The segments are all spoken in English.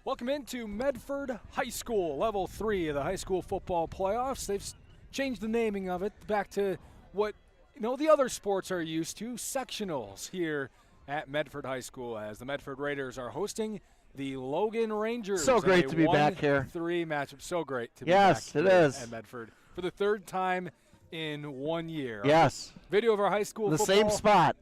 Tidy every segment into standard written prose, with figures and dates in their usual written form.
Welcome into Medford High School, Level 3 of the high school football playoffs. They've changed the naming of it back to what the other sports are used to, sectionals here at Medford High School, as the Medford Raiders are hosting the Logan Rangers. So great to be back here. 1-3 matchup. So great to be back here at Medford for the third time in 1 year. Yes. Video of our high school the football. Same spot.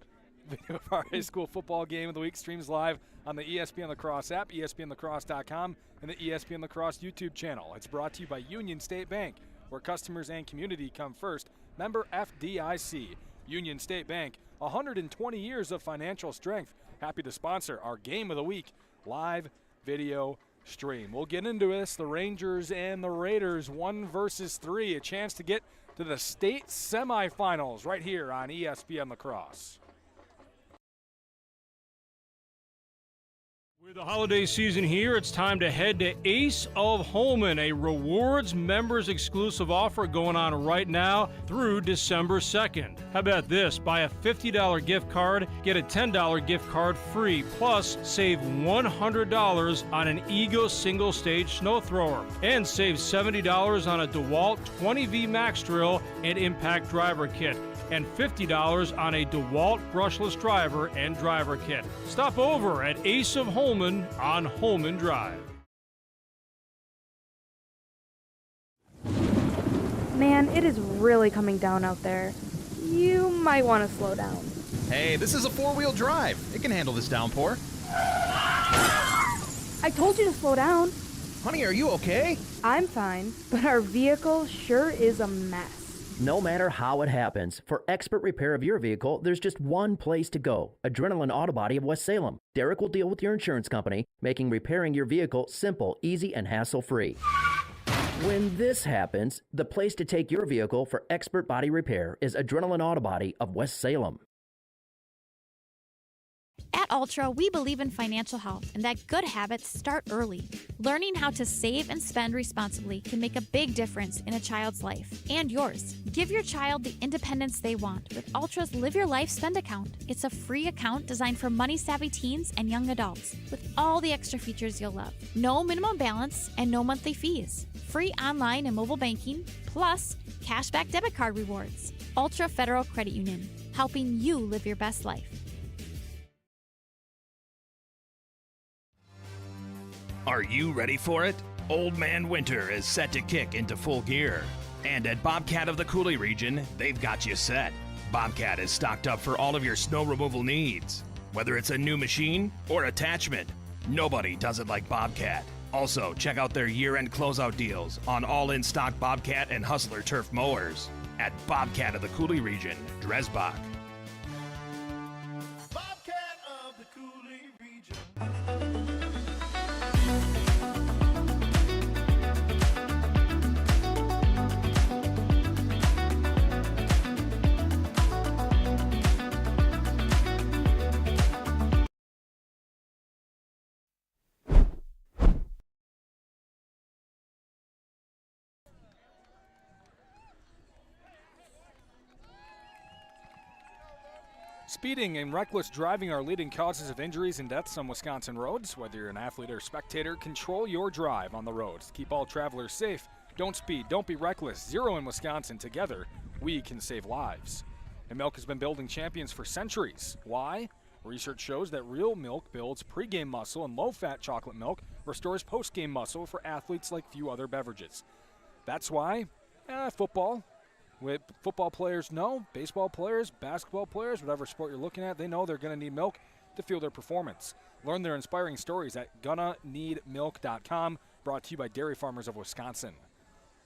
Video of our high school football game of the week streams live on the ESPN La Crosse app, ESPNLacrosse.com, and the ESPN La Crosse YouTube channel. It's brought to you by Union State Bank, where customers and community come first. Member FDIC. Union State Bank, 120 years of financial strength. Happy to sponsor our game of the week live video stream. We'll get into this. The Rangers and the Raiders, 1 versus 3. A chance to get to the state semifinals right here on ESPN La Crosse. With the holiday season here, it's time to head to Ace of Holman, a rewards members exclusive offer going on right now through December 2nd. How about this? Buy a $50 gift card, get a $10 gift card free, plus save $100 on an Ego single stage snow thrower, and save $70 on a DeWalt 20V Max drill and impact driver kit, and $50 on a DeWalt brushless driver and driver kit. Stop over at Ace of Holman on Holman Drive. Man, it is really coming down out there. You might want to slow down. Hey, this is a four-wheel drive. It can handle this downpour. I told you to slow down. Honey, are you okay? I'm fine, but our vehicle sure is a mess. No matter how it happens, for expert repair of your vehicle, there's just one place to go. Adrenaline Auto Body of West Salem. Derek will deal with your insurance company, making repairing your vehicle simple, easy, and hassle-free. When this happens, the place to take your vehicle for expert body repair is Adrenaline Auto Body of West Salem. At Ultra, we believe in financial health and that good habits start early. Learning how to save and spend responsibly can make a big difference in a child's life and yours. Give your child the independence they want with Ultra's Live Your Life Spend account. It's a free account designed for money-savvy teens and young adults with all the extra features you'll love. No minimum balance and no monthly fees. Free online and mobile banking, plus cashback debit card rewards. Ultra Federal Credit Union, helping you live your best life. Are you ready for it? Old Man Winter is set to kick into full gear. And at Bobcat of the Coulee region, they've got you set. Bobcat is stocked up for all of your snow removal needs. Whether it's a new machine or attachment, nobody does it like Bobcat. Also, check out their year-end closeout deals on all in-stock Bobcat and Hustler turf mowers at Bobcat of the Coulee region, Dresbach. Bobcat of the Coulee region. Speeding and reckless driving are leading causes of injuries and deaths on Wisconsin roads. Whether you're an athlete or spectator, control your drive on the roads. Keep all travelers safe. Don't speed. Don't be reckless. Zero in Wisconsin. Together, we can save lives. And milk has been building champions for centuries. Why? Research shows that real milk builds pregame muscle, and low-fat chocolate milk restores postgame muscle for athletes like few other beverages. That's why football players know, baseball players, basketball players, whatever sport you're looking at, they know they're going to need milk to fuel their performance. Learn their inspiring stories at gonnaneedmilk.com, brought to you by Dairy Farmers of Wisconsin.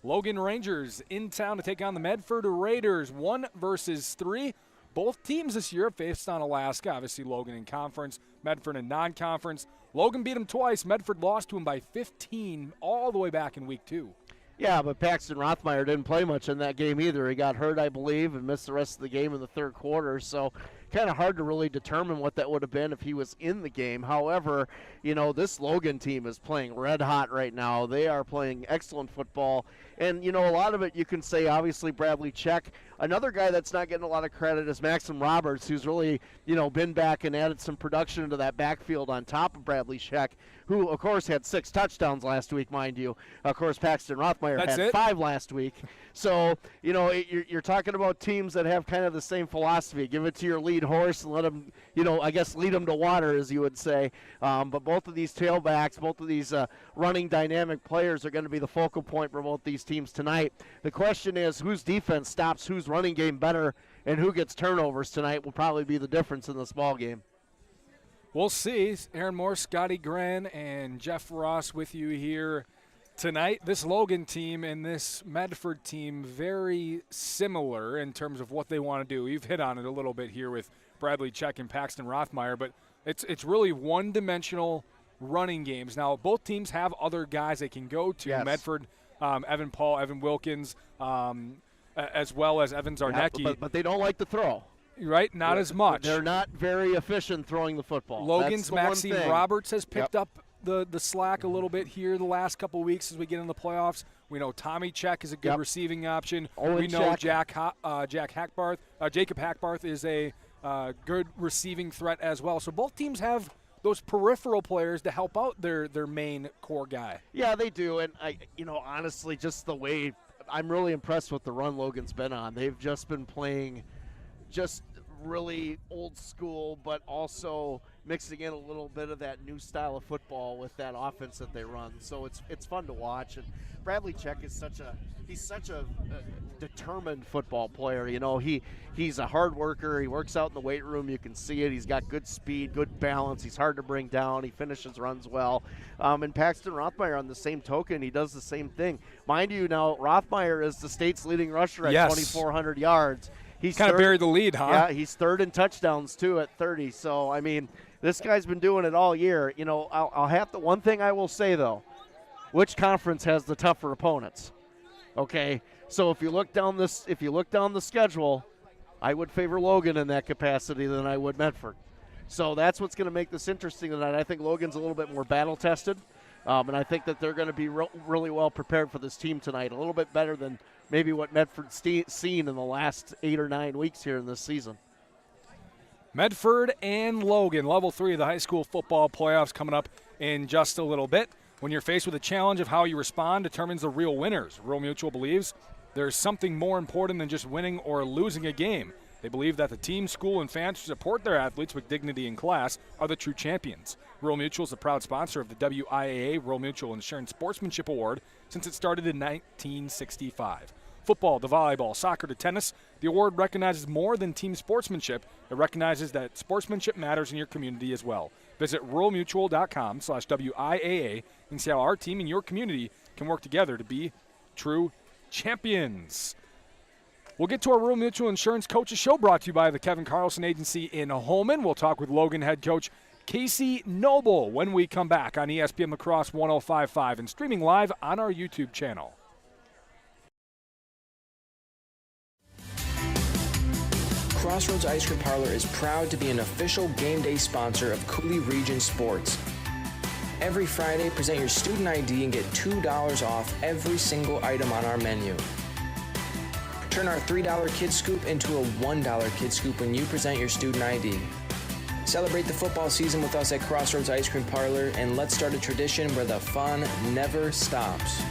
Logan Rangers in town to take on the Medford Raiders, 1 versus 3. Both teams this year faced on Alaska. Obviously, Logan in conference, Medford in non-conference. Logan beat them twice. Medford lost to him by 15 all the way back in week 2. Yeah, but Paxton Rothmeyer didn't play much in that game either. He got hurt, I believe, and missed the rest of the game in the third quarter. So kind of hard to really determine what that would have been if he was in the game. However, you know, this Logan team is playing red hot right now. They are playing excellent football. And, you know, a lot of it you can say, obviously, Bradley Check. Another guy that's not getting a lot of credit is Maxim Roberts, who's really, you know, been back and added some production into that backfield on top of Bradley Check, who, of course, had 6 touchdowns last week, mind you. Of course, Paxton Rothmeyer had 5 last week. So, you know, you're talking about teams that have kind of the same philosophy. Give it to your lead horse and let them, you know, I guess lead them to water, as you would say. But both of these tailbacks, both of these running dynamic players are going to be the focal point for both these teams tonight. The question is, whose defense stops whose running game better, and who gets turnovers tonight will probably be the difference in this ball game. We'll see. Aaron Moore, Scotty Gren, and Jeff Ross with you here tonight. This Logan team and this Medford team very similar in terms of what they want to do. You've hit on it a little bit here with Bradley Check and Paxton Rothmeyer, but it's really one-dimensional running games. Now, both teams have other guys they can go to. Yes. Medford, Evan Paul, Evan Wilkins, as well as Evan Zarnecki. Yeah, but they don't like to throw. Right, not as much. They're not very efficient throwing the football. Logan's Maxime Roberts has picked up the slack a little bit here the last couple of weeks as we get in the playoffs. We know Tommy Check is a good receiving option. We know Jacob Hackbarth is a good receiving threat as well. So both teams have those peripheral players to help out their main core guy. Yeah, they do. And, honestly, just the way I'm really impressed with the run Logan's been on. They've just been playing just really old school, but also mixing in a little bit of that new style of football with that offense that they run. So it's fun to watch. And Bradley Check is such a determined football player. You know, he's a hard worker. He works out in the weight room. You can see it. He's got good speed, good balance. He's hard to bring down. He finishes runs well. And Paxton Rothmeyer, on the same token, he does the same thing. Mind you, now Rothmeyer is the state's leading rusher at 2,400 yards. He's kind of buried the lead, huh? Yeah, he's third in touchdowns too at 30. So I mean, this guy's been doing it all year. You know, I'll have to. One thing I will say though, which conference has the tougher opponents? Okay, so if you look down the schedule, I would favor Logan in that capacity than I would Medford. So that's what's going to make this interesting tonight. I think Logan's a little bit more battle tested, and I think that they're going to be really well prepared for this team tonight. A little bit better than maybe what Medford's seen in the last 8 or 9 weeks here in this season. Medford and Logan, level 3 of the high school football playoffs coming up in just a little bit. When you're faced with a challenge of how you respond determines the real winners. Rural Mutual believes there's something more important than just winning or losing a game. They believe that the team, school, and fans who support their athletes with dignity and class are the true champions. Rural Mutual is a proud sponsor of the WIAA Rural Mutual Insurance Sportsmanship Award since it started in 1965. Football to volleyball, soccer to tennis, the award recognizes more than team sportsmanship. It recognizes that sportsmanship matters in your community as well. Visit ruralmutual.com/WIAA and see how our team and your community can work together to be true champions. We'll get to our Rural Mutual Insurance Coaches Show, brought to you by the Kevin Carlson Agency in Holmen. We'll talk with Logan head coach Casey Noble when we come back on ESPN La Crosse 105.5 and streaming live on our YouTube channel. Crossroads Ice Cream Parlor is proud to be an official game day sponsor of Coulee Region Sports. Every Friday, present your student ID and get $2 off every single item on our menu. Turn our $3 Kid Scoop into a $1 Kid Scoop when you present your student ID. Celebrate the football season with us at Crossroads Ice Cream Parlor, and let's start a tradition where the fun never stops.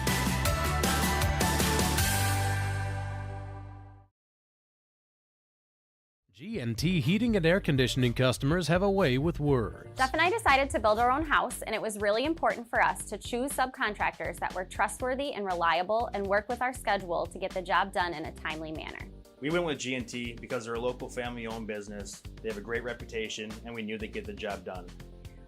G&T Heating and Air Conditioning customers have a way with words. Jeff and I decided to build our own house, and it was really important for us to choose subcontractors that were trustworthy and reliable and work with our schedule to get the job done in a timely manner. We went with G&T because they're a local family-owned business, they have a great reputation, and we knew they'd get the job done.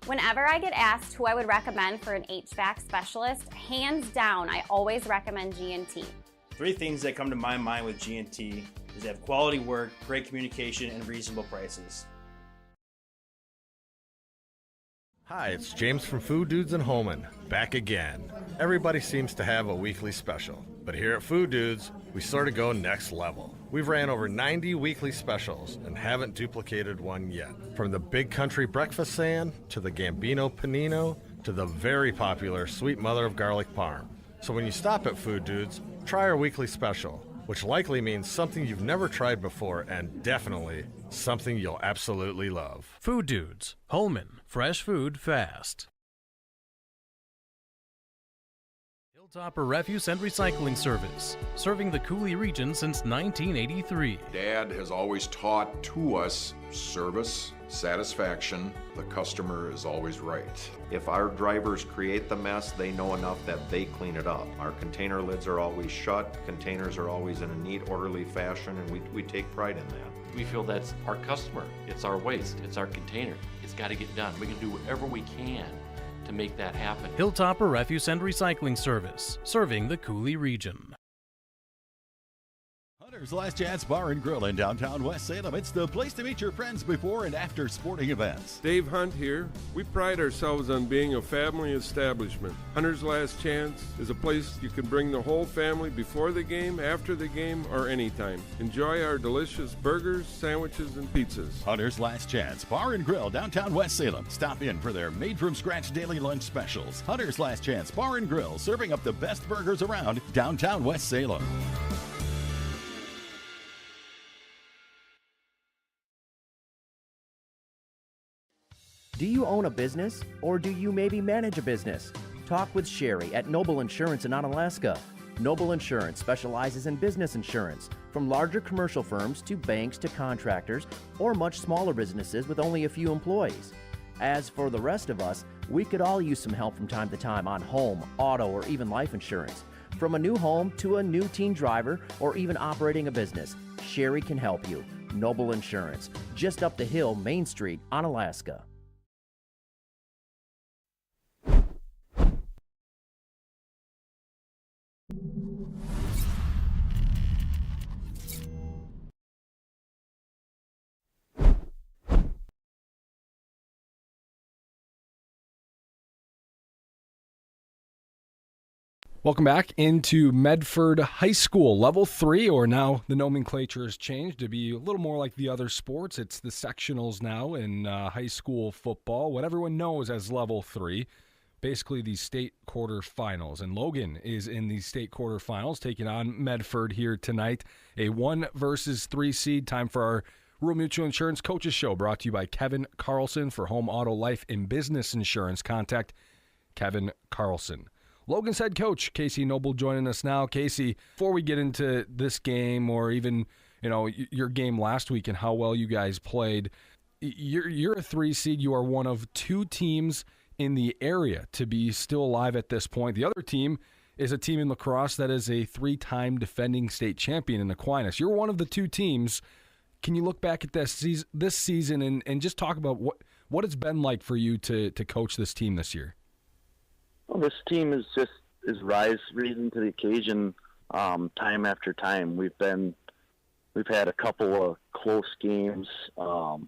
Whenever I get asked who I would recommend for an HVAC specialist, hands down, I always recommend G&T. 3 things that come to my mind with G&T is they have quality work, great communication, and reasonable prices. Hi, it's James from Food Dudes in Holmen, back again. Everybody seems to have a weekly special, but here at Food Dudes, we sort of go next level. We've ran over 90 weekly specials and haven't duplicated one yet. From the Big Country Breakfast Sand, to the Gambino Panino, to the very popular Sweet Mother of Garlic Parm. So when you stop at Food Dudes, try our weekly special, which likely means something you've never tried before and definitely something you'll absolutely love. Food Dudes, Holmen, fresh food fast. Hilltopper Refuse and Recycling Service, serving the Coulee region since 1983. Dad has always taught to us service, satisfaction, the customer is always right. If our drivers create the mess, they know enough that they clean it up. Our container lids are always shut, containers are always in a neat, orderly fashion, and we take pride in that. We feel that's our customer, it's our waste, it's our container. It's got to get done. We can do whatever we can to make that happen. Hilltopper Refuse and Recycling Service, serving the Coulee region. Hunter's Last Chance Bar and Grill in downtown West Salem. It's the place to meet your friends before and after sporting events. Dave Hunt here. We pride ourselves on being a family establishment. Hunter's Last Chance is a place you can bring the whole family before the game, after the game, or anytime. Enjoy our delicious burgers, sandwiches, and pizzas. Hunter's Last Chance Bar and Grill, downtown West Salem. Stop in for their made-from-scratch daily lunch specials. Hunter's Last Chance Bar and Grill, serving up the best burgers around downtown West Salem. Do you own a business, or do you maybe manage a business? Talk with Sherry at Noble Insurance in Onalaska. Noble Insurance specializes in business insurance, from larger commercial firms to banks to contractors, or much smaller businesses with only a few employees. As for the rest of us, we could all use some help from time to time on home, auto, or even life insurance. From a new home to a new teen driver or even operating a business, Sherry can help you. Noble Insurance, just up the hill, Main Street, Onalaska. Welcome back into Medford High School, Level 3, or now the nomenclature has changed to be a little more like the other sports. It's the sectionals now in high school football, what everyone knows as Level 3, basically the state quarterfinals. And Logan is in the state quarterfinals, taking on Medford here tonight. A 1 versus 3 seed. Time for our Rural Mutual Insurance Coaches Show, brought to you by Kevin Carlson for home, auto, life, and business insurance. Contact Kevin Carlson. Logan's head coach, Casey Noble, joining us now. Casey, before we get into this game or even, your game last week and how well you guys played, you're a 3 seed. You are one of 2 teams in the area to be still alive at this point. The other team is a team in La Crosse that is a 3-time defending state champion in Aquinas. You're one of the 2 teams. Can you look back at this season and just talk about what it's been like for you to coach this team this year? Well, this team is rising to the occasion time after time. We've had a couple of close games, that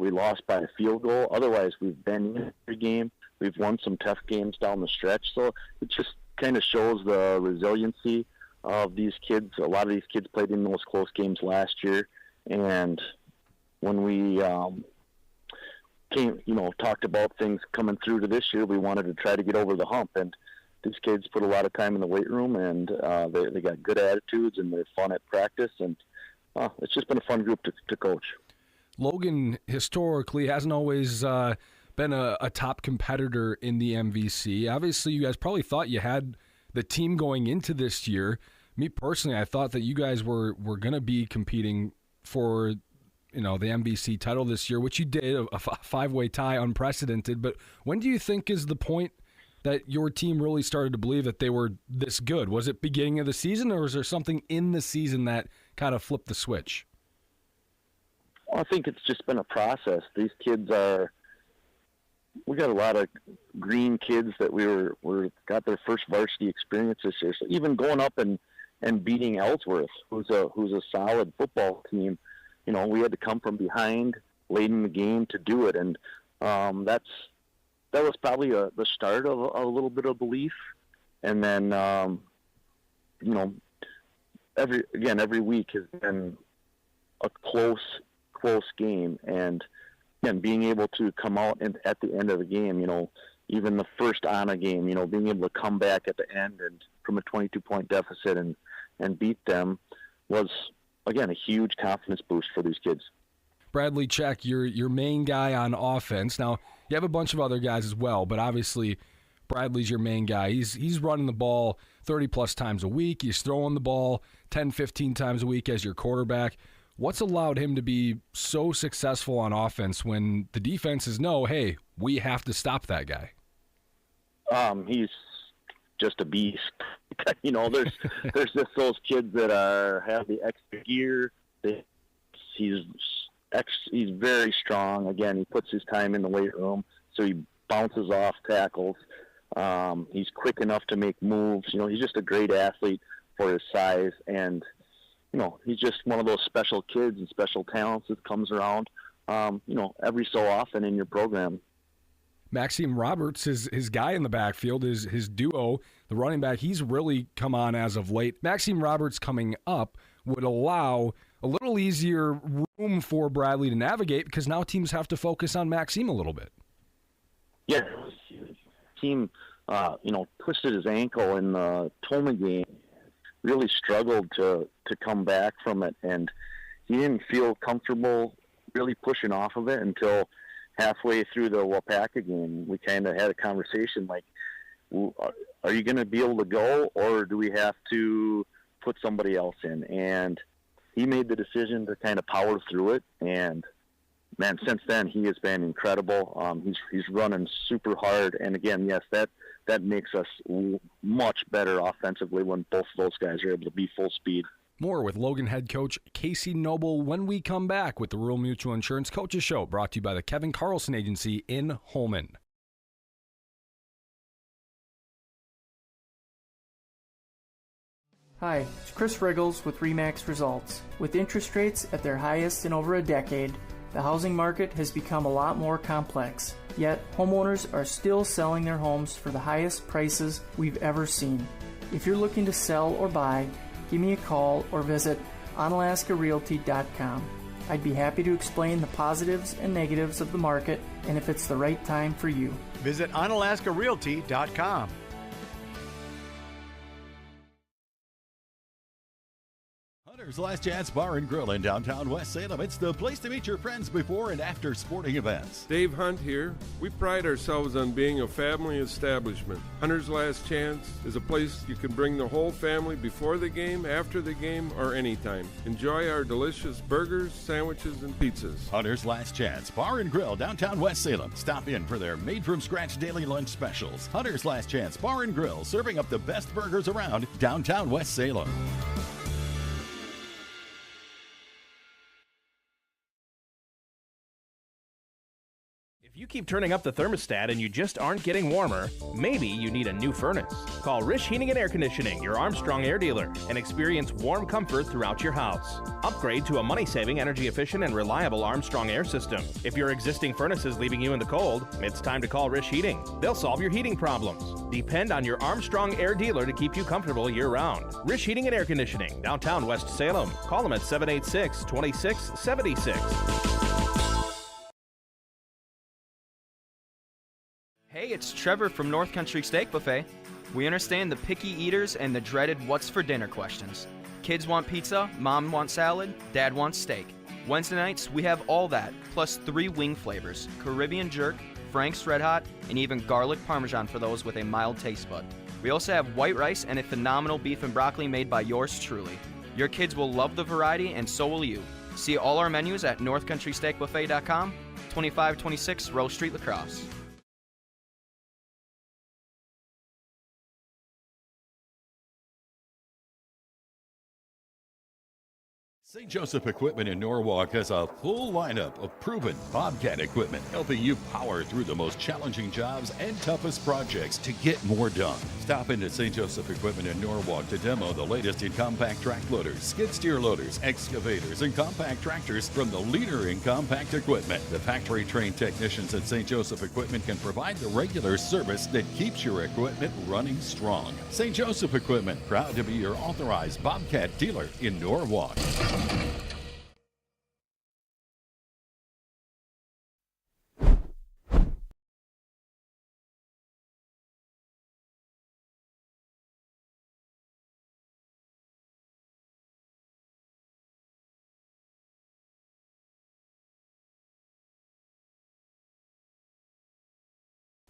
we lost by a field goal. Otherwise, we've been in every game. We've won some tough games down the stretch. So it just kind of shows the resiliency of these kids. A lot of these kids played in those close games last year, and when we talked about things coming through to this year, we wanted to try to get over the hump, and these kids put a lot of time in the weight room, and they got good attitudes, and they're fun at practice, and it's just been a fun group to coach. Logan historically hasn't always been a top competitor in the MVC. Obviously, you guys probably thought you had the team going into this year. Me personally, I thought that you guys were going to be competing for the MVC title this year, which you did, a 5-way tie, unprecedented. But when do you think is the point that your team really started to believe that they were this good? Was it beginning of the season, or was there something in the season that kind of flipped the switch? Well, I think it's just been a process. These kids we got a lot of green kids that got their first varsity experience this year. So even going up and beating Ellsworth, who's a solid football team, we had to come from behind late in the game to do it, and that was probably the start of a little bit of belief. And then, every week has been a close game, and again, being able to come out at the end of the game, even the first honor game, being able to come back at the end and from a 22-point deficit and beat them was, again, a huge confidence boost for these kids. Bradley Check, your main guy on offense. Now, you have a bunch of other guys as well, but obviously Bradley's your main guy. He's running the ball 30-plus times a week. He's throwing the ball 10, 15 times a week as your quarterback. What's allowed him to be so successful on offense when the defenses know, hey, we have to stop that guy? He's just a beast. There's just those kids that have the extra gear. He's very strong. Again, he puts his time in the weight room, so he bounces off tackles. He's quick enough to make moves. He's just a great athlete for his size, and he's just one of those special kids and special talents that comes around, every so often in your program. Maxime Roberts, his guy in the backfield, his duo, the running back, he's really come on as of late. Maxime Roberts coming up would allow a little easier room for Bradley to navigate, because now teams have to focus on Maxime a little bit. Yeah, team, twisted his ankle in the Toma game, really struggled to come back from it, and he didn't feel comfortable really pushing off of it until halfway through the Wapaka game. We kind of had a conversation like, are you going to be able to go, or do we have to put somebody else in? And he made the decision to kind of power through it. And, man, since then he has been incredible. He's running super hard. And, again, yes, that makes us much better offensively when both of those guys are able to be full speed. More with Logan head coach Casey Noble when we come back with the Rural Mutual Insurance Coaches Show, brought to you by the Kevin Carlson Agency in Holmen. Hi, it's Chris Riggles with RE/MAX Results. With interest rates at their highest in over a decade, the housing market has become a lot more complex. Yet, homeowners are still selling their homes for the highest prices we've ever seen. If you're looking to sell or buy, give me a call or visit onalaskarealty.com. I'd be happy to explain the positives and negatives of the market and if it's the right time for you. Visit onalaskarealty.com. Hunter's Last Chance Bar and Grill in downtown West Salem. It's the place to meet your friends before and after sporting events. Dave Hunt here. We pride ourselves on being a family establishment. Hunter's Last Chance is a place you can bring the whole family before the game, after the game, or anytime. Enjoy our delicious burgers, sandwiches, and pizzas. Hunter's Last Chance Bar and Grill, downtown West Salem. Stop in for their made-from-scratch daily lunch specials. Hunter's Last Chance Bar and Grill, serving up the best burgers around downtown West Salem. If you keep turning up the thermostat and you just aren't getting warmer, maybe you need a new furnace. Call Rish Heating and Air Conditioning, your Armstrong air dealer, and experience warm comfort throughout your house. Upgrade to a money-saving, energy-efficient, and reliable Armstrong air system. If your existing furnace is leaving you in the cold, it's time to call Rish Heating. They'll solve your heating problems. Depend on your Armstrong air dealer to keep you comfortable year-round. Rish Heating and Air Conditioning, downtown West Salem. Call them at 786-2676. Hey, it's Trevor from North Country Steak Buffet. We understand the picky eaters and the dreaded what's for dinner questions. Kids want pizza, mom wants salad, dad wants steak. Wednesday nights, we have all that, plus 3 wing flavors, Caribbean jerk, Frank's Red Hot, and even garlic parmesan for those with a mild taste bud. We also have white rice and a phenomenal beef and broccoli made by yours truly. Your kids will love the variety, and so will you. See all our menus at northcountrysteakbuffet.com, 2526 Rose Street, La Crosse. St. Joseph Equipment in Norwalk has a full lineup of proven Bobcat equipment, helping you power through the most challenging jobs and toughest projects to get more done. Stop into St. Joseph Equipment in Norwalk to demo the latest in compact track loaders, skid steer loaders, excavators, and compact tractors from the leader in compact equipment. The factory-trained technicians at St. Joseph Equipment can provide the regular service that keeps your equipment running strong. St. Joseph Equipment, proud to be your authorized Bobcat dealer in Norwalk.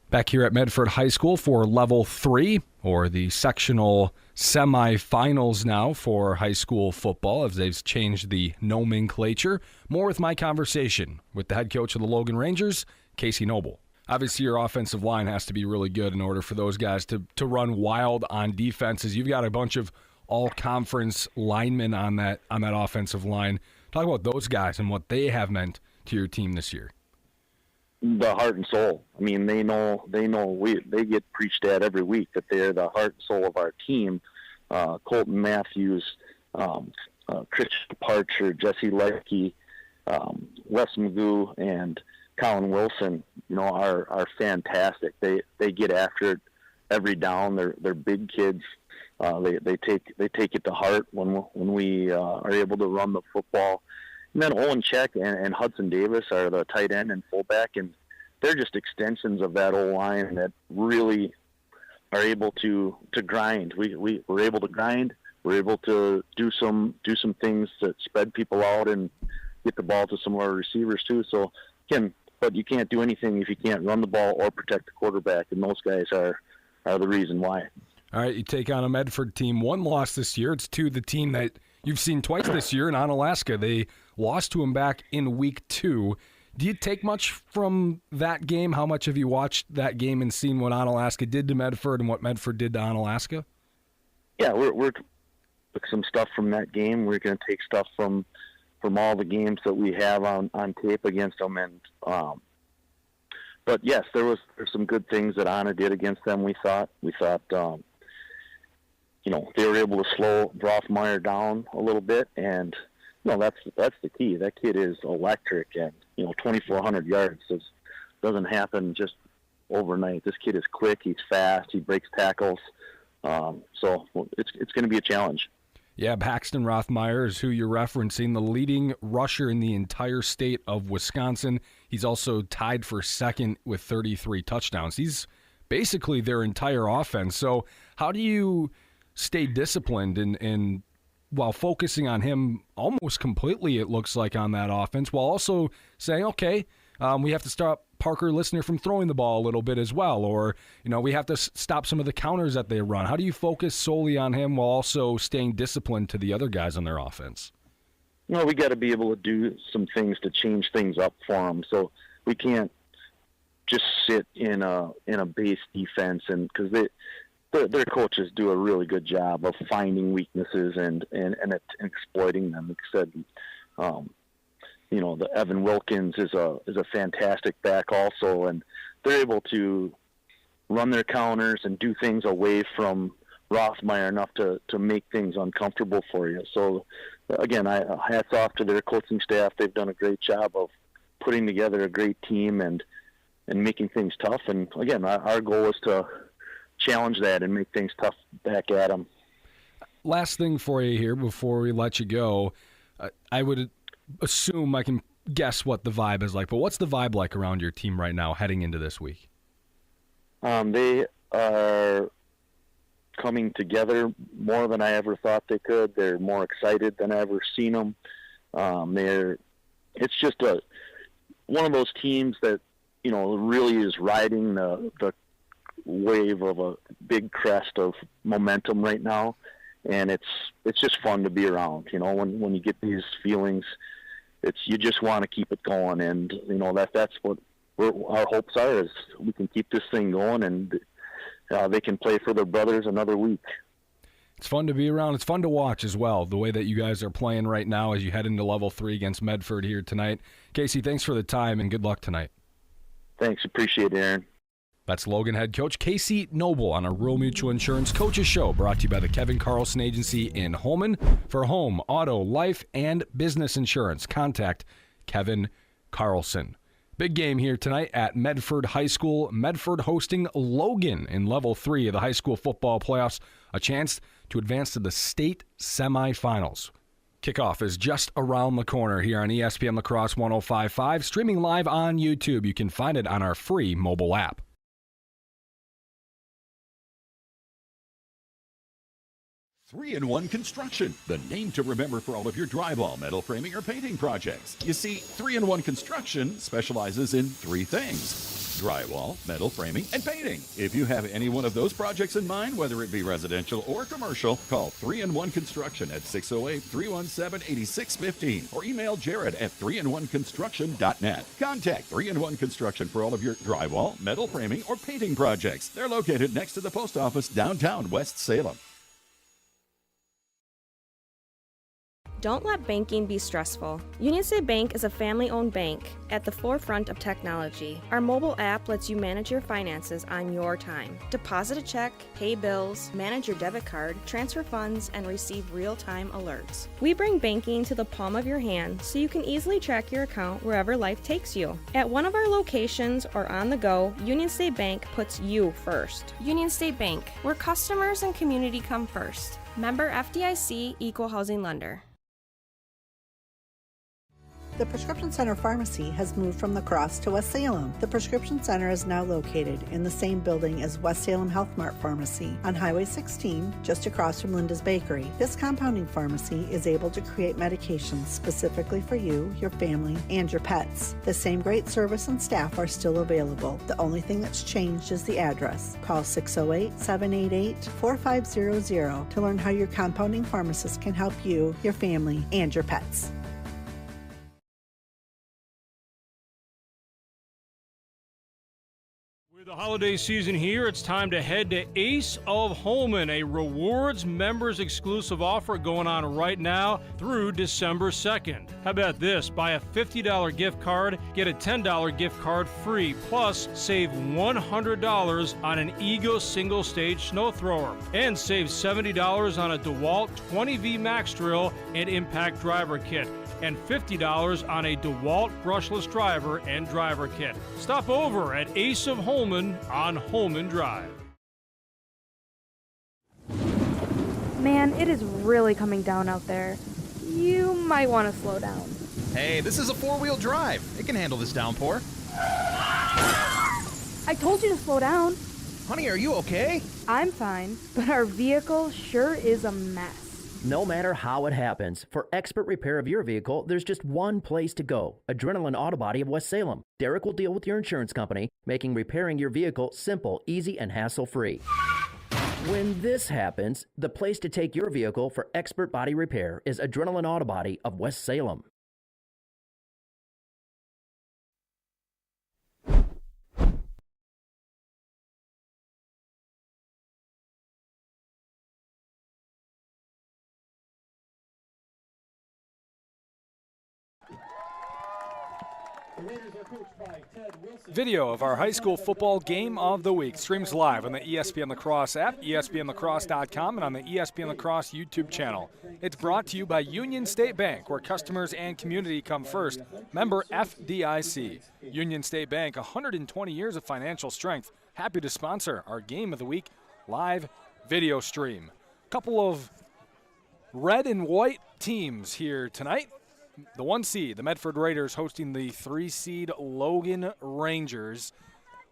Back here at Medford High School for Level 3, or the sectional semifinals now for high school football, as they've changed the nomenclature. More with my conversation with the head coach of the Logan Rangers, Casey Noble. Obviously, your offensive line has to be really good in order for those guys to run wild on defenses. You've got a bunch of all-conference linemen on that offensive line. Talk about those guys and what they have meant to your team this year. The heart and soul. I mean, they get preached at every week that they're the heart and soul of our team. Colton Matthews, Christian Parcher, Jesse Leckie, Wes Magoo, and Colin Wilson, are fantastic. They get after it every down. They're big kids. They take it to heart when we are able to run the football. And then Owen Check and Hudson Davis are the tight end and fullback, and they're just extensions of that O-line that really are able to grind. We're able to grind. We're able to do some things that spread people out and get the ball to some of our receivers too. So but you can't do anything if you can't run the ball or protect the quarterback, and those guys are the reason why. All right, you take on a Medford team. One loss this year. It's to the team that you've seen twice this year in Onalaska. They lost to them back in week 2. Do you take much from that game? How much have you watched that game and seen what Onalaska did to Medford and what Medford did to Onalaska? Yeah, we're took some stuff from that game. We're going to take stuff from all the games that we have on tape against them. And but yes, there's some good things that Anna did against them. We thought they were able to slow Rothmeyer down a little bit, and that's the key. That kid is electric, and 2,400 yards doesn't happen just overnight. This kid is quick. He's fast. He breaks tackles. So it's going to be a challenge. Yeah, Paxton Rothmeyer is who you're referencing, the leading rusher in the entire state of Wisconsin. He's also tied for second with 33 touchdowns. He's basically their entire offense. So how do you stay disciplined and while focusing on him almost completely, it looks like, on that offense, while also saying, okay, we have to stop Parker Listener from throwing the ball a little bit as well, or we have to stop some of the counters that they run. How do you focus solely on him while also staying disciplined to the other guys on their offense? We got to be able to do some things to change things up for them. So we can't just sit in a base defense, and because their coaches do a really good job of finding weaknesses and exploiting them. Like I said, the Evan Wilkins is a fantastic back also, and they're able to run their counters and do things away from Rothmeyer enough to make things uncomfortable for you. So again, hats off to their coaching staff. They've done a great job of putting together a great team and making things tough. And again, our goal is to challenge that and make things tough back at them. Last thing for you here before we let you go, I would assume I can guess what the vibe is like, but what's the vibe like around your team right now heading into this week? They are coming together more than I ever thought they could. They're more excited than I ever seen them. It's just one of those teams that really is riding the wave of a big crest of momentum right now, and it's just fun to be around. When you get these feelings, you just want to keep it going, and that's what our hopes are, is we can keep this thing going, and they can play for their brothers another week. It's fun to be around. It's fun to watch as well, the way that you guys are playing right now as you head into Level 3 against Medford here tonight. Casey, thanks for the time, and good luck tonight. Thanks. Appreciate it, Aaron. That's Logan head coach Casey Noble on a Rural Mutual Insurance Coaches Show, brought to you by the Kevin Carlson Agency in Holmen. For home, auto, life, and business insurance, contact Kevin Carlson. Big game here tonight at Medford High School. Medford hosting Logan in Level 3 of the high school football playoffs, a chance to advance to the state semifinals. Kickoff is just around the corner here on ESPN La Crosse 105.5, streaming live on YouTube. You can find it on our free mobile app. 3-in-1 Construction, the name to remember for all of your drywall, metal framing, or painting projects. You see, 3-in-1 Construction specializes in 3 things: drywall, metal framing, and painting. If you have any one of those projects in mind, whether it be residential or commercial, call 3-in-1 Construction at 608-317-8615 or email Jared at 3in1construction.net. Contact 3-in-1 Construction for all of your drywall, metal framing, or painting projects. They're located next to the post office downtown West Salem. Don't let banking be stressful. Union State Bank is a family-owned bank at the forefront of technology. Our mobile app lets you manage your finances on your time. Deposit a check, pay bills, manage your debit card, transfer funds, and receive real-time alerts. We bring banking to the palm of your hand so you can easily track your account wherever life takes you. At one of our locations or on the go, Union State Bank puts you first. Union State Bank, where customers and community come first. Member FDIC, Equal Housing Lender. The Prescription Center Pharmacy has moved from La Crosse to West Salem. The Prescription Center is now located in the same building as West Salem Health Mart Pharmacy on Highway 16, just across from Linda's Bakery. This compounding pharmacy is able to create medications specifically for you, your family, and your pets. The same great service and staff are still available. The only thing that's changed is the address. Call 608-788-4500 to learn how your compounding pharmacist can help you, your family, and your pets. The holiday season here, it's time to head to Ace of Holman, a rewards members exclusive offer going on right now through December 2nd. How about this? Buy a $50 gift card, get a $10 gift card free, plus save $100 on an Ego single stage snow thrower, and save $70 on a DeWalt 20V Max drill and impact driver kit, and $50 on a DeWalt brushless driver and driver kit. Stop over at Ace of Holman on Holman Drive. Man, it is really coming down out there. You might want to slow down. Hey, this is a four-wheel drive. It can handle this downpour. I told you to slow down. Honey, are you okay? I'm fine, but our vehicle sure is a mess. No matter how it happens, for expert repair of your vehicle, there's just one place to go. Adrenaline Auto Body of West Salem. Derek will deal with your insurance company, making repairing your vehicle simple, easy, and hassle-free. When this happens, the place to take your vehicle for expert body repair is Adrenaline Auto Body of West Salem. Video of our high school football game of the week streams live on the ESPN La Crosse app, ESPNLacrosse.com, and on the ESPN La Crosse YouTube channel. It's brought to you by Union State Bank, where customers and community come first. Member FDIC. Union State Bank, 120 years of financial strength. Happy to sponsor our game of the week live video stream. A couple of red and white teams here tonight. The 1 seed, the Medford Raiders, hosting the 3 seed Logan Rangers.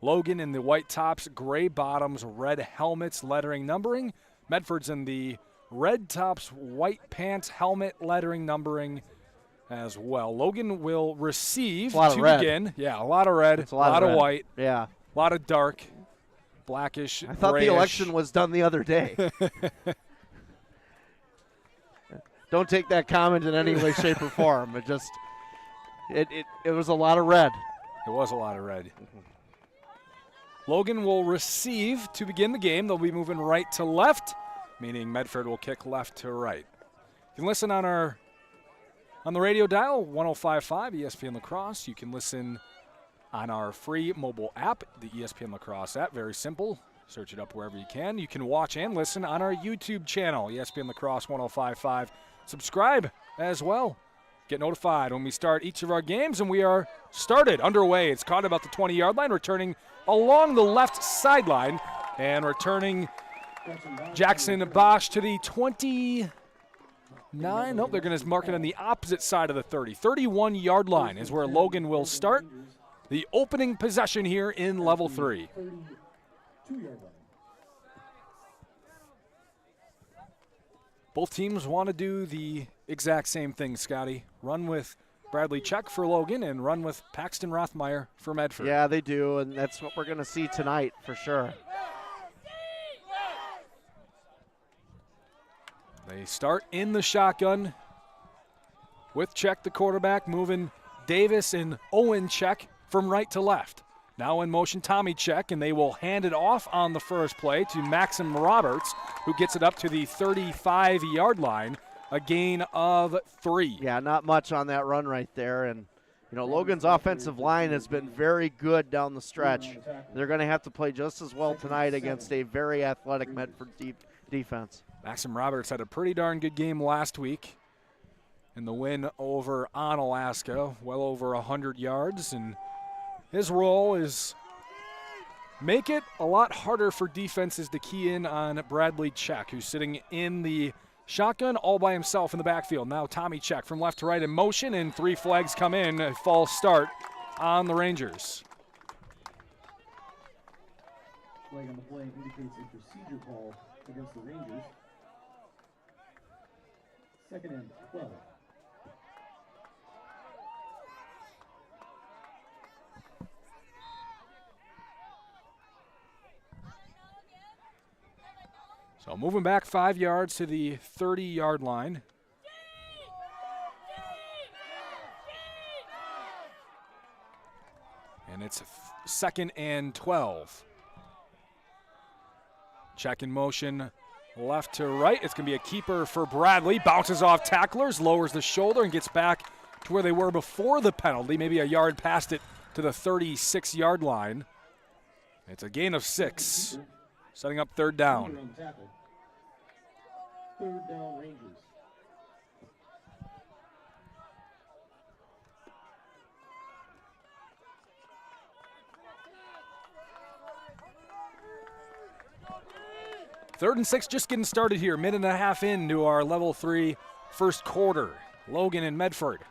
Logan in the white tops, gray bottoms, red helmets, lettering, numbering. Medford's in the red tops, white pants, helmet, lettering, numbering as well. Logan will receive to begin. Yeah, a lot of red, a lot of white. Yeah. A lot of dark, blackish, I thought grayish. the election was done the other day. Don't take that comment in any way, shape, or form. It just, it was a lot of red. It was a lot of red. Logan will receive to begin the game. They'll be moving right to left, meaning Medford will kick left to right. You can listen on the radio dial, 105.5 ESPN La Crosse. You can listen on our free mobile app, the ESPN La Crosse app. Very simple. Search it up wherever you can. You can watch and listen on our YouTube channel, ESPN La Crosse 105.5. Subscribe as well. Get notified when we start each of our games, and we are underway. It's caught about the 20-yard line, returning along the left sideline, and returning Jackson Bosch to the 29. Nope, they're going to mark it on the opposite side of the 30. 31-yard line is where Logan will start the opening possession here in level 3. Both teams want to do the exact same thing, Scotty. Run with Bradley Check for Logan and run with Paxton Rothmeyer for Medford. Yeah, they do, and that's what we're going to see tonight for sure. They start in the shotgun with Check, the quarterback, moving Davis and Owen Check from right to left. Now in motion, Tommy Check, and they will hand it off on the first play to Maxim Roberts, who gets it up to the 35-yard line, a gain of 3. Yeah, not much on that run right there. And, you know, Logan's offensive line has been very good down the stretch. They're going to have to play just as well tonight against a very athletic Medford defense. Maxim Roberts had a pretty darn good game last week in the win over Onalaska, well over 100 yards, and his role is make it a lot harder for defenses to key in on Bradley Check, who's sitting in the Shotgun all by himself in the backfield. Now Tommy check from left to right in motion, and 3 flags come in. A false start on the Rangers. Flag on the play indicates a procedure call against the Rangers. 2nd and 12. So moving back 5 yards to the 30-yard line. And it's 2nd and 12. Check in motion left to right. It's going to be a keeper for Bradley. Bounces off tacklers, lowers the shoulder, and gets back to where they were before the penalty, maybe a yard past it to the 36-yard line. It's a gain of 6, setting up 3rd down. 3rd down, Rangers. Third and 6, just getting started here. Minute and a half into our level 3 first quarter. Logan and Medford.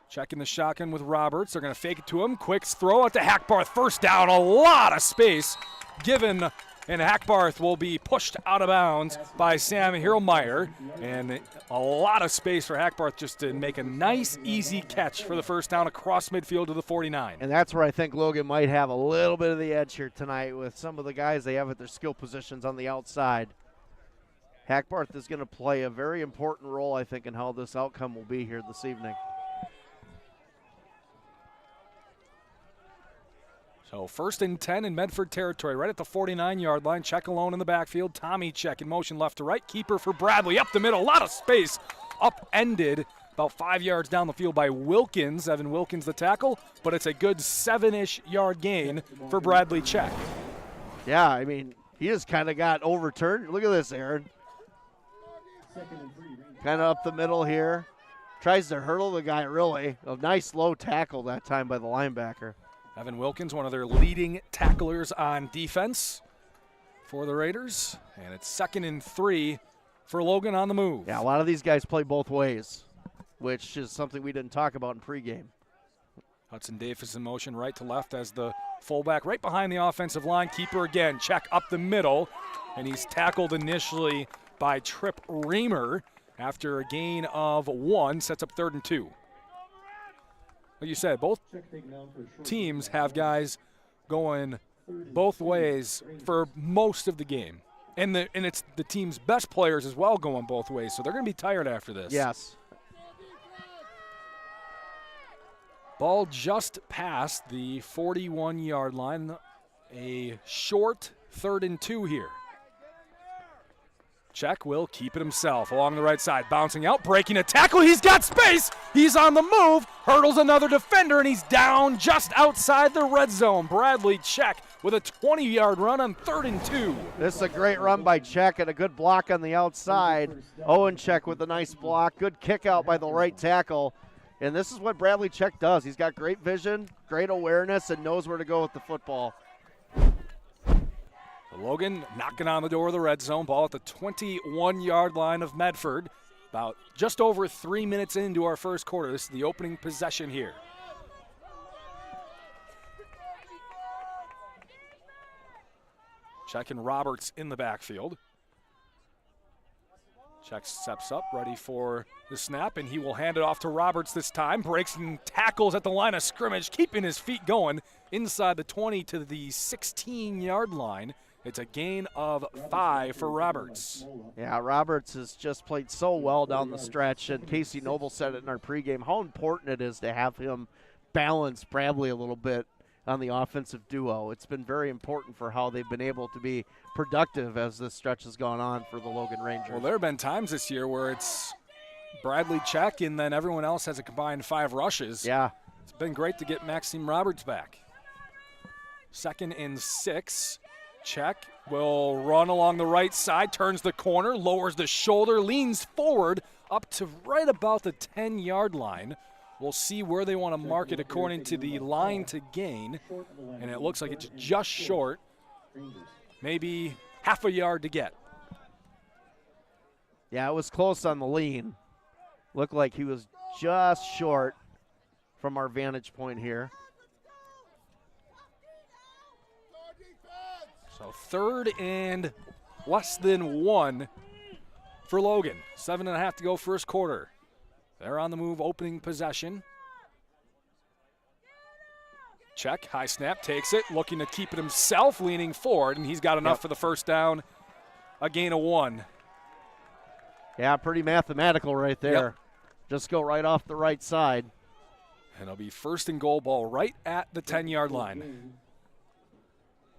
Checking the shotgun with Roberts. They're going to fake it to him. Quick throw out to Hackbarth. First down, a lot of space given, and Hackbarth will be pushed out of bounds by Sam Hirlmeyer. And a lot of space for Hackbarth just to make a nice, easy catch for the first down across midfield to the 49. And that's where I think Logan might have a little bit of the edge here tonight with some of the guys they have at their skill positions on the outside. Hackbarth is going to play a very important role, I think, in how this outcome will be here this evening. So 1st and 10 in Medford territory, right at the 49-yard line. Check alone in the backfield. Tommy check in motion left to right. Keeper for Bradley up the middle. A lot of space. Upended about 5 yards down the field by Wilkins. Evan Wilkins the tackle, but it's a good 7-ish yard gain for Bradley Check. Yeah, I mean, he just kind of got overturned. Look at this, Aaron. Kind of up the middle here. Tries to hurdle the guy, really. A nice low tackle that time by the linebacker. Evan Wilkins, one of their leading tacklers on defense for the Raiders. And it's 2nd and 3 for Logan on the move. Yeah, a lot of these guys play both ways, which is something we didn't talk about in pregame. Hudson Davis in motion right to left as the fullback right behind the offensive line. Keeper again, check up the middle. And he's tackled initially by Trip Reamer after a gain of 1, sets up 3rd and 2. Like you said, both teams have guys going both ways for most of the game. And it's the team's best players as well going both ways, so they're going to be tired after this. Yes. Ball just past the 41-yard line. A short 3rd and 2 here. Check will keep it himself along the right side. Bouncing out, breaking a tackle. He's got space. He's on the move. Hurdles another defender, and he's down just outside the red zone. Bradley Check with a 20-yard run on 3rd and 2. This is a great run by Check and a good block on the outside. Owen Check with a nice block. Good kick out by the right tackle. And this is what Bradley Check does. He's got great vision, great awareness, and knows where to go with the football. Logan knocking on the door of the red zone. Ball at the 21-yard line of Medford. About just over 3 minutes into our first quarter. This is the opening possession here. Checking Roberts in the backfield. Check steps up, ready for the snap, and he will hand it off to Roberts this time. Breaks and tackles at the line of scrimmage, keeping his feet going inside the 20 to the 16-yard line. It's a gain of 5 for Roberts. Yeah, Roberts has just played so well down the stretch, and Casey Noble said it in our pregame, how important it is to have him balance Bradley a little bit on the offensive duo. It's been very important for how they've been able to be productive as this stretch has gone on for the Logan Rangers. Well, there have been times this year where it's Bradley Check and then everyone else has a combined 5 rushes. Yeah. It's been great to get Maxime Roberts back. 2nd and 6. Check will run along the right side, turns the corner, lowers the shoulder, leans forward up to right about the 10-yard line. We'll see where they want to mark it according to the line to gain, and it looks like it's just short, maybe half a yard to get. Yeah, it was close on the lean. Looked like he was just short from our vantage point here. So 3rd and less than 1 for Logan. 7.5 to go first quarter. They're on the move, opening possession. Check, high snap, takes it, looking to keep it himself, leaning forward, and he's got enough for the first down, a gain of 1. Yeah, pretty mathematical right there. Yep. Just go right off the right side. And it'll be 1st and goal, ball right at the 10-yard line.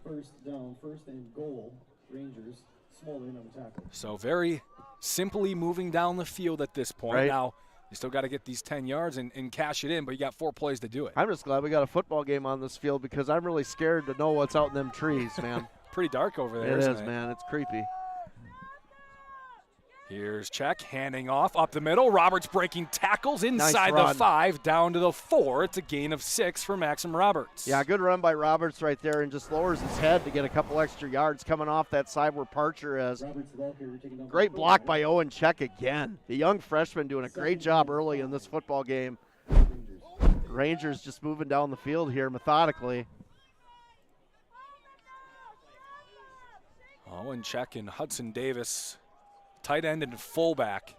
1st down, 1st and goal, Rangers, Smolin on the tackle. So very simply moving down the field at this point. Right. Now, you still got to get these 10 yards and cash it in, but you got 4 plays to do it. I'm just glad we got a football game on this field because I'm really scared to know what's out in them trees, man. Pretty dark over there, It isn't is, it? man. It's creepy. Here's Check, handing off up the middle. Roberts breaking tackles inside Nice the run. 5, down to the 4. It's a gain of 6 for Maxim Roberts. Yeah, good run by Roberts right there and just lowers his head to get a couple extra yards coming off that side where Parcher is. Great block by Owen Check again. The young freshman doing a great job early in this football game. Rangers just moving down the field here methodically. Owen Check and Hudson Davis, tight end and fullback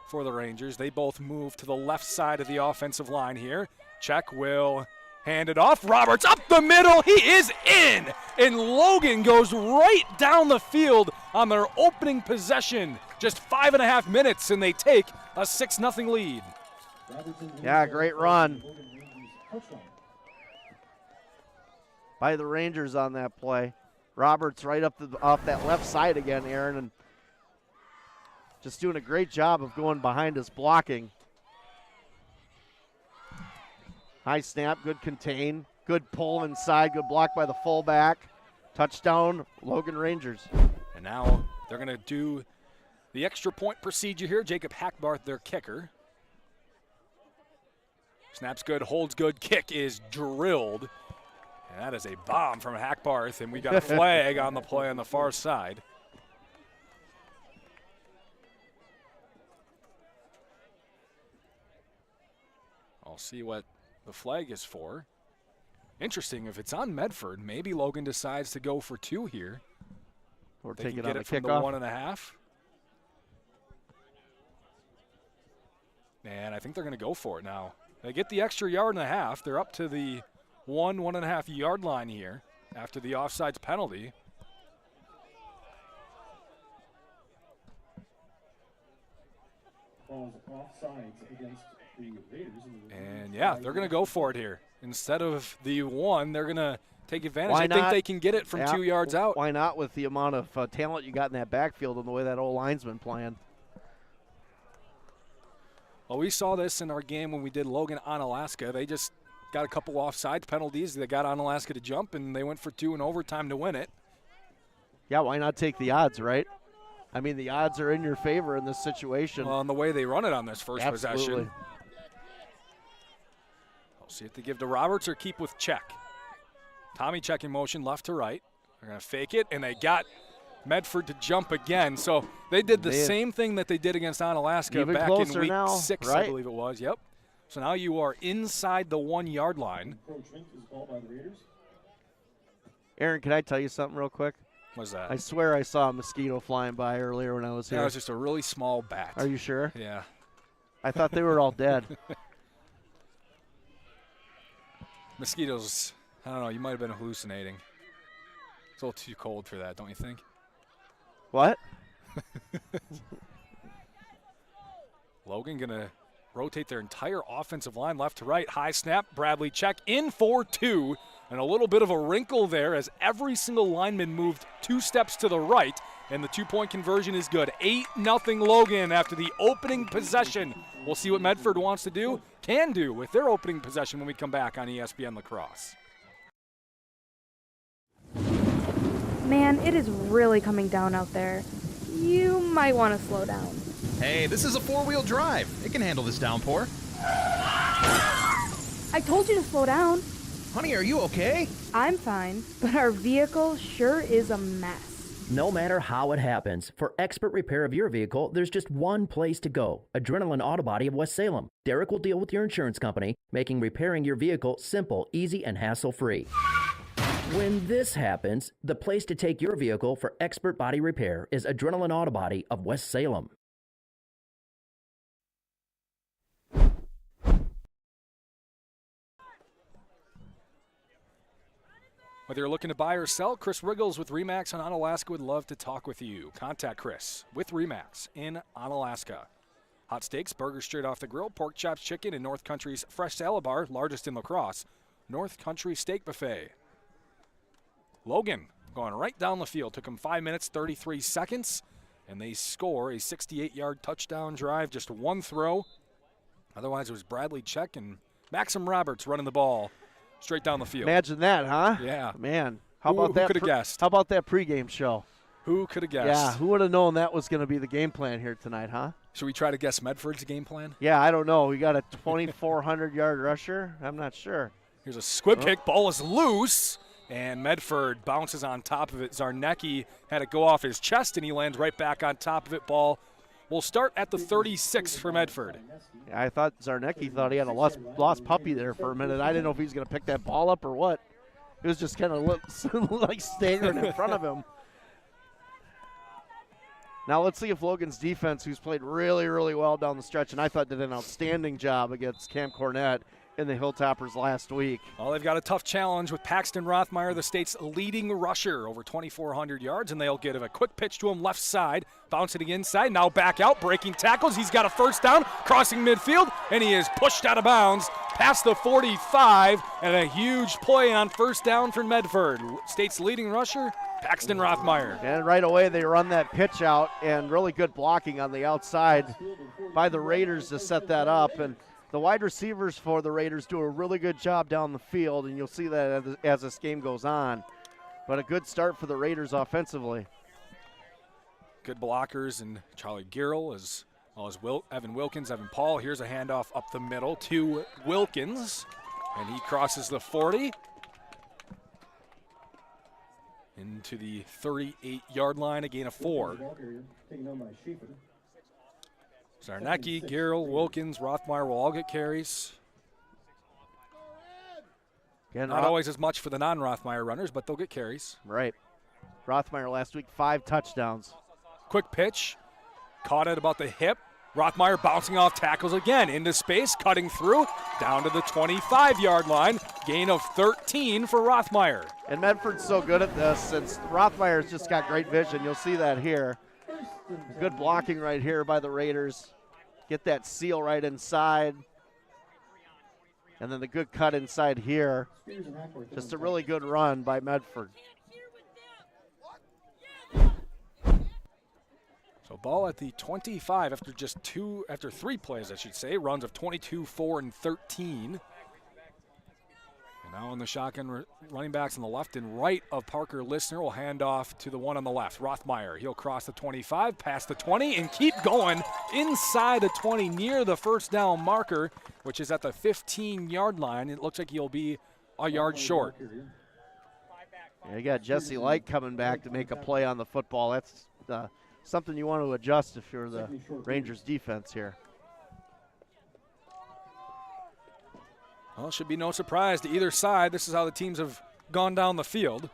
for the Rangers. They both move to the left side of the offensive line here. Check will hand it off. Roberts up the middle. He is in. And Logan goes right down the field on their opening possession. Just 5.5 minutes, and they take a 6-0 lead. Yeah, great run by the Rangers on that play. Roberts right up off that left side again, Aaron, and just doing a great job of going behind his blocking. High snap, good contain, good pull inside, good block by the fullback. Touchdown, Logan Rangers. And now they're going to do the extra point procedure here. Jacob Hackbarth, their kicker. Snaps good, holds good, kick is drilled. And that is a bomb from Hackbarth, and we got a flag on the play on the far side. I'll see what the flag is for. Interesting, if it's on Medford, maybe Logan decides to go for 2 here. Or they take can it get on it the from the kickoff. 1.5. And I think they're going to go for it now. They get the extra 1.5 yards. They're up to the 1.5 yard line here after the offsides penalty. Falls offsides against the Raiders. And yeah, they're going to go for it here. Instead of the 1, they're going to take advantage. Why I think not? they can get it from Yeah, 2 yards out. Why not with the amount of talent you got in that backfield and the way that old linesman playing? Well, we saw this in our game when we did Logan on Alaska. They just got a couple offsides penalties. They got on Alaska to jump, and they went for 2 in overtime to win it. Yeah, why not take the odds, right? I mean, the odds are in your favor in this situation. Well, and the way they run it on this first Absolutely. possession. I'll see if they give to Roberts or keep with Check. Tommy Check in motion left to right. They're going to fake it, and they got Medford to jump again. So they did the same thing that they did against Onalaska Even back in closer week now, 6, right? I believe it was. Yep. So now you are inside the 1 yard line. Aaron, can I tell you something real quick? What's that? I swear I saw a mosquito flying by earlier when I was here. That was just a really small bat. Are you sure? Yeah. I thought they were all dead. Mosquitoes, I don't know, you might have been hallucinating. It's a little too cold for that, don't you think? What? Logan going to rotate their entire offensive line left to right. High snap, Bradley Check in for 2. And a little bit of a wrinkle there as every single lineman moved 2 steps to the right. And the 2-point conversion is good. 8-0 Logan after the opening possession. We'll see what Medford wants to do, can do with their opening possession when we come back on ESPN La Crosse. Man, it is really coming down out there. You might want to slow down. Hey, this is a 4-wheel drive. It can handle this downpour. I told you to slow down. Honey, are you okay? I'm fine, but our vehicle sure is a mess. No matter how it happens, for expert repair of your vehicle, there's just one place to go. Adrenaline Auto Body of West Salem. Derek will deal with your insurance company, making repairing your vehicle simple, easy, and hassle-free. When this happens, the place to take your vehicle for expert body repair is Adrenaline Auto Body of West Salem. Whether you're looking to buy or sell, Chris Riggles with RE/MAX in Onalaska would love to talk with you. Contact Chris with RE/MAX in Onalaska. Hot steaks, burgers straight off the grill, pork chops, chicken, and North Country's fresh salad bar, largest in La Crosse. North Country Steak Buffet. Logan going right down the field. Took him 5 minutes, 33 seconds, and they score a 68-yard touchdown drive, just one throw. Otherwise, it was Bradley Check and Maxim Roberts running the ball straight down the field. Imagine that, huh? Yeah. Man, how about that? Who could have guessed? How about that pregame show? Who could have guessed? Yeah, who would have known that was going to be the game plan here tonight, huh? Should we try to guess Medford's game plan? Yeah, I don't know. We got a 2,400-yard rusher. I'm not sure. Here's a squib kick. Ball is loose, and Medford bounces on top of it. Zarnecki had it go off his chest, and he lands right back on top of it. Ball will start at the 36 for Medford. Yeah, I thought Zarnecki thought he had a lost puppy there for a minute. I didn't know if he was going to pick that ball up or what. It was just kind of like staggering in front of him. Now let's see if Logan's defense, who's played really, really well down the stretch, and I thought did an outstanding job against Cam Cornett in the Hilltoppers last week. Well, they've got a tough challenge with Paxton Rothmeyer, the state's leading rusher, over 2,400 yards, and they'll get a quick pitch to him left side, bouncing inside, now back out, breaking tackles. He's got a first down, crossing midfield, and he is pushed out of bounds past the 45, and a huge play on first down for Medford. State's leading rusher, Paxton Rothmeyer. And right away they run that pitch out, and really good blocking on the outside by the Raiders to set that up. And the wide receivers for the Raiders do a really good job down the field, and you'll see that as this game goes on. But a good start for the Raiders offensively. Good blockers, and Charlie Girl as well as Evan Wilkins, Evan Paul. Here's a handoff up the middle to Wilkins, and he crosses the 40 into the 38-yard line, a gain of 4. Zarnecki, Gerald, Wilkins, Rothmeyer will all get carries. Again, not always as much for the non-Rothmeyer runners, but they'll get carries. Right. Rothmeyer last week, 5 touchdowns. Quick pitch, caught it about the hip. Rothmeyer bouncing off tackles again, into space, cutting through, down to the 25-yard line. Gain of 13 for Rothmeyer. And Medford's so good at this, since Rothmeyer's just got great vision. You'll see that here. Good blocking right here by the Raiders. Get that seal right inside. And then the good cut inside here. Just a really good run by Medford. So ball at the 25 after 3 plays, I should say. Runs of 22, 4, and 13. And now in the shotgun, running backs on the left and right of Parker Listner will hand off to the one on the left, Rothmeyer. He'll cross the 25, past the 20, and keep going inside the 20 near the first down marker, which is at the 15-yard line. It looks like he'll be a yard short. Yeah, you got Jesse Light coming back to make a play on the football. That's something you want to adjust if you're the Rangers defense here. Well, it should be no surprise to either side. This is how the teams have gone down the field.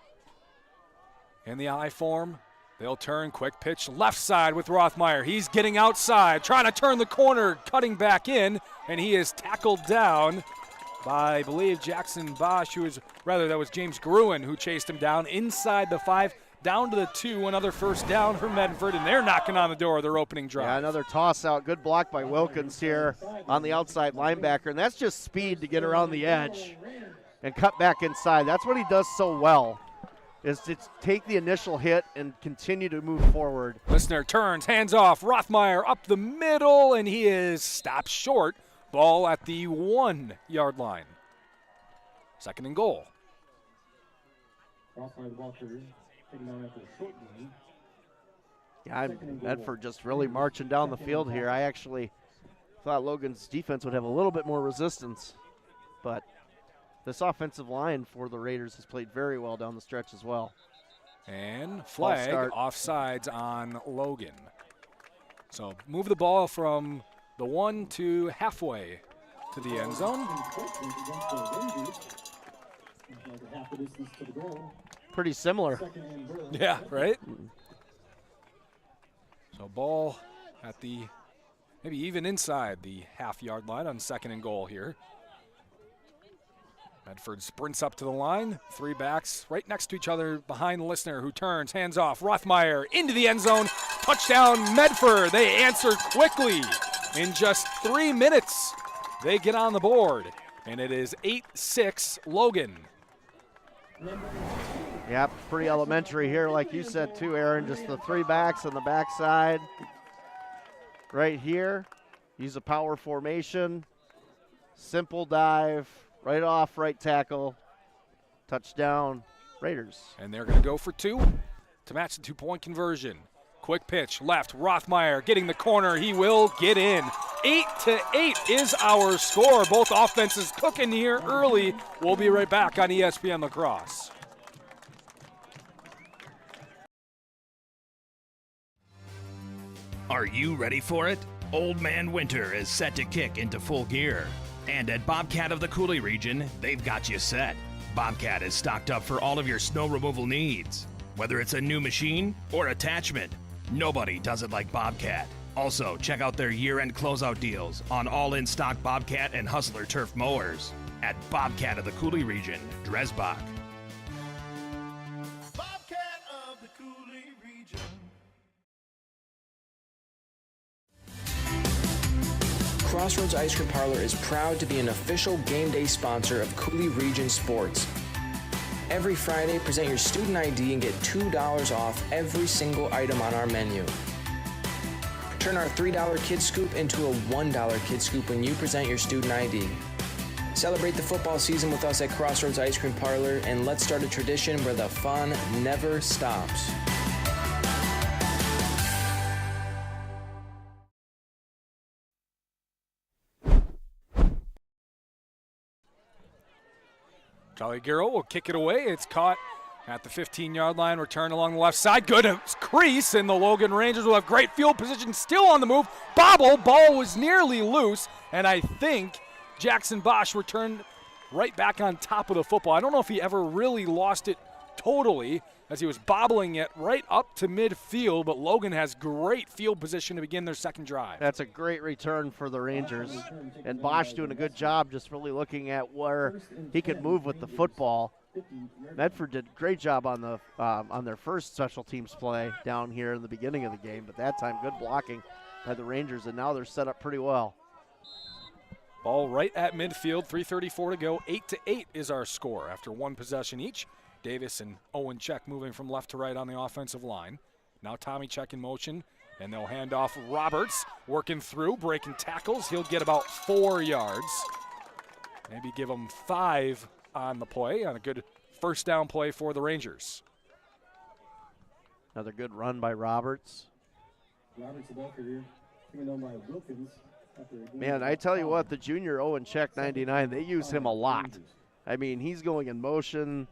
In the I form, they'll turn, quick pitch left side with Rothmeyer. He's getting outside, trying to turn the corner, cutting back in, and he is tackled down by, I believe, Jackson Bosch, that was James Gruen who chased him down inside the 5, down to the 2, another first down for Medford, and they're knocking on the door of their opening drive. Yeah, another toss out. Good block by Wilkins here on the outside linebacker, and that's just speed to get around the edge and cut back inside. That's what he does so well, is to take the initial hit and continue to move forward. Listner turns, hands off, Rothmeyer up the middle, and he is stopped short. Ball at the 1-yard line. 2nd and goal. Yeah, Medford just really marching down the field here. I actually thought Logan's defense would have a little bit more resistance, but this offensive line for the Raiders has played very well down the stretch as well. And flag offsides on Logan. So move the ball from the 1 to halfway to the end zone. Pretty similar. Yeah, right? So ball at the, maybe even inside the half-yard line on 2nd and goal here. Medford sprints up to the line. 3 backs right next to each other behind Listener, who turns, hands off. Rothmeyer into the end zone. Touchdown, Medford. They answer quickly. In just 3 minutes, they get on the board. And it is 8-6 Logan. Yep, pretty elementary here, like you said too, Aaron. Just the 3 backs on the backside. Right here, use a power formation. Simple dive. Right off, right tackle, touchdown, Raiders. And they're going to go for 2 to match the 2-point conversion. Quick pitch, left, Rothmeyer getting the corner. He will get in. 8-8 is our score. Both offenses cooking here early. We'll be right back on ESPN La Crosse. Are you ready for it? Old Man Winter is set to kick into full gear. And at Bobcat of the Coulee region, they've got you set. Bobcat is stocked up for all of your snow removal needs. Whether it's a new machine or attachment, nobody does it like Bobcat. Also, check out their year-end closeout deals on all in-stock Bobcat and Hustler turf mowers at Bobcat of the Coulee region, Dresbach. Bobcat of the Coulee region. Crossroads Ice Cream Parlor is proud to be an official game day sponsor of Coulee Region Sports. Every Friday, present your student ID and get $2 off every single item on our menu. Turn our $3 Kid Scoop into a $1 Kid Scoop when you present your student ID. Celebrate the football season with us at Crossroads Ice Cream Parlor, and let's start a tradition where the fun never stops. Charlie Garrow will kick it away. It's caught at the 15-yard line. Return along the left side. Good crease, and the Logan Rangers will have great field position. Still on the move. Bobble. Ball was nearly loose, and I think Jackson Bosch returned right back on top of the football. I don't know if he ever really lost it totally as he was bobbling it right up to midfield, but Logan has great field position to begin their second drive. That's a great return for the Rangers, and Bosch doing a good job just really looking at where he could move with the football. Medford did a great job on their first special teams play down here in the beginning of the game, but that time good blocking by the Rangers, and now they're set up pretty well. Ball right at midfield, 3:34 to go. 8-8 is our score after 1 possession each. Davis and Owen Check moving from left to right on the offensive line. Now Tommy Check in motion, and they'll hand off Roberts, working through, breaking tackles. He'll get about 4 yards. Maybe give him 5 on the play, on a good first down play for the Rangers. Another good run by Roberts. Roberts about here, taken on by Wilkins. Man, I tell you what, the junior Owen Check 99, they use him a lot. I mean, he's going in motion,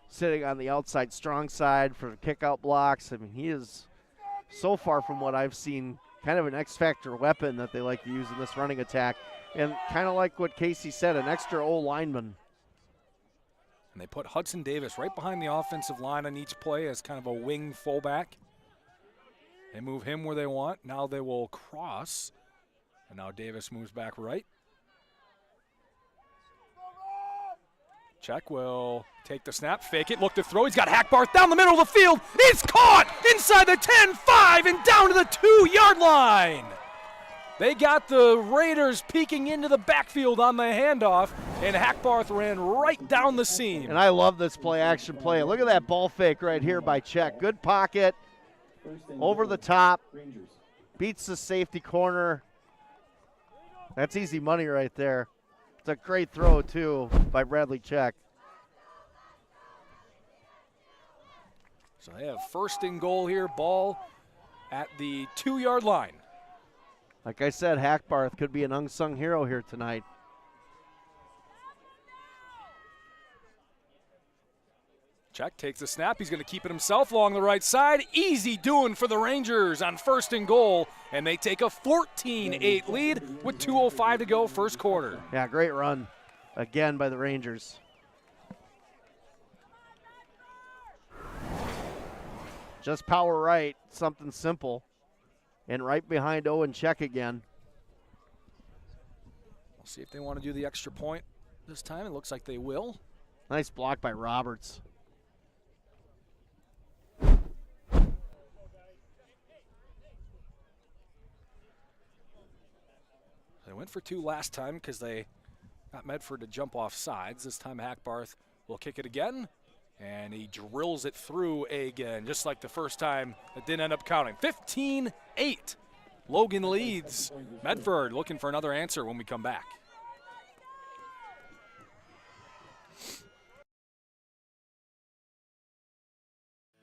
sitting on the outside strong side for kick-out blocks. I mean, he is, so far from what I've seen, kind of an X-factor weapon that they like to use in this running attack. And kind of like what Casey said, an extra O-lineman. And they put Hudson Davis right behind the offensive line on each play as kind of a wing fullback. They move him where they want. Now they will cross. And now Davis moves back right. Check will take the snap, fake it, look to throw. He's got Hackbarth down the middle of the field. It's caught inside the 10-5 and down to the 2-yard line. They got the Raiders peeking into the backfield on the handoff, and Hackbarth ran right down the seam. And I love this play-action play. Look at that ball fake right here by Check. Good pocket, over the top, beats the safety corner. That's easy money right there. It's a great throw, too, by Bradley Check. So they have first and goal here, ball at the 2-yard line. Like I said, Hackbarth could be an unsung hero here tonight. Check takes the snap. He's going to keep it himself along the right side. Easy doing for the Rangers on 1st and goal, and they take a 14-8 lead with 2:05 to go first quarter. Yeah, great run again by the Rangers. Just power right, something simple. And right behind Owen Check again. We'll see if they want to do the extra point this time. It looks like they will. Nice block by Roberts. They went for 2 last time because they got Medford to jump off sides. This time Hackbarth will kick it again, and he drills it through again, just like the first time. It didn't end up counting. 15-8. Logan leads. Medford looking for another answer when we come back.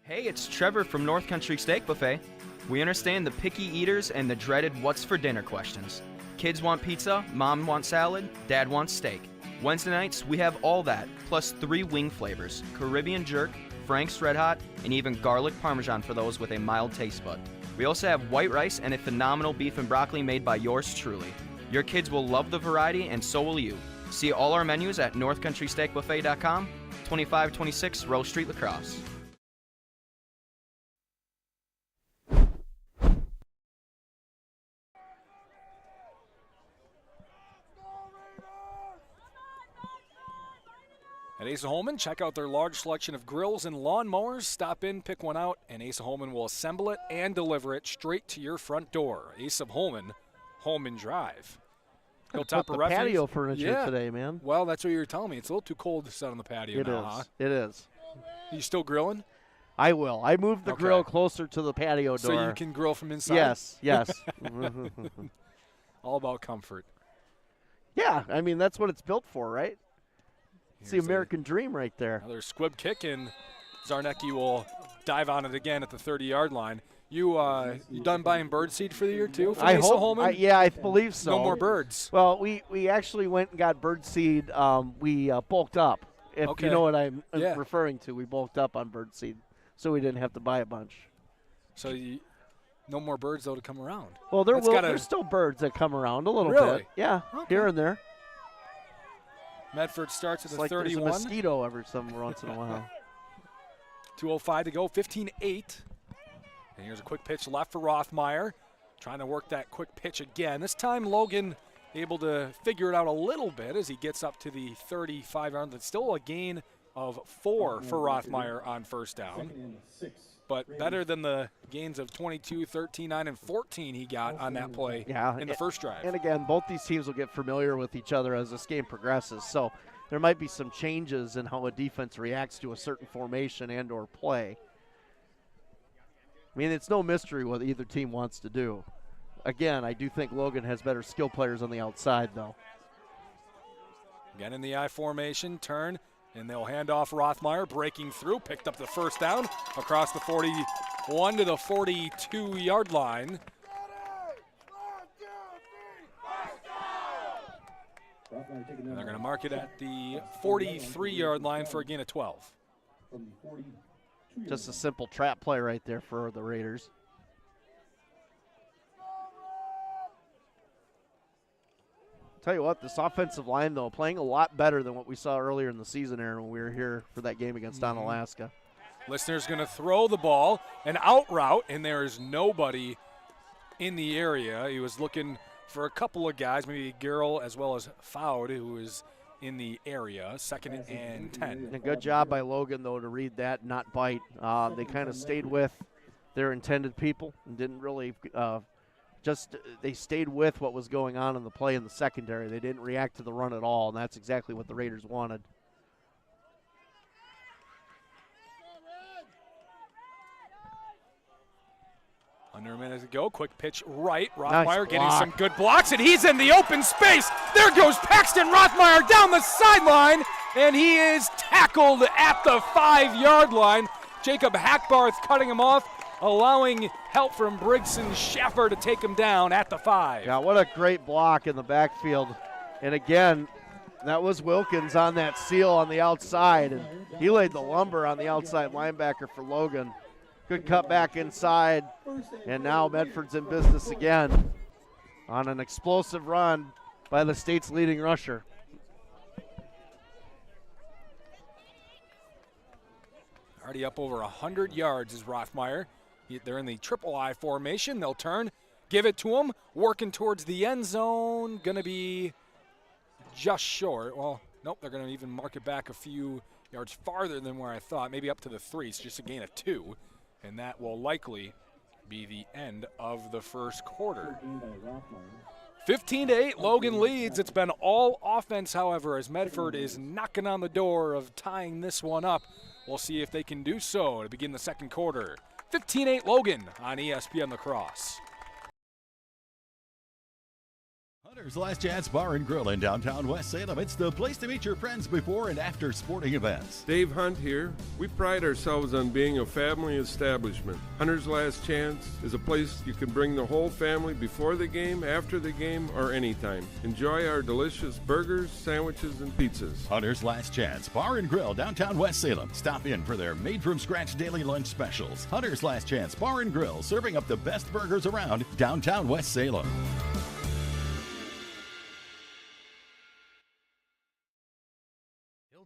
Hey, it's Trevor from North Country Steak Buffet. We understand the picky eaters and the dreaded what's for dinner questions. Kids want pizza, mom wants salad, dad wants steak. Wednesday nights, we have all that, plus 3 wing flavors, Caribbean jerk, Frank's Red Hot, and even garlic parmesan for those with a mild taste bud. We also have white rice and a phenomenal beef and broccoli made by yours truly. Your kids will love the variety, and so will you. See all our menus at northcountrysteakbuffet.com, 2526 Rose Street, La Crosse. At Asa Holman, check out their large selection of grills and lawnmowers. Stop in, pick one out, and Asa Holman will assemble it and deliver it straight to your front door. Asa Holman, Holman Drive. Hilltop the patio furniture today, man. Well, that's what you were telling me. It's a little too cold to sit on the patio now, huh? It is. Are you still grilling? I will. I moved the grill closer to the patio door. So you can grill from inside? Yes. All about comfort. Yeah, I mean, that's what it's built for, right? It's the American dream right there. Another squib kick, and Zarnecki will dive on it again at the 30-yard line. You done buying birdseed for the year, too, for Asa Holman? Yeah, I believe so. No more birds. Well, we actually went and got birdseed. We bulked up, if you know what I'm referring to. We bulked up on birdseed, so we didn't have to buy a bunch. So no more birds, though, to come around. Well, there's still birds that come around a little bit. Yeah, here and there. Medford starts at the like 31. There's a mosquito every once in a while. 2:05 to go, 15-8. And here's a quick pitch left for Rothmeyer. Trying to work that quick pitch again. This time Logan able to figure it out a little bit as he gets up to the 35-yard line. It's still a gain of 4 for Rothmeyer on first down. But better than the gains of 22, 13, 9, and 14 he got on that play in the first drive. And again, both these teams will get familiar with each other as this game progresses. So there might be some changes in how a defense reacts to a certain formation and or play. I mean, it's no mystery what either team wants to do. Again, I do think Logan has better skill players on the outside, though. Again in the I formation, turn. And they'll hand off Rothmeyer, breaking through, picked up the first down across the 41 to the 42-yard line. And they're going to mark it at the 43-yard line for a gain of 12. Just a simple trap play right there for the Raiders. Tell you what, this offensive line, though, playing a lot better than what we saw earlier in the season, Aaron, when we were here for that game against Onalaska. Listener's going to throw the ball, an out route, and there is nobody in the area. He was looking for a couple of guys, maybe Garrell as well as Fowd, who is in the area, 2nd and 10. And a good job by Logan, though, to read that, not bite. They kind of stayed with their intended people and didn't really they stayed with what was going on in the play in the secondary. They didn't react to the run at all, and that's exactly what the Raiders wanted. Under a minute to go. Quick pitch right. Rothmeyer Nice getting block. some good blocks, and he's in the open space. There goes Paxton Rothmeyer down the sideline, and he is tackled at the 5-yard line. Jacob Hackbarth cutting him off, allowing help from Briggs and Schaffer to take him down at the 5. Yeah, what a great block in the backfield. And again, That was Wilkins on that seal on the outside, and he laid the lumber on the outside linebacker for Logan. Good cut back inside, and now Medford's in business again on an explosive run by the state's leading rusher. Already up over 100 yards is Rothmeyer. They're in the triple I formation. They'll turn, give it to him, working towards the end zone. Going to be just short. Well, nope, they're going to even mark it back a few yards farther than where I thought, maybe up to the 3, so just a gain of 2. And that will likely be the end of the first quarter. 15-8, Logan leads. It's been all offense, however, as Medford is knocking on the door of tying this one up. We'll see if they can do so to begin the second quarter. 15-8 Logan on ESPN La Crosse. Hunter's Last Chance Bar and Grill in downtown West Salem. It's the place to meet your friends before and after sporting events. Dave Hunt here. We pride ourselves on being a family establishment. Hunter's Last Chance is a place you can bring the whole family before the game, after the game, or anytime. Enjoy our delicious burgers, sandwiches, and pizzas. Hunter's Last Chance Bar and Grill, downtown West Salem. Stop in for their made-from-scratch daily lunch specials. Hunter's Last Chance Bar and Grill, serving up the best burgers around downtown West Salem.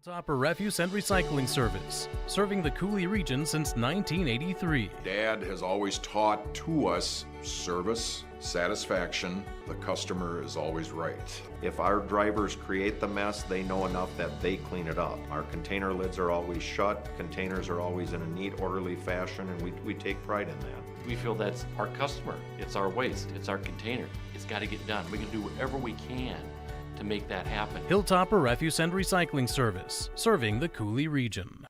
Hilltopper Refuse and Recycling Service, serving the Cooley region since 1983. Dad has always taught to us service, satisfaction, the customer is always right. If our drivers create the mess, they know enough that they clean it up. Our container lids are always shut, containers are always in a neat, orderly fashion, and we take pride in that. We feel that's our customer, it's our waste, it's our container. It's got to get done. We can do whatever we can to make that happen. Hilltopper Refuse and Recycling Service, serving the Cooley region.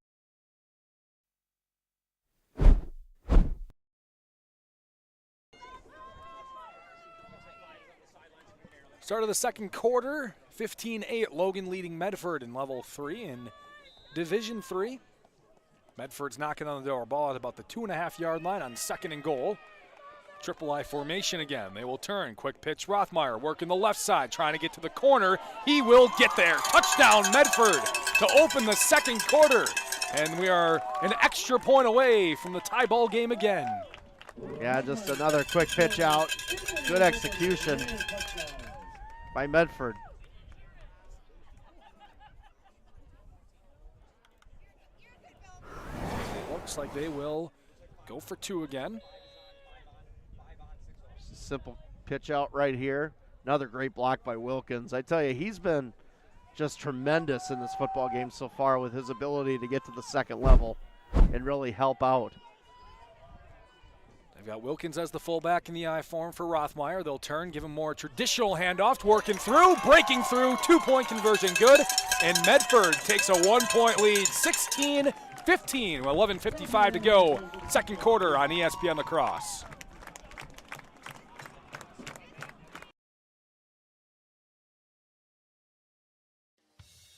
Start of the second quarter, 15-8, Logan leading Medford in level 3 in Division 3. Medford's knocking on the door. Ball at about the 2.5-yard line on 2nd and goal. Triple I formation again. They will turn. Quick pitch. Rothmeyer working the left side, trying to get to the corner. He will get there. Touchdown, Medford, to open the second quarter. And we are an extra point away from the tie ball game again. Yeah, just another quick pitch out. Good execution by Medford. It looks like they will go for 2 again. Simple pitch out right here. Another great block by Wilkins. I tell you, he's been just tremendous in this football game so far with his ability to get to the second level and really help out. They've got Wilkins as the fullback in the I form for Rothmeyer. They'll turn, give him more traditional handoff, working through, breaking through, 2-point conversion good, and Medford takes a 1-point lead, 16-15, 11:55 to go, second quarter on ESPN La Crosse.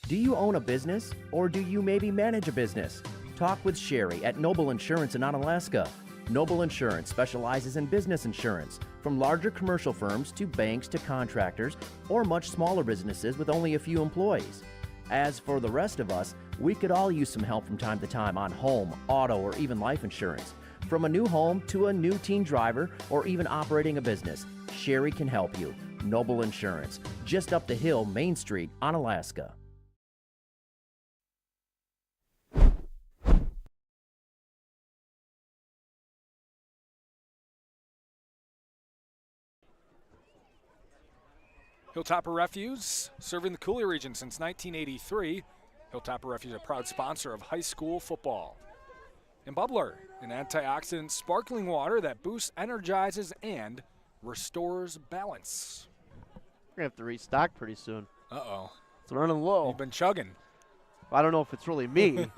Do you own a business, or do you maybe manage a business? Talk with Sherry at Noble Insurance in Onalaska. Noble Insurance specializes in business insurance, from larger commercial firms to banks to contractors, or much smaller businesses with only a few employees. As for the rest of us, we could all use some help from time to time on home, auto, or even life insurance. From a new home to a new teen driver, or even operating a business, Sherry can help you. Noble Insurance, just up the hill, Main Street, Onalaska. Hilltopper Refuse, serving the Cooley region since 1983. Hilltopper Refuse, a proud sponsor of high school football. And Bubbler, an antioxidant sparkling water that boosts, energizes, and restores balance. We're going to have to restock pretty soon. Uh-oh. It's running low. You've been chugging. I don't know if it's really me.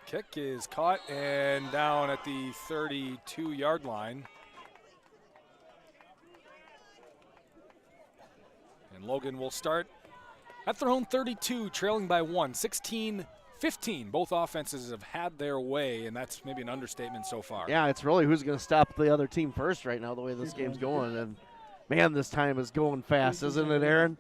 Kick is caught and down at the 32-yard line. And Logan will start at their own 32, trailing by 1, 16-15. Both offenses have had their way, and that's maybe an understatement so far. Yeah, it's really who's going to stop the other team first right now, the way this game's going. And Man, this time is going fast, isn't it, Aaron?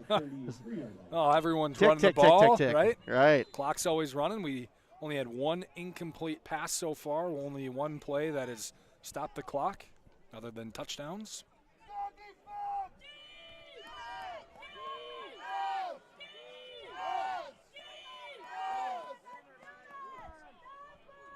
Oh, everyone's tick, running tick, the ball, tick, tick, tick. right? Right. Clock's always running. We only had one incomplete pass so far, only one play that has stopped the clock, other than touchdowns.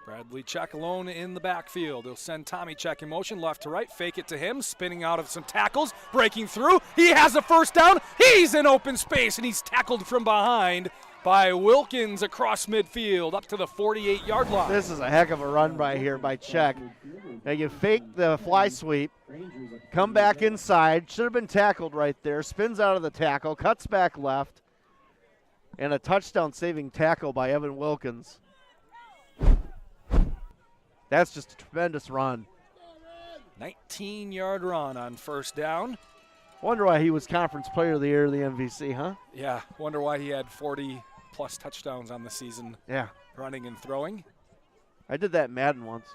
Bradley Check alone in the backfield. He'll send Tommy Check in motion, left to right, fake it to him, spinning out of some tackles, breaking through. He has a first down. He's in open space, and he's tackled from behind by Wilkins across midfield up to the 48-yard line. This is a heck of a run by Check. Now you fake the fly sweep, come back inside, should have been tackled right there, spins out of the tackle, cuts back left, and a touchdown-saving tackle by Evan Wilkins. That's just a tremendous run. 19-yard run on first down. Wonder why he was Conference Player of the Year of the MVC, huh? Yeah, wonder why he had 40-plus touchdowns on the season. Yeah. Running and throwing. I did that in Madden once.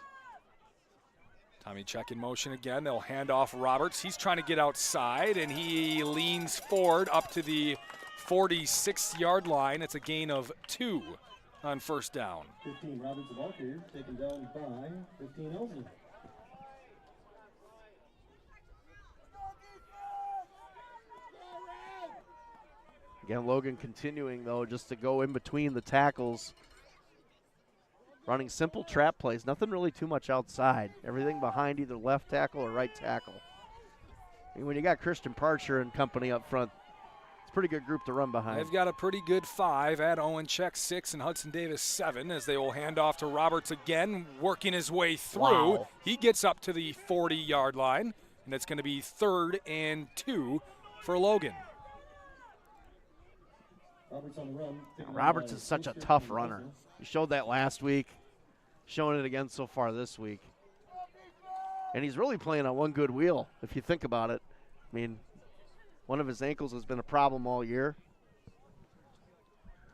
Tommy Check in motion again. They'll hand off Roberts. He's trying to get outside, and he leans forward up to the 46-yard line. It's a gain of 2 on first down. 15 Roberts of Walker, taken down by 15 Elson. Again, Logan continuing, though, just to go in between the tackles. Running simple trap plays, nothing really too much outside. Everything behind either left tackle or right tackle. And when you got Christian Parcher and company up front, it's a pretty good group to run behind. They've got a pretty good 5. Add Owen Check 6 and Hudson Davis 7 as they will hand off to Roberts again, working his way through. Wow. He gets up to the 40-yard line, and it's going to be 3rd and 2 for Logan. Roberts on the run. Roberts is such a tough runner. He showed that last week, showing it again so far this week. And he's really playing on one good wheel, if you think about it. I mean, one of his ankles has been a problem all year.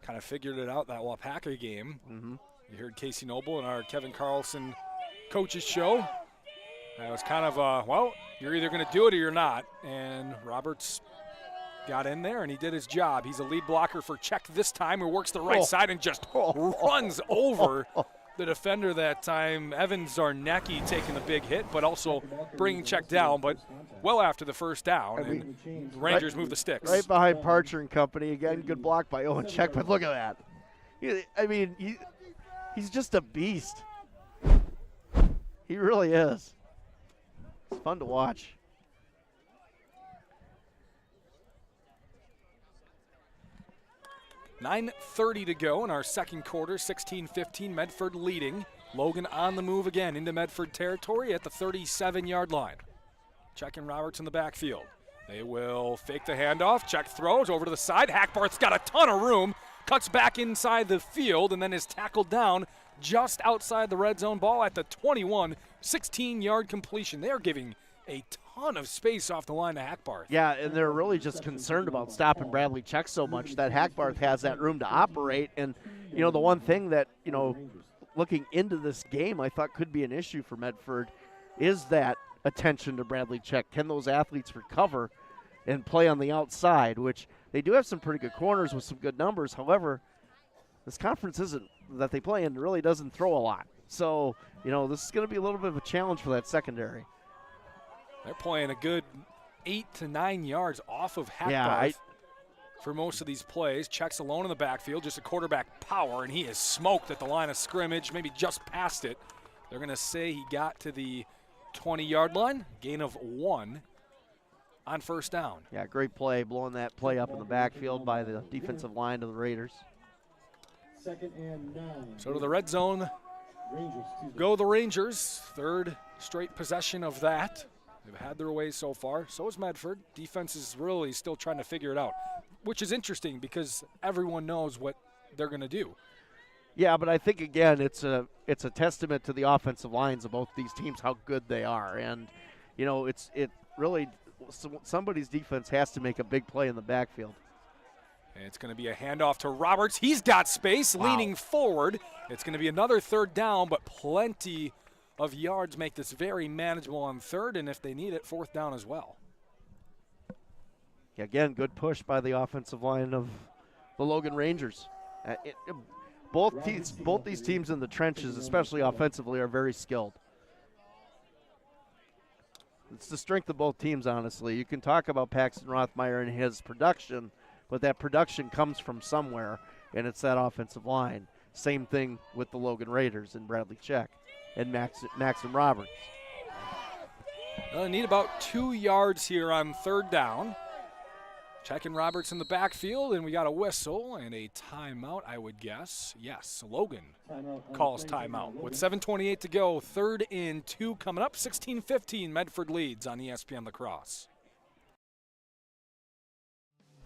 Kind of figured it out that Wapaka game. Mm-hmm. You heard Casey Noble in our Kevin Carlson coaches show. That was kind of, well, you're either going to do it or you're not. And Roberts got in there, and he did his job. He's a lead blocker for Check this time, who works the right side and just runs over the defender that time. Evan Zarnecki taking the big hit, but also bringing Check down, but well after the first down. And the Rangers move the sticks. Right behind Parcher and company. Again, good block by Owen Check, but look at that. I mean, he's just a beast. He really is. It's fun to watch. .9:30 to go in our second quarter, 16-15, Medford leading. Logan on the move again into Medford territory at the 37-yard line. Check and Roberts in the backfield. They will fake the handoff. Check throws over to the side. Hackbarth's got a ton of room, cuts back inside the field, and then is tackled down just outside the red zone. Ball at the 21, 16-yard completion. They are giving a ton of space off the line to Hackbarth. Yeah, and they're really just concerned about stopping Bradley Check so much that Hackbarth has that room to operate. And, you know, the one thing that, you know, looking into this game I thought could be an issue for Medford is that attention to Bradley Check. Can those athletes recover and play on the outside, which they do have some pretty good corners with some good numbers. However, this conference that they play in really doesn't throw a lot. So, you know, this is going to be a little bit of a challenge for that secondary. They're playing a good 8 to 9 yards off of Hackbarth for most of these plays. Check's alone in the backfield, just a quarterback power, and he is smoked at the line of scrimmage, maybe just past it. They're going to say he got to the 20-yard line, gain of 1 on first down. Yeah, great play, blowing that play up in the backfield by the defensive line of the Raiders. 2nd and 9. So to the red zone go the Rangers. 3rd straight possession of that. They've had their way so far. So is Medford. Defense is really still trying to figure it out, which is interesting because everyone knows what they're going to do. Yeah, but I think, again, it's a testament to the offensive lines of both these teams, how good they are. And, you know, it really somebody's defense has to make a big play in the backfield. And it's going to be a handoff to Roberts. He's got space, leaning forward. It's going to be another 3rd down, but plenty of yards make this very manageable on 3rd, and if they need it, 4th down as well. Again, good push by the offensive line of the Logan Rangers. Both these teams in the trenches, especially offensively, are very skilled. It's the strength of both teams, honestly. You can talk about Paxton Rothmeyer and his production, but that production comes from somewhere, and it's that offensive line. Same thing with the Logan Raiders and Bradley Check and Maxim Roberts. Well, need about 2 yards here on third down. Check and Roberts in the backfield, and we got a whistle and a timeout, I would guess. Yes, Logan calls timeout. With 7:28 to go, 3rd and 2 coming up. 16-15, Medford leads on ESPN La Crosse.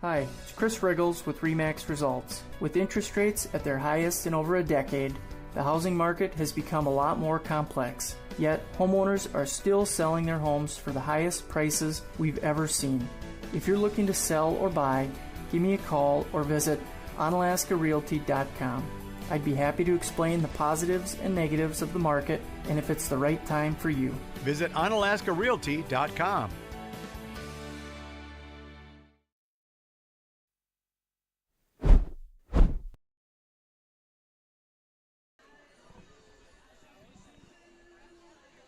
Hi, it's Chris Riggles with RE/MAX Results. With interest rates at their highest in over a decade, the housing market has become a lot more complex. Yet, homeowners are still selling their homes for the highest prices we've ever seen. If you're looking to sell or buy, give me a call or visit onalaskarealty.com. I'd be happy to explain the positives and negatives of the market and if it's the right time for you. Visit onalaskarealty.com.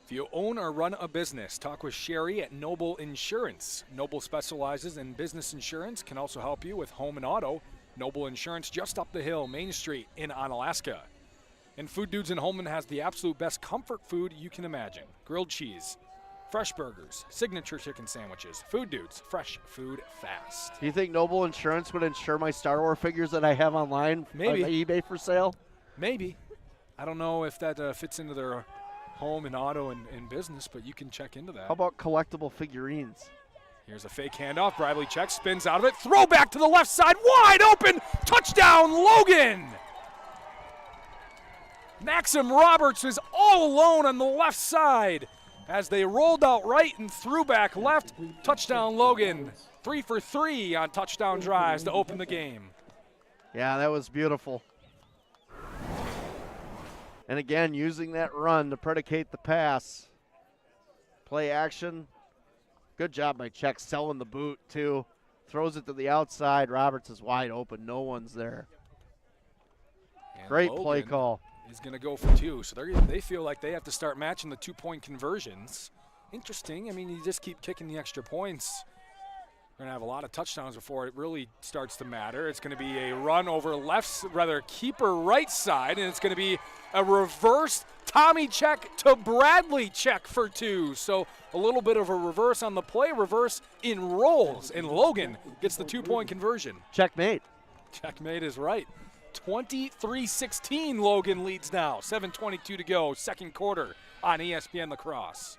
If you own or run a business, talk with Sherry at Noble Insurance. Noble specializes in business insurance, can also help you with home and auto. Noble Insurance just up the hill, Main Street in Onalaska. And Food Dudes in Holman has the absolute best comfort food you can imagine. Grilled cheese, fresh burgers, signature chicken sandwiches. Food Dudes, fresh food fast. Do you think Noble Insurance would insure my Star Wars figures that I have online Maybe. on eBay for sale? Maybe. I don't know if that fits into their home and auto and business, but you can check into that. How about collectible figurines? Here's a fake handoff. Bradley Check spins out of it. Throw back to the left side. Wide open. Touchdown, Logan. Maxim Roberts is all alone on the left side as they rolled out right and threw back left. Touchdown, Logan. 3 for 3 on touchdown drives to open the game. Yeah, that was beautiful. And again, using that run to predicate the pass. Play action. Good job by Check selling the boot, too. Throws it to the outside. Roberts is wide open. No one's there. And Great Logan play call. Is going to go for 2. So they feel like they have to start matching the 2-point conversions. Interesting. I mean, you just keep kicking the extra points. We're going to have a lot of touchdowns before it really starts to matter. It's going to be a run over keeper right side, and it's going to be a reverse Tommy Check to Bradley Check for 2. So a little bit of a reverse on the play, reverse in rolls, and Logan gets the 2-point conversion. Checkmate. Checkmate is right. 23-16, Logan leads now. 7:22 to go, second quarter on ESPN La Crosse.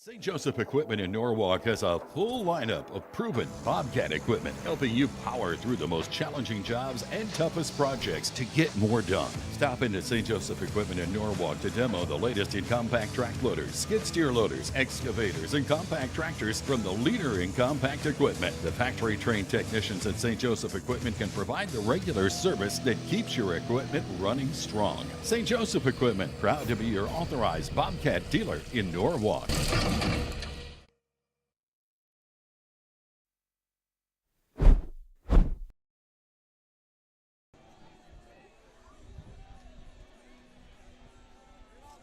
St. Joseph Equipment in Norwalk has a full lineup of proven Bobcat equipment, helping you power through the most challenging jobs and toughest projects to get more done. Stop into St. Joseph Equipment in Norwalk to demo the latest in compact track loaders, skid steer loaders, excavators, and compact tractors from the leader in compact equipment. The factory-trained technicians at St. Joseph Equipment can provide the regular service that keeps your equipment running strong. St. Joseph Equipment, proud to be your authorized Bobcat dealer in Norwalk.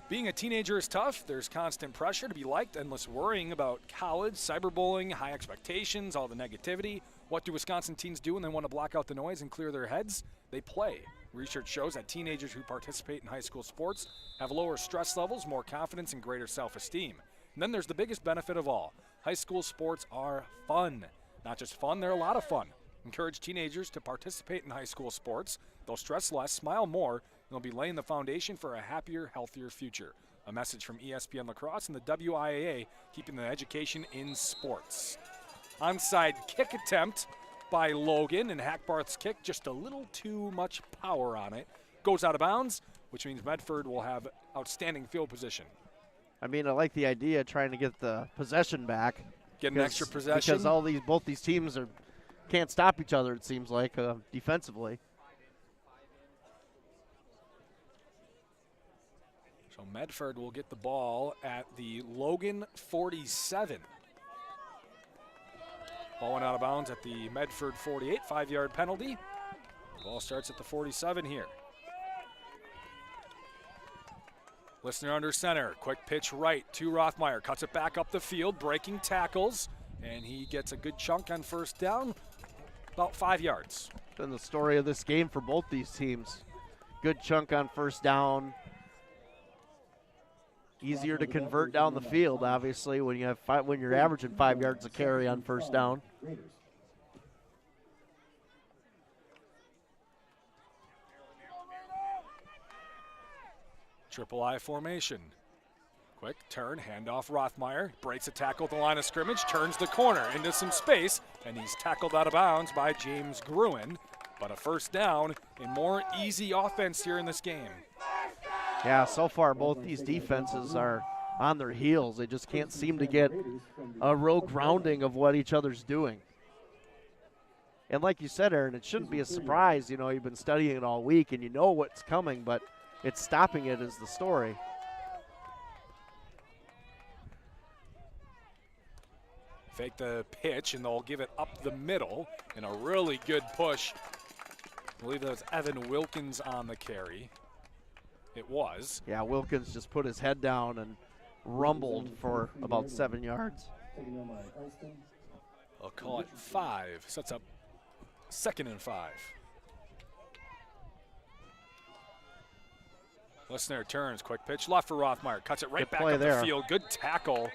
Being a teenager is tough. There's constant pressure to be liked, endless worrying about college, cyberbullying, high expectations, all the negativity. What do Wisconsin teens do when they want to block out the noise and clear their heads? They play. Research shows that teenagers who participate in high school sports have lower stress levels, more confidence, and greater self-esteem. And then there's the biggest benefit of all. High school sports are fun. Not just fun, they're a lot of fun. Encourage teenagers to participate in high school sports. They'll stress less, smile more, and they'll be laying the foundation for a happier, healthier future. A message from ESPN La Crosse and the WIAA, keeping the education in sports. Onside kick attempt by Logan, and Hackbarth's kick, just a little too much power on it. Goes out of bounds, which means Medford will have outstanding field position. I mean, I like the idea of trying to get the possession back. Get an extra possession. Because both these teams can't stop each other, it seems like, defensively. So Medford will get the ball at the Logan 47. Ball went out of bounds at the Medford 48, 5-yard penalty. Ball starts at the 47 here. Listener under center, quick pitch right to Rothmeyer, cuts it back up the field, breaking tackles, and he gets a good chunk on first down, about 5 yards. Been the story of this game for both these teams. Good chunk on first down. Easier to convert down the field, obviously, when you have when you're averaging 5 yards a carry on first down. Triple I formation. Quick turn, handoff Rothmeyer, breaks a tackle at the line of scrimmage, turns the corner into some space, and he's tackled out of bounds by James Gruen. But a first down and more easy offense here in this game. Yeah, so far both these defenses are on their heels. They just can't seem to get a real grounding of what each other's doing. And like you said, Aaron, it shouldn't be a surprise. You know, you've been studying it all week and you know what's coming, but it's stopping it is the story. Fake the pitch, and they'll give it up the middle in a really good push. I believe that was Evan Wilkins on the carry. It was. Yeah, Wilkins just put his head down and rumbled for about 7 yards. I'll call it 5. Sets up 2nd and 5. Listener turns, quick pitch left for Rothmeyer. Cuts it right back up the field. Good tackle.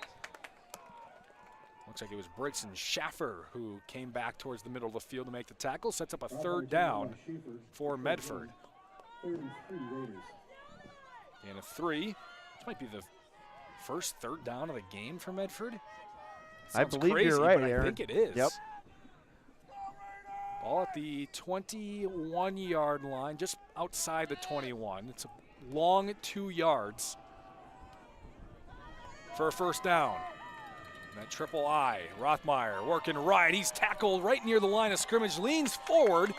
Looks like it was Briggs and Schaffer who came back towards the middle of the field to make the tackle. Sets up a 3rd down for Medford. And a 3. This might be the first 3rd down of the game for Medford. I believe you're right, Aaron. I think it is. Yep. Ball at the 21-yard line, just outside the 21. It's a long 2 yards for a first down. And that triple I, Rothmeyer working right. He's tackled right near the line of scrimmage, leans forward,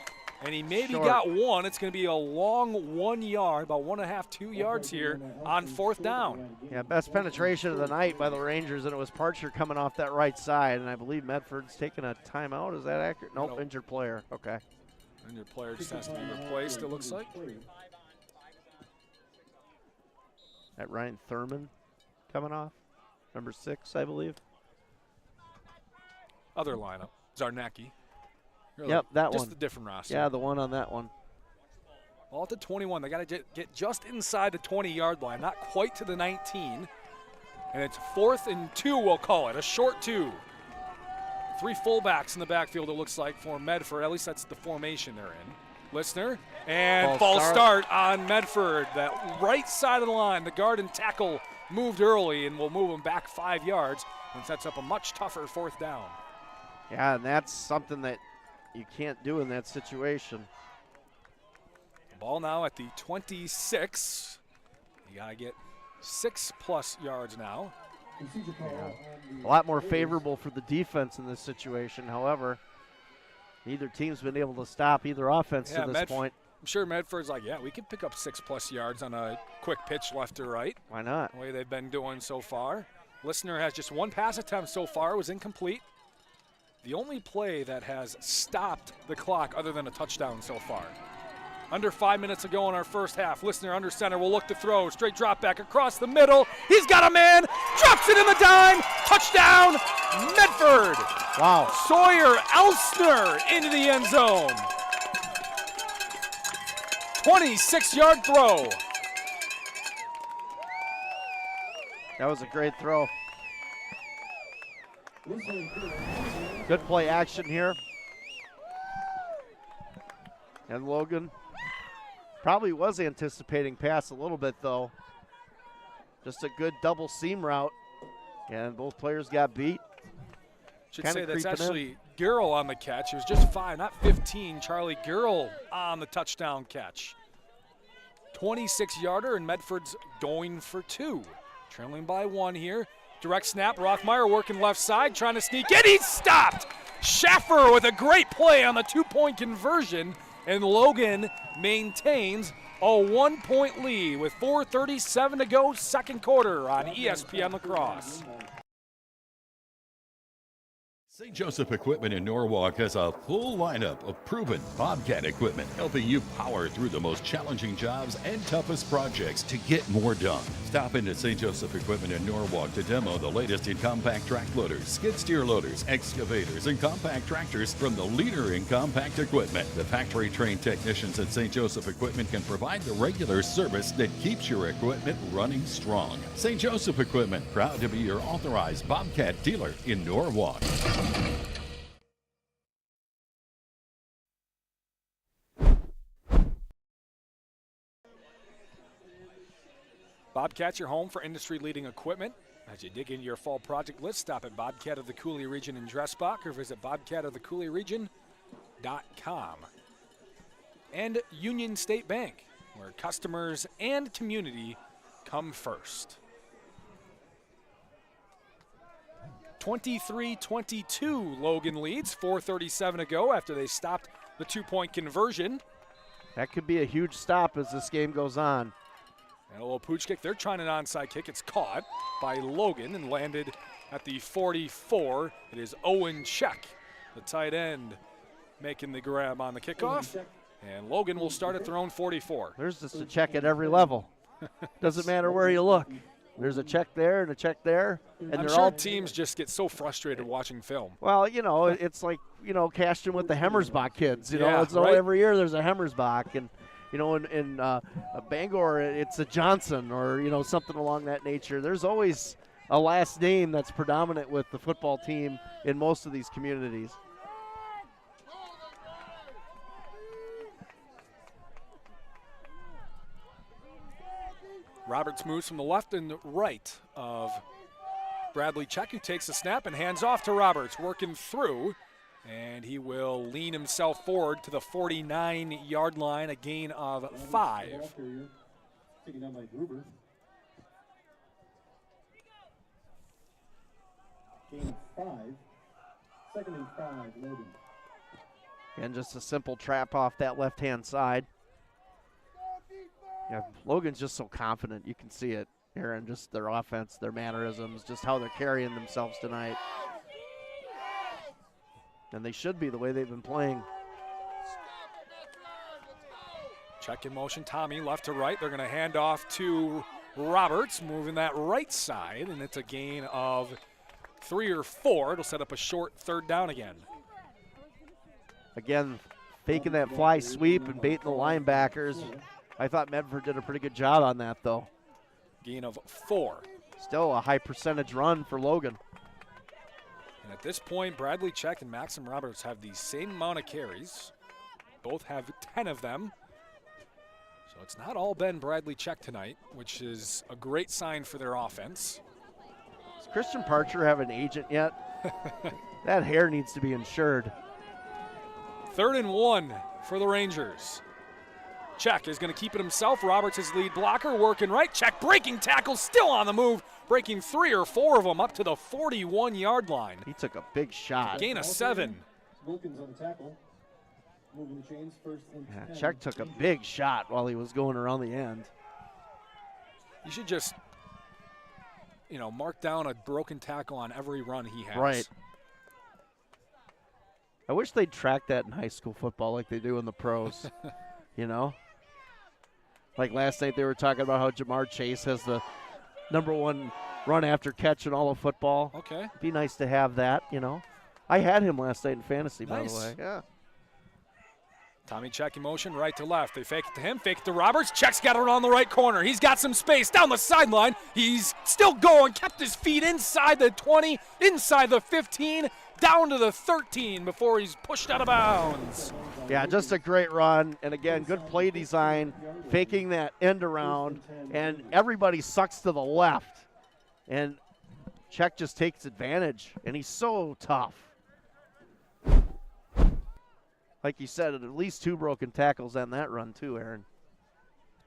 and he maybe got one. It's going to be a long 1 yard, about 1.5, 2 yards here on 4th down. Yeah, best penetration of the night by the Rangers, and it was Parcher coming off that right side, and I believe Medford's taking a timeout. Is that accurate? Nope, injured player. Okay. Injured player just has to be replaced, it looks like. That Ryan Thurman coming off, number 6, I believe. Other lineup, Zarnecki. Really, yep, that one. Just a different roster. Yeah, the one on that one. Ball at the 21. They got to get just inside the 20-yard line, not quite to the 19. And it's 4th and 2, we'll call it, a short 2. 3 fullbacks in the backfield, it looks like, for Medford. At least that's the formation they're in. Listener, and false start on Medford. That right side of the line, the guard and tackle moved early, and will move them back 5 yards and sets up a much tougher 4th down. Yeah, and that's something that you can't do in that situation. Ball now at the 26. You got to get 6+ yards now. Yeah. A lot more favorable for the defense in this situation. However, neither team's been able to stop either offense to this point. I'm sure Medford's like, yeah, we can pick up 6+ yards on a quick pitch left to right. Why not? The way they've been doing so far. Listener has just 1 pass attempt so far. It was incomplete. The only play that has stopped the clock other than a touchdown so far. Under 5 minutes ago in our first half. Listener under center will look to throw. Straight drop back across the middle. He's got a man. Drops it in the dime. Touchdown, Medford. Wow. Sawyer Elsner into the end zone. 26-yard throw. That was a great throw. Good play action here. And Logan probably was anticipating pass a little bit, though. Just a good double seam route. And both players got beat. Should say that's actually Gurl on the catch. It was just 5, not 15. Charlie Gurl on the touchdown catch. 26-yarder, and Medford's going for 2. Trailing by 1 here. Direct snap, Rothmeyer working left side, trying to sneak in. He's stopped! Schaffer with a great play on the 2-point conversion, and Logan maintains a 1-point lead with 4:37 to go, second quarter on ESPN La Crosse. St. Joseph Equipment in Norwalk has a full lineup of proven Bobcat equipment, helping you power through the most challenging jobs and toughest projects to get more done. Stop into St. Joseph Equipment in Norwalk to demo the latest in compact track loaders, skid steer loaders, excavators, and compact tractors from the leader in compact equipment. The factory-trained technicians at St. Joseph Equipment can provide the regular service that keeps your equipment running strong. St. Joseph Equipment, proud to be your authorized Bobcat dealer in Norwalk. Bobcat's your home for industry-leading equipment. As you dig into your fall project list, stop at Bobcat of the Coulee Region in Dressbach or visit bobcatofthecouleeregion.com. And Union State Bank, where customers and community come first. 23-22, Logan leads, 4:37 to go after they stopped the two-point conversion. That could be a huge stop as this game goes on. And a little pooch kick. They're trying an onside kick. It's caught by Logan and landed at the 44. It is Owen Check, the tight end, making the grab on the kickoff. And Logan will start at their own 44. There's just a check at every level. Doesn't matter where you look. There's a check there and a check there. And I'm they're sure all teams just get so frustrated watching film. Well, you know, it's like, you know, Cashton with the Hemmersbach kids. You know, Yeah, it's right. every year there's a Hemmersbach. And, you know, in Bangor, it's a Johnson or, you know, something along that nature. There's always a last name that's predominant with the football team in most of these communities. Roberts moves from the left and right of Bradley Check, who takes the snap and hands off to Roberts, working through. And he will lean himself forward to the 49-yard line, a gain of 5. Taken down by Gruber. Gain of 5. Second and 5, Logan. And just a simple trap off that left-hand side. Yeah, Logan's just so confident. You can see it, Aaron, just their offense, their mannerisms, just how they're carrying themselves tonight. And they should be the way they've been playing. Check in motion, Tommy left to right. They're going to hand off to Roberts, moving that right side, and it's a gain of 3 or 4. It'll set up a short third down again. Again, faking that fly sweep and baiting the linebackers. I thought Medford did a pretty good job on that, though. Gain of 4. Still a high percentage run for Logan. And at this point, Bradley Check and Maxim Roberts have the same amount of carries. Both have 10 of them. So it's not all been Bradley Check tonight, which is a great sign for their offense. Does Christian Parcher have an agent yet? That hair needs to be insured. 3rd and 1 for the Rangers. Check is going to keep it himself. Roberts is lead blocker, working right. Check breaking tackle, still on the move, breaking 3 or 4 of them up to the 41-yard line. He took a big shot. Gain of 7. Wilkins on the tackle. Moving the chains, 1st and 10. Check took a big shot while he was going around the end. You should just, you know, mark down a broken tackle on every run he has. Right. I wish they'd track that in high school football like they do in the pros. You know? Like last night they were talking about how Jamar Chase has the #1 run after catch in all of football. Okay. Be nice to have that, you know. I had him last night in fantasy, Nice. by the way. Yeah. Tommy Check in motion, right to left. They fake it to him, fake it to Roberts. Check's got it on the right corner. He's got some space down the sideline. He's still going, kept his feet inside the 20, inside the 15, down to the 13 before he's pushed out of bounds. Yeah, just a great run. And again, good play design, faking that end around, and everybody sucks to the left. And Check just takes advantage, and he's so tough. Like you said, at least 2 broken tackles on that run too, Aaron.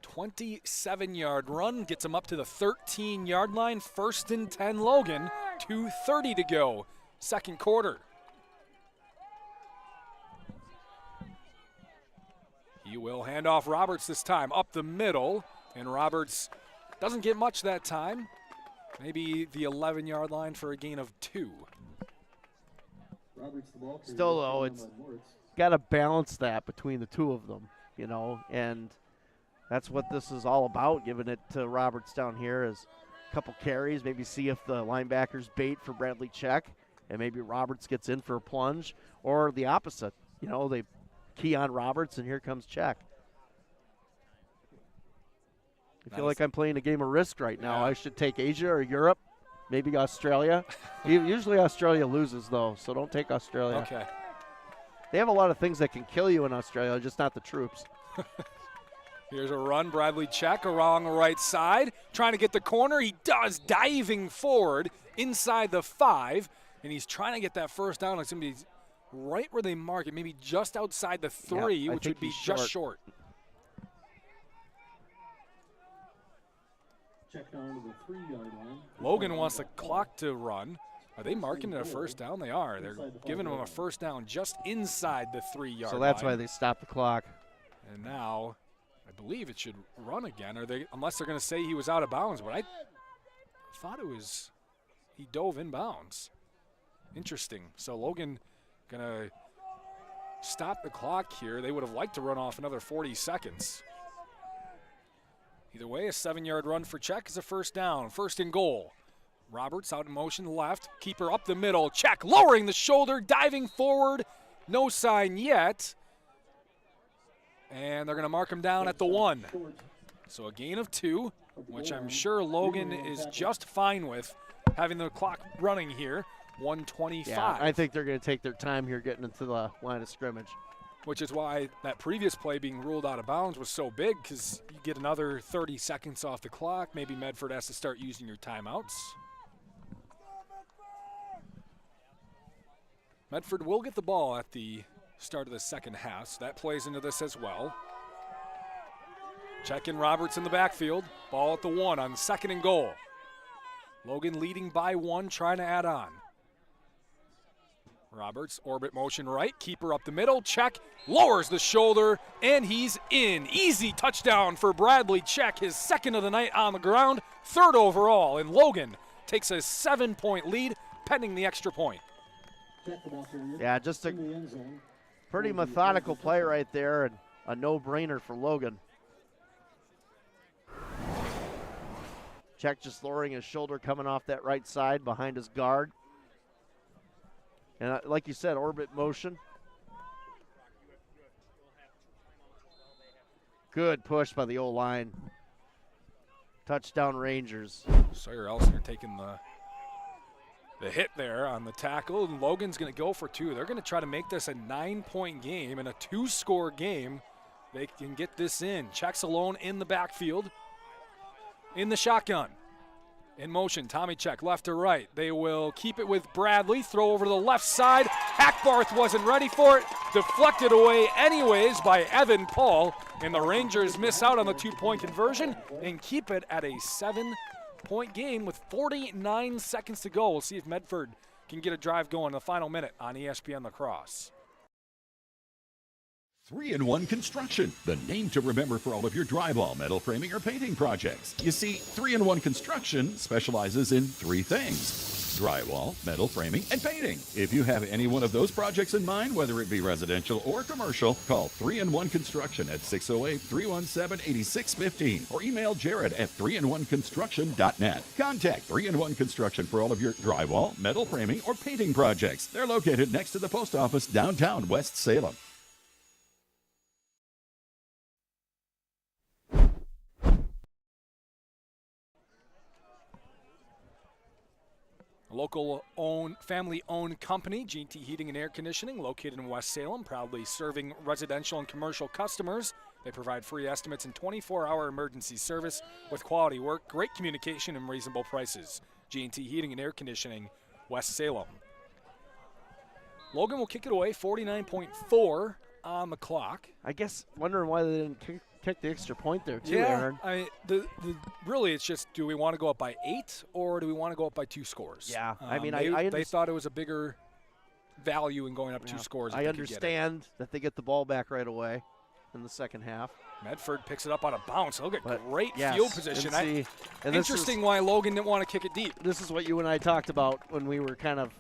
27-yard run gets him up to the 13-yard line. 1st and 10 Logan, 2:30 to go, 2nd quarter. He will hand off Roberts this time, up the middle, and Roberts doesn't get much that time. Maybe the 11-yard line for a gain of 2. Still, though, it's got to balance that between the two of them, you know, and that's what this is all about, giving it to Roberts down here as a couple carries, maybe see if the linebackers bait for Bradley Check, and maybe Roberts gets in for a plunge, or the opposite. You know, they key on Roberts, and here comes Check. I feel like I'm playing a game of Risk right now. I should take Asia or Europe, maybe Australia. Usually Australia loses, though, so don't take Australia. Okay. They have a lot of things that can kill you in Australia, just not the troops. Here's a run. Bradley Check along the right side, trying to get the corner. He does, diving forward inside the 5, and he's trying to get that first down. It's going to be right where they mark it, maybe just outside the 3, which would be just short. Check down to the 3-yard line. Logan wants the clock to run. Are they marking it a first down? They are. They're giving him a first down just inside the 3-yard line. So that's why they stopped the clock. And now I believe it should run again, or unless they're going to say he was out of bounds. But I thought it was he dove inbounds. Interesting. So Logan going to stop the clock here. They would have liked to run off another 40 seconds. Either way, a 7-yard run for Check is a first down. First and goal. Roberts out in motion left. Keeper up the middle. Check lowering the shoulder, diving forward. No sign yet. And they're going to mark him down at the 1. So a gain of 2, which I'm sure Logan is just fine with, having the clock running here. 1:25. Yeah, I think they're going to take their time here getting into the line of scrimmage. Which is why that previous play being ruled out of bounds was so big, because you get another 30 seconds off the clock. Maybe Medford has to start using your timeouts. Medford will get the ball at the start of the second half, so that plays into this as well. Check in Roberts in the backfield. Ball at the 1 on second and goal. Logan leading by 1, trying to add on. Roberts, orbit motion right, keeper up the middle, Check, lowers the shoulder, and he's in. Easy touchdown for Bradley Check, his second of the night on the ground, 3rd overall, and Logan takes a 7-point lead, pending the extra point. Yeah, just a pretty methodical play right there, and a no-brainer for Logan. Check just lowering his shoulder, coming off that right side behind his guard. And like you said, orbit motion. Good push by the O-line. Touchdown Rangers. Sawyer Elsinger taking the hit there on the tackle, and Logan's going to go for 2. They're going to try to make this a 9-point game and a 2-score game. They can get this in. Check's alone in the backfield. In the shotgun. In motion, Tommy Check, left to right. They will keep it with Bradley. Throw over to the left side. Hackbarth wasn't ready for it. Deflected away anyways by Evan Paul. And the Rangers miss out on the 2-point conversion and keep it at a 7-point game with 49 seconds to go. We'll see if Medford can get a drive going in the final minute on ESPN La Crosse. 3-in-1 Construction, the name to remember for all of your drywall, metal framing, or painting projects. You see, 3-in-1 Construction specializes in 3 things: drywall, metal framing, and painting. If you have any one of those projects in mind, whether it be residential or commercial, call 3-in-1 Construction at 608-317-8615 or email Jared at 3in1construction.net. Contact 3-in-1 Construction for all of your drywall, metal framing, or painting projects. They're located next to the post office downtown West Salem. Local family-owned company, G&T Heating and Air Conditioning, located in West Salem, proudly serving residential and commercial customers. They provide free estimates and 24-hour emergency service with quality work, great communication, and reasonable prices. G&T Heating and Air Conditioning, West Salem. Logan will kick it away, 49.4 on the clock. I guess wondering why they didn't kick the extra point there too, yeah, Aaron. Really, it's just, do we want to go up by 8 or do we want to go up by 2 scores? Yeah, I mean, they thought it was a bigger value in going up 2 scores. I understand that they get the ball back right away in the second half. Medford picks it up on a bounce. Look at great field position. And interesting why Logan didn't want to kick it deep. This is what you and I talked about when we were kind of,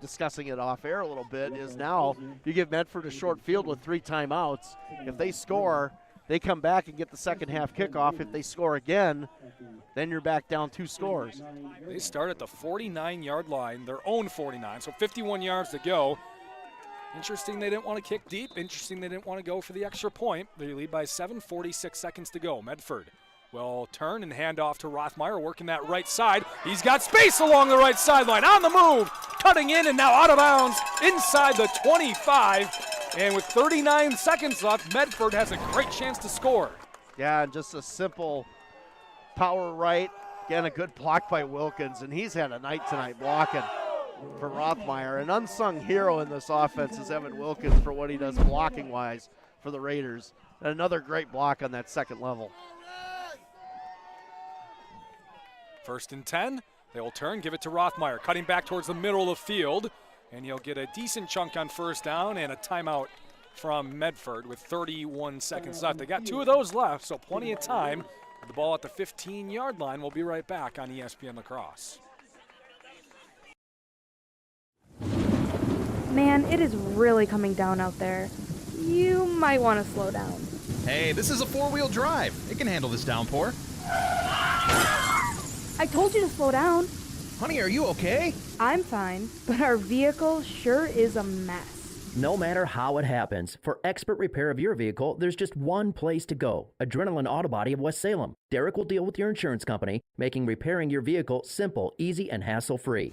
discussing it off air a little bit, is now you give Medford a short field with 3 timeouts. If they score, they come back and get the second half kickoff. If they score again, then you're back down 2 scores. They start at the 49-yard line, their own 49, so 51 yards to go. Interesting they didn't want to kick deep. Interesting they didn't want to go for the extra point. They lead by 7, 46 seconds to go. Medford will turn and hand off to Rothmeyer, working that right side. He's got space along the right sideline, on the move, cutting in and now out of bounds inside the 25. And with 39 seconds left, Medford has a great chance to score. Yeah, and just a simple power right. Again, a good block by Wilkins, and he's had a night tonight blocking for Rothmeyer. An unsung hero in this offense is Evan Wilkins for what he does blocking-wise for the Raiders. And another great block on that second level. 1st and 10. They'll turn, give it to Rothmeyer, cutting back towards the middle of the field. And he'll get a decent chunk on 1st down and a timeout from Medford with 31 seconds left. They got 2 of those left, so plenty of time. The ball at the 15-yard line. We'll be right back on ESPN La Crosse. Man, it is really coming down out there. You might want to slow down. Hey, this is a 4-wheel drive. It can handle this downpour. I told you to slow down. Honey, are you okay? I'm fine, but our vehicle sure is a mess. No matter how it happens, for expert repair of your vehicle, there's just one place to go. Adrenaline Auto Body of West Salem. Derek will deal with your insurance company, making repairing your vehicle simple, easy, and hassle-free.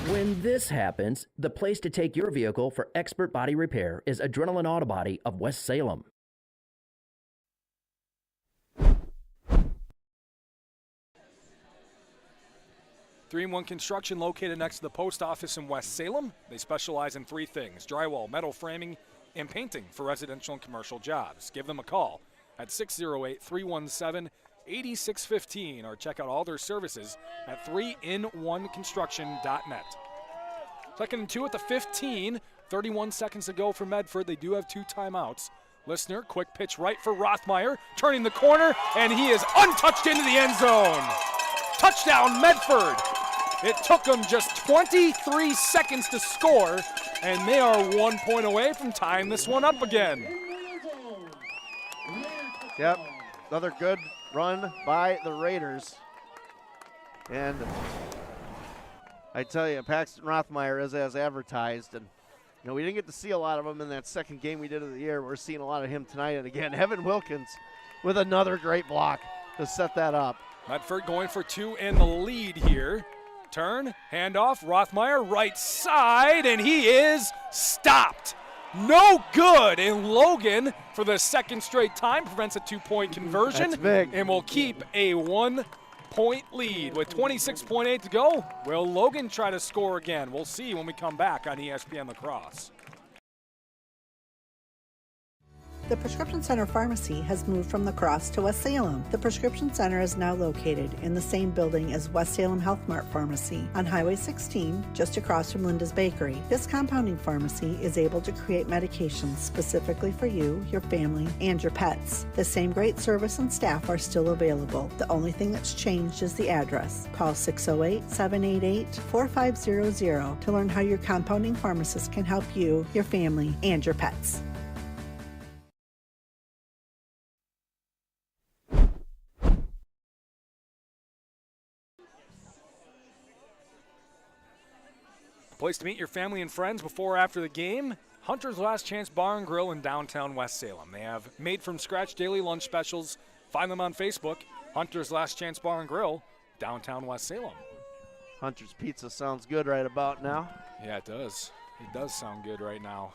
When this happens, the place to take your vehicle for expert body repair is Adrenaline Auto Body of West Salem. 3-in-1 Construction, located next to the post office in West Salem. They specialize in 3 things: drywall, metal framing, and painting for residential and commercial jobs. Give them a call at 608-317-8615 or check out all their services at 3in1construction.net. 2nd and 2 at the 15. 31 seconds to go for Medford. They do have 2 timeouts. Listener, quick pitch right for Rothmeyer, turning the corner, and he is untouched into the end zone. Touchdown, Medford. It took them just 23 seconds to score, and they are 1 point away from tying this one up again. Yep, another good run by the Raiders. And I tell you, Paxton Rothmeyer is as advertised, and we didn't get to see a lot of him in that second game we did of the year. We're seeing a lot of him tonight, and again, Evan Wilkins with another great block to set that up. Medford going for 2 in the lead here. Turn, handoff, Rothmeyer right side, and he is stopped. No good, and Logan, for the 2nd straight time, prevents a 2-point conversion. That's big. And will keep a 1-point lead. With 26.8 to go, will Logan try to score again? We'll see when we come back on ESPN La Crosse. The Prescription Center Pharmacy has moved from La Crosse to West Salem. The Prescription Center is now located in the same building as West Salem Health Mart Pharmacy on Highway 16, just across from Linda's Bakery. This compounding pharmacy is able to create medications specifically for you, your family, and your pets. The same great service and staff are still available. The only thing that's changed is the address. Call 608-788-4500 to learn how your compounding pharmacist can help you, your family, and your pets. Place to meet your family and friends before or after the game: Hunter's Last Chance Bar and Grill in downtown West Salem. They have made-from-scratch daily lunch specials. Find them on Facebook. Hunter's Last Chance Bar and Grill, downtown West Salem. Hunter's Pizza sounds good right about now. Yeah, it does. It does sound good right now.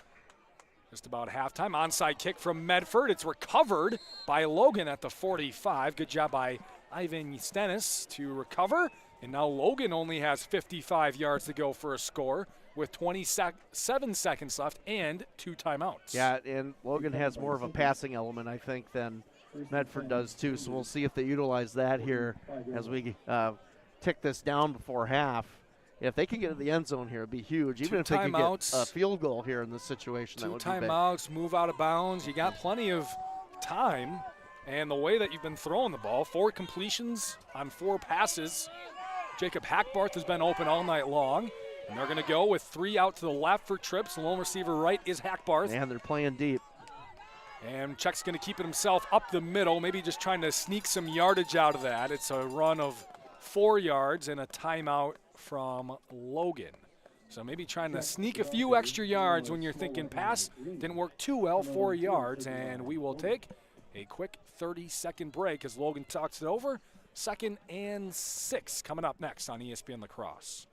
Just about halftime. Onside kick from Medford. It's recovered by Logan at the 45. Good job by Ivan Stennis to recover. And now Logan only has 55 yards to go for a score with 27 seconds left and 2 timeouts. Yeah, and Logan has more of a passing element, I think, than Medford does too. So we'll see if they utilize that here as we tick this down before half. If they can get to the end zone here, it'd be huge. Even if they can get a field goal here in this situation, that would be big. 2 timeouts, move out of bounds. You got plenty of time. And the way that you've been throwing the ball, 4 completions on 4 passes. Jacob Hackbarth has been open all night long. And they're going to go with 3 out to the left for trips. The lone receiver right is Hackbarth. And they're playing deep. And Czech's going to keep it himself up the middle, maybe just trying to sneak some yardage out of that. It's a run of 4 yards and a timeout from Logan. So maybe trying to sneak a few extra yards when you're thinking pass. Didn't work too well, 4 yards, and we will take a quick 30-second break as Logan talks it over. 2nd and 6 coming up next on ESPN La Crosse.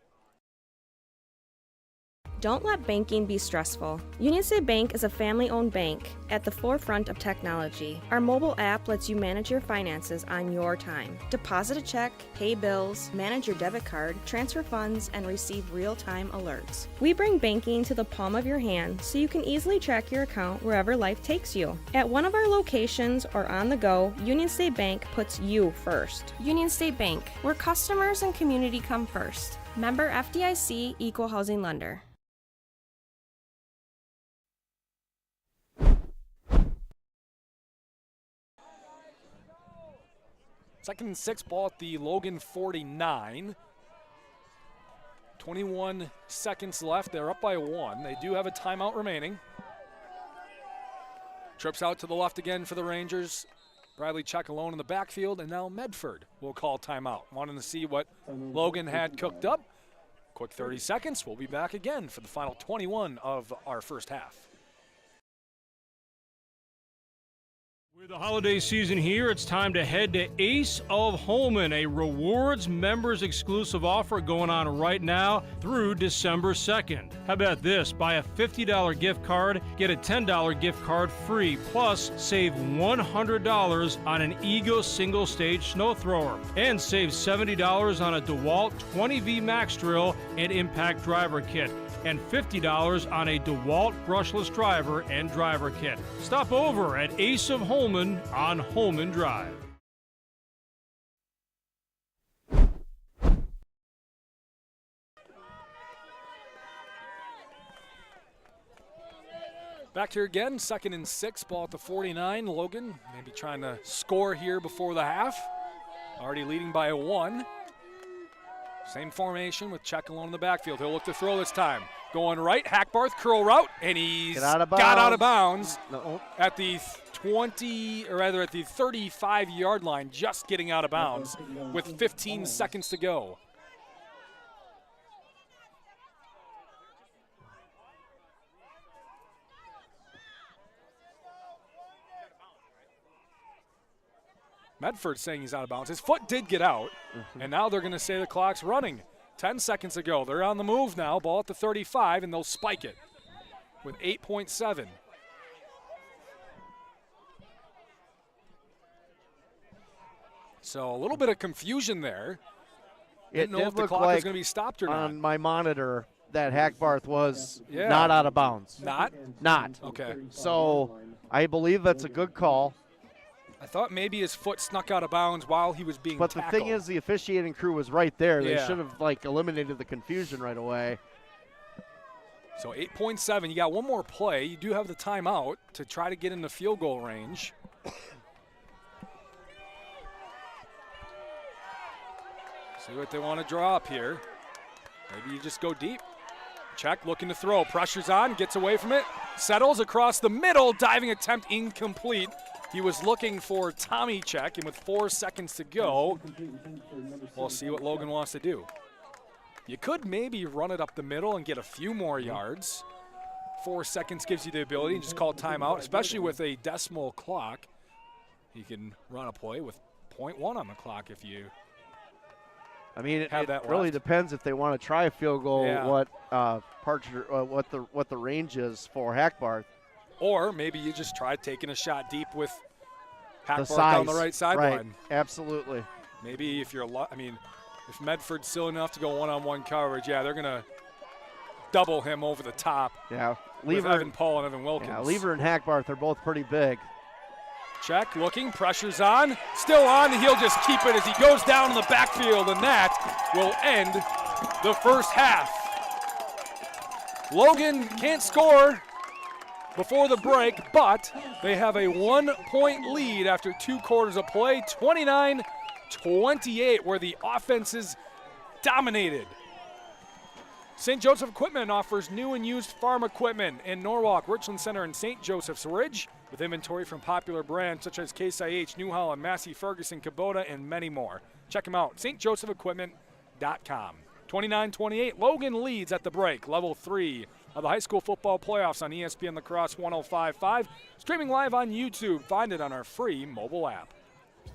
Don't let banking be stressful. Union State Bank is a family-owned bank at the forefront of technology. Our mobile app lets you manage your finances on your time. Deposit a check, pay bills, manage your debit card, transfer funds, and receive real-time alerts. We bring banking to the palm of your hand so you can easily track your account wherever life takes you. At one of our locations or on the go, Union State Bank puts you first. Union State Bank, where customers and community come first. Member FDIC, Equal Housing Lender. 2nd and 6, ball at the Logan 49. 21 seconds left. They're up by 1. They do have a timeout remaining. Trips out to the left again for the Rangers. Bradley Czech alone in the backfield, and now Medford will call timeout. Wanting to see what Logan had cooked up. Quick 30 seconds. We'll be back again for the final 21 of our first half. With the holiday season here, it's time to head to Ace of Holman, a rewards members exclusive offer going on right now through December 2nd. How about this? Buy a $50 gift card, get a $10 gift card free, plus save $100 on an Ego single stage snow thrower, and save $70 on a DeWalt 20V Max drill and impact driver kit, and $50 on a DeWalt brushless driver and driver kit. Stop over at Ace of Holman on Holman Drive. Back here again, 2nd and 6, ball at the 49. Logan maybe trying to score here before the half. Already leading by 1. Same formation with Czech alone in the backfield. He'll look to throw this time. Going right, Hackbarth, curl route, and he's got out of bounds at the 20, or rather at the 35-yard line, just getting out of bounds with 15 seconds to go. Medford saying he's out of bounds. His foot did get out, and now they're going to say the clock's running. 10 seconds ago. They're on the move now. Ball at the 35, and they'll spike it with 8.7. So a little bit of confusion there. Didn't know if the clock was going to be stopped or not. On my monitor, that Hackbarth was not out of bounds. Not? Not. Okay. So I believe that's a good call. I thought maybe his foot snuck out of bounds while he was being tackled. But the thing is, the officiating crew was right there. They should have, eliminated the confusion right away. So 8.7. You got one more play. You do have the timeout to try to get in the field goal range. See what they want to draw up here. Maybe you just go deep. Czech looking to throw. Pressure's on. Gets away from it. Settles across the middle. Diving attempt incomplete. He was looking for Tommy Czech, and with 4 seconds to go, we'll see what Logan wants to do. You could maybe run it up the middle and get a few more yards. 4 seconds gives you the ability to just call timeout, especially with a decimal clock. You can run a play with 0.1 on the clock if you have that really left. depends if they want to try a field goal. Yeah. What the range is for Hackbarth. Or maybe you just try taking a shot deep with The Hackbarth down the right sideline. Right. Absolutely. Maybe if you're, if Medford's still enough to go one-on-one coverage, they're going to double him over the top. Yeah. With Evan Paul and Evan Wilkins. Yeah, Lever and Hackbarth are both pretty big. Czech looking, pressure's on, still on, and he'll just keep it as he goes down in the backfield, and that will end the first half. Logan can't score before the break, but they have a 1-point lead after 2 quarters of play, 29-28, where the offenses dominated. St. Joseph Equipment offers new and used farm equipment in Norwalk, Richland Center, and St. Joseph's Ridge, with inventory from popular brands such as Case IH, New Holland, Massey Ferguson, Kubota, and many more. Check them out, stjosephequipment.com. 29-28, Logan leads at the break. Level 3 of the high school football playoffs on ESPN La Crosse 105.5. Streaming live on YouTube. Find it on our free mobile app.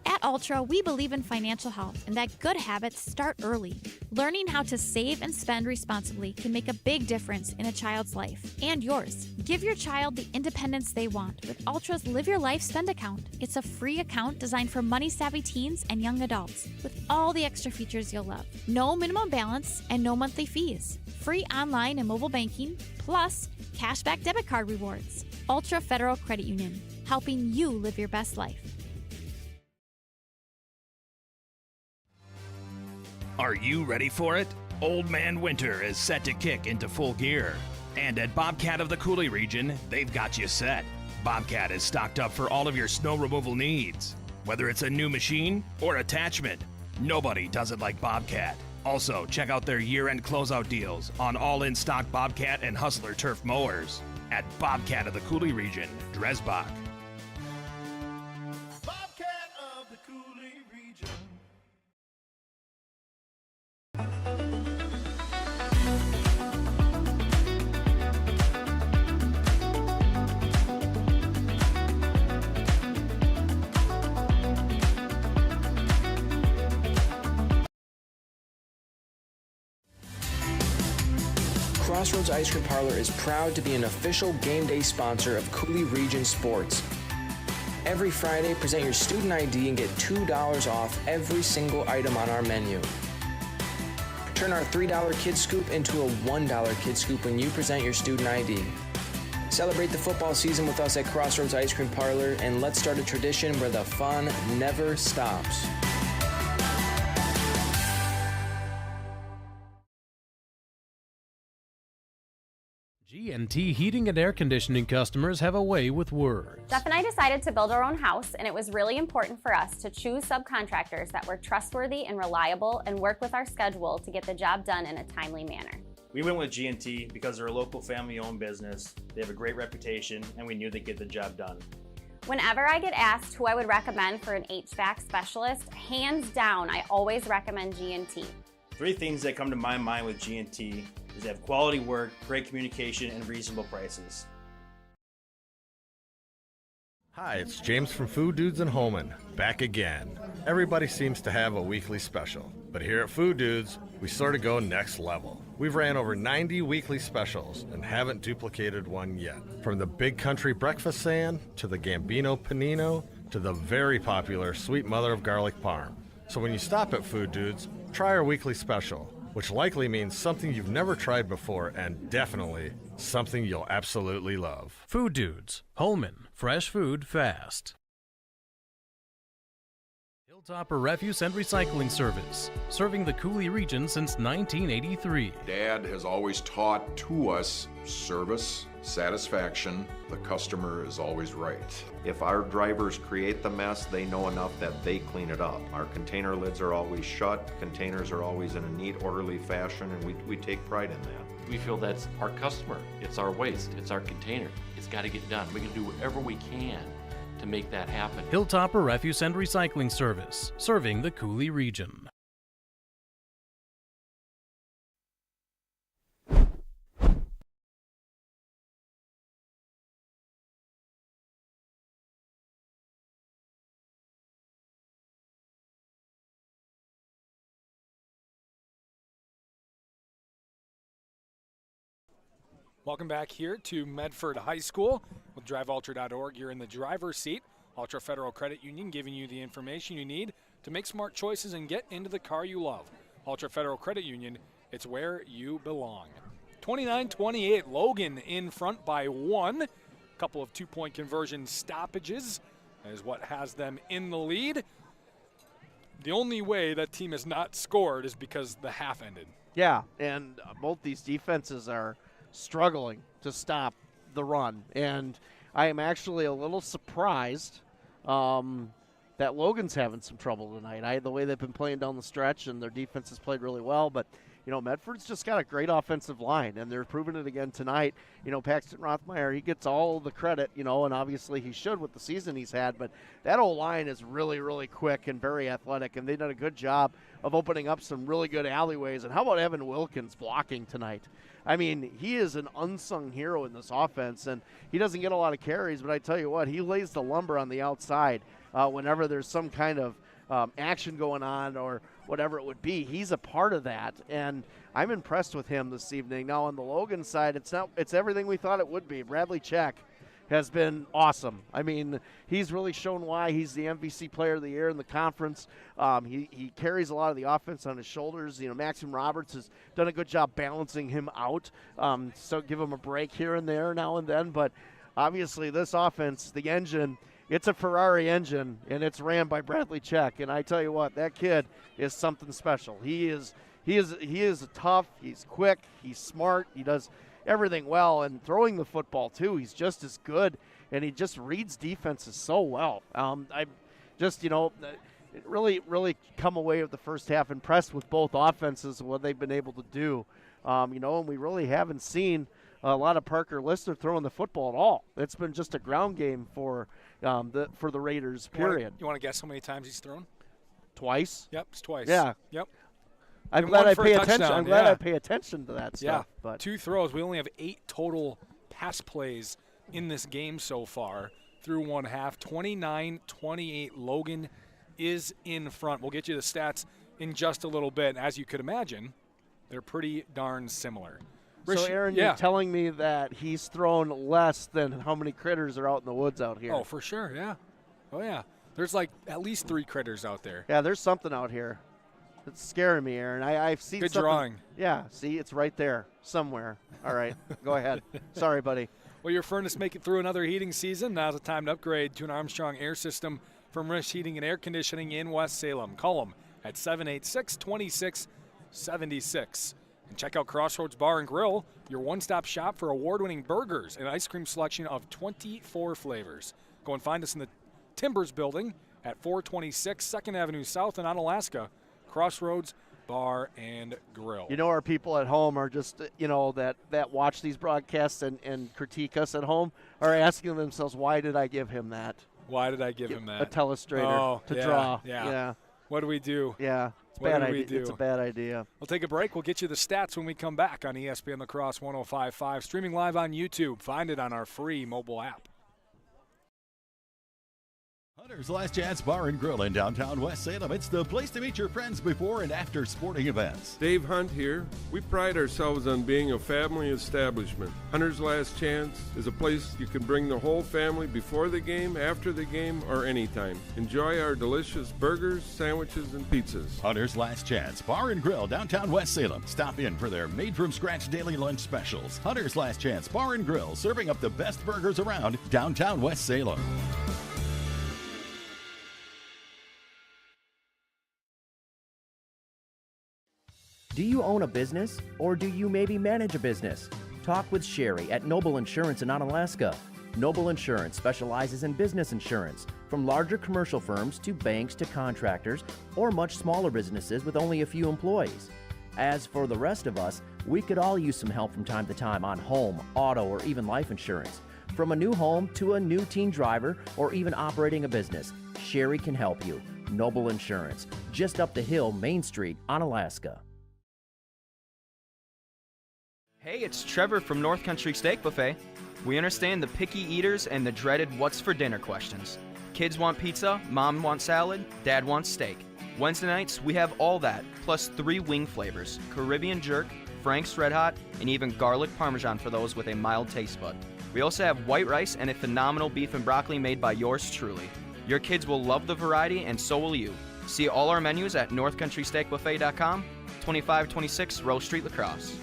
At Ultra, we believe in financial health and that good habits start early. Learning how to save and spend responsibly can make a big difference in a child's life and yours. Give your child the independence they want with Ultra's Live Your Life Spend account. It's a free account designed for money-savvy teens and young adults with all the extra features you'll love. No minimum balance and no monthly fees. Free online and mobile banking, plus cashback debit card rewards. Ultra Federal Credit Union, helping you live your best life. Are you ready for it? Old Man Winter is set to kick into full gear. And at Bobcat of the Coulee region, they've got you set. Bobcat is stocked up for all of your snow removal needs. Whether it's a new machine or attachment, nobody does it like Bobcat. Also, check out their year-end closeout deals on all in-stock Bobcat and Hustler turf mowers at Bobcat of the Coulee region, Dresbach. Bobcat of the Coulee region. Crossroads Ice Cream Parlor is proud to be an official game day sponsor of Coulee Region Sports. Every Friday, present your student ID and get $2 off every single item on our menu. Turn our $3 Kid Scoop into a $1 Kid Scoop when you present your student ID. Celebrate the football season with us at Crossroads Ice Cream Parlor, and let's start a tradition where the fun never stops. G&T Heating and Air Conditioning customers have a way with words. Jeff and I decided to build our own house, and it was really important for us to choose subcontractors that were trustworthy and reliable and work with our schedule to get the job done in a timely manner. We went with G&T because they're a local family-owned business, they have a great reputation, and we knew they'd get the job done. Whenever I get asked who I would recommend for an HVAC specialist, hands down, I always recommend G&T. 3 things that come to my mind with G&T is they have quality work, great communication, and reasonable prices. Hi, it's James from Food Dudes in Holman, back again. Everybody seems to have a weekly special, but here at Food Dudes, we sort of go next level. We've ran over 90 weekly specials and haven't duplicated one yet. From the Big Country Breakfast Sand, to the Gambino Panino, to the very popular Sweet Mother of Garlic Parm. So when you stop at Food Dudes, try our weekly special, which likely means something you've never tried before and definitely something you'll absolutely love. Food Dudes, Holman, fresh food fast. Hilltopper Refuse and Recycling Service, serving the Coulee region since 1983. Dad has always taught to us service, satisfaction, the customer is always right. If our drivers create the mess, they know enough that they clean it up. Our container lids are always shut, containers are always in a neat, orderly fashion, and we take pride in that. We feel that's our customer. It's our waste. It's our container. It's got to get done. We can do whatever we can to make that happen. Hilltopper Refuse and Recycling Service, serving the Coulee region. Welcome back here to Medford High School. With DriveUltra.org, you're in the driver's seat. Ultra Federal Credit Union giving you the information you need to make smart choices and get into the car you love. Ultra Federal Credit Union, it's where you belong. 29-28, Logan in front by 1. A couple of two-point conversion stoppages is what has them in the lead. The only way that team has not scored is because the half ended. Yeah, and both these defenses are struggling to stop the run. And I am actually a little surprised that Logan's having some trouble tonight. The way they've been playing down the stretch, and their defense has played really well, but Medford's just got a great offensive line, and they're proving it again tonight. Paxton Rothmeyer, he gets all the credit, and obviously he should with the season he's had, but that O-line is really, really quick and very athletic, and they've done a good job of opening up some really good alleyways. And how about Evan Wilkins blocking tonight? I mean, he is an unsung hero in this offense, and he doesn't get a lot of carries, but I tell you what, he lays the lumber on the outside whenever there's some kind of action going on or whatever it would be. He's a part of that, and I'm impressed with him this evening. Now, on the Logan side, it's everything we thought it would be. Bradley Check has been awesome. I mean, he's really shown why he's the MVC player of the year in the conference. He carries a lot of the offense on his shoulders. Maxim Roberts has done a good job balancing him out, so give him a break here and there now and then. But obviously this offense, the engine, it's a Ferrari engine, and it's ran by Bradley Check. And I tell you what, that kid is something special. He is tough, he's quick, he's smart, he does everything well, and throwing the football too, he's just as good, and he just reads defenses so well. I just, really, really come away with the first half impressed with both offenses and what they've been able to do. And we really haven't seen a lot of Parker Lister throwing the football at all. It's been just a ground game for the Raiders, period. You want to guess how many times he's thrown? Twice? Yep, it's twice. Yeah. Yep. I'm glad I pay attention. I'm glad I pay attention to that stuff. Yeah. But 2 throws. We only have 8 total pass plays in this game so far through one half. 29-28. Logan is in front. We'll get you the stats in just a little bit. As you could imagine, they're pretty darn similar. So, Aaron, you're telling me that he's thrown less than how many critters are out in the woods out here? Oh, for sure, yeah. Oh, yeah. There's like at least 3 critters out there. Yeah, there's something out here. It's scaring me, Aaron. I've seen Good something. drawing. Yeah, see, it's right there somewhere. All right, go ahead. Sorry, buddy. Well, your furnace make it through another heating season. Now's the time to upgrade to an Armstrong air system from Rish Heating and Air Conditioning in West Salem. Call them at 786-2676. And check out Crossroads Bar and Grill, your one-stop shop for award-winning burgers and ice cream selection of 24 flavors. Go and find us in the Timbers building at 426 2nd Avenue South in Onalaska. Crossroads Bar and Grill. Our people at home are just, that watch these broadcasts and critique us at home are asking themselves, why did I give him that? Why did I give him that? A telestrator to draw. Yeah. What do we do? Yeah. It's a bad idea. We'll take a break. We'll get you the stats when we come back on ESPN La Crosse 105.5. Streaming live on YouTube. Find it on our free mobile app. Hunter's Last Chance Bar and Grill in downtown West Salem. It's the place to meet your friends before and after sporting events. Dave Hunt here. We pride ourselves on being a family establishment. Hunter's Last Chance is a place you can bring the whole family before the game, after the game, or anytime. Enjoy our delicious burgers, sandwiches, and pizzas. Hunter's Last Chance Bar and Grill, downtown West Salem. Stop in for their made-from-scratch daily lunch specials. Hunter's Last Chance Bar and Grill, serving up the best burgers around downtown West Salem. Do you own a business, or do you maybe manage a business? Talk with Sherry at Noble Insurance in Onalaska. Noble Insurance specializes in business insurance, from larger commercial firms to banks to contractors, or much smaller businesses with only a few employees. As for the rest of us, we could all use some help from time to time on home, auto, or even life insurance. From a new home to a new teen driver, or even operating a business, Sherry can help you. Noble Insurance, just up the hill, Main Street, Onalaska. Hey, it's Trevor from North Country Steak Buffet. We understand the picky eaters and the dreaded what's for dinner questions. Kids want pizza, mom wants salad, dad wants steak. Wednesday nights, we have all that, plus 3 wing flavors, Caribbean jerk, Frank's Red Hot, and even garlic parmesan for those with a mild taste bud. We also have white rice and a phenomenal beef and broccoli made by yours truly. Your kids will love the variety, and so will you. See all our menus at northcountrysteakbuffet.com, 2526 Rose Street, La Crosse.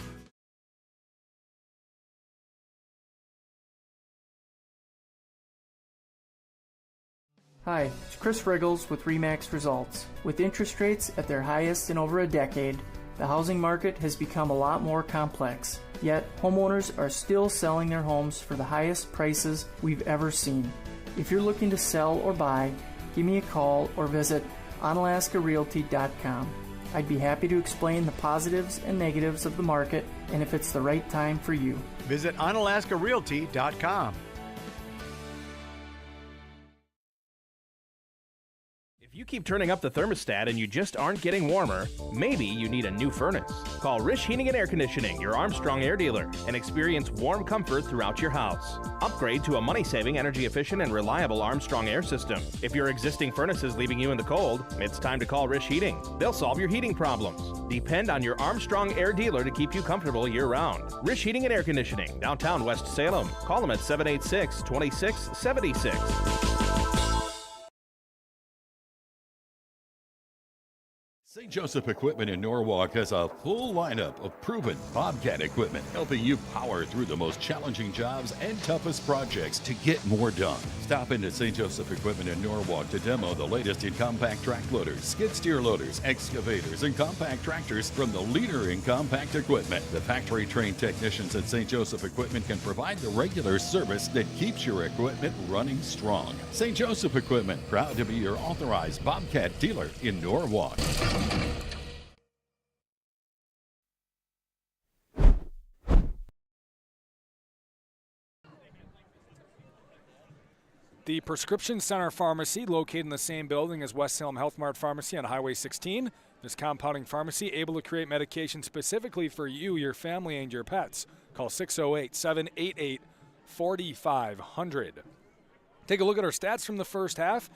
Hi, it's Chris Riggles with RE/MAX Results. With interest rates at their highest in over a decade, the housing market has become a lot more complex. Yet, homeowners are still selling their homes for the highest prices we've ever seen. If you're looking to sell or buy, give me a call or visit OnalaskaRealty.com. I'd be happy to explain the positives and negatives of the market and if it's the right time for you. Visit OnAlaskaRealty.com. If you keep turning up the thermostat and you just aren't getting warmer, maybe you need a new furnace. Call Rish Heating and Air Conditioning, your Armstrong air dealer, and experience warm comfort throughout your house. Upgrade to a money-saving, energy-efficient, and reliable Armstrong air system. If your existing furnace is leaving you in the cold, it's time to call Rish Heating. They'll solve your heating problems. Depend on your Armstrong air dealer to keep you comfortable year-round. Rish Heating and Air Conditioning, downtown West Salem. Call them at 786-2676. St. Joseph Equipment in Norwalk has a full lineup of proven Bobcat equipment, helping you power through the most challenging jobs and toughest projects to get more done. Stop into St. Joseph Equipment in Norwalk to demo the latest in compact track loaders, skid steer loaders, excavators, and compact tractors from the leader in compact equipment. The factory-trained technicians at St. Joseph Equipment can provide the regular service that keeps your equipment running strong. St. Joseph Equipment, proud to be your authorized Bobcat dealer in Norwalk. The Prescription Center Pharmacy, located in the same building as West Salem Health Mart Pharmacy on Highway 16. This compounding pharmacy able to create medication specifically for you, your family, and your pets. Call 608-788-4500. Take a look at our stats from the first half.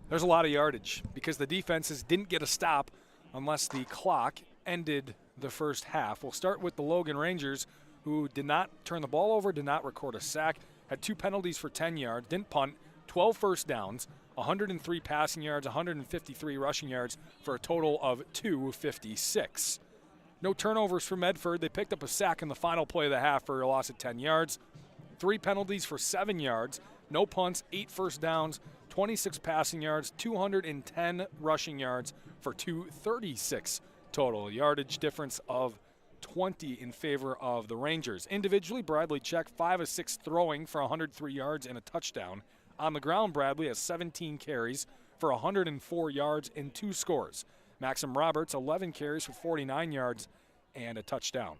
There's a lot of yardage because the defenses didn't get a stop unless the clock ended the first half. We'll start with the Logan Rangers, who did not turn the ball over, did not record a sack, had 2 penalties for 10 yards, didn't punt, 12 first downs, 103 passing yards, 153 rushing yards for a total of 256. No turnovers for Medford. They picked up a sack in the final play of the half for a loss of 10 yards. 3 penalties for 7 yards, no punts, 8 first downs, 26 passing yards, 210 rushing yards for 236 total. Yardage difference of 20 in favor of the Rangers. Individually, Bradley Check 5 of 6 throwing for 103 yards and a touchdown. On the ground, Bradley has 17 carries for 104 yards and 2 scores. Maxim Roberts 11 carries for 49 yards and a touchdown.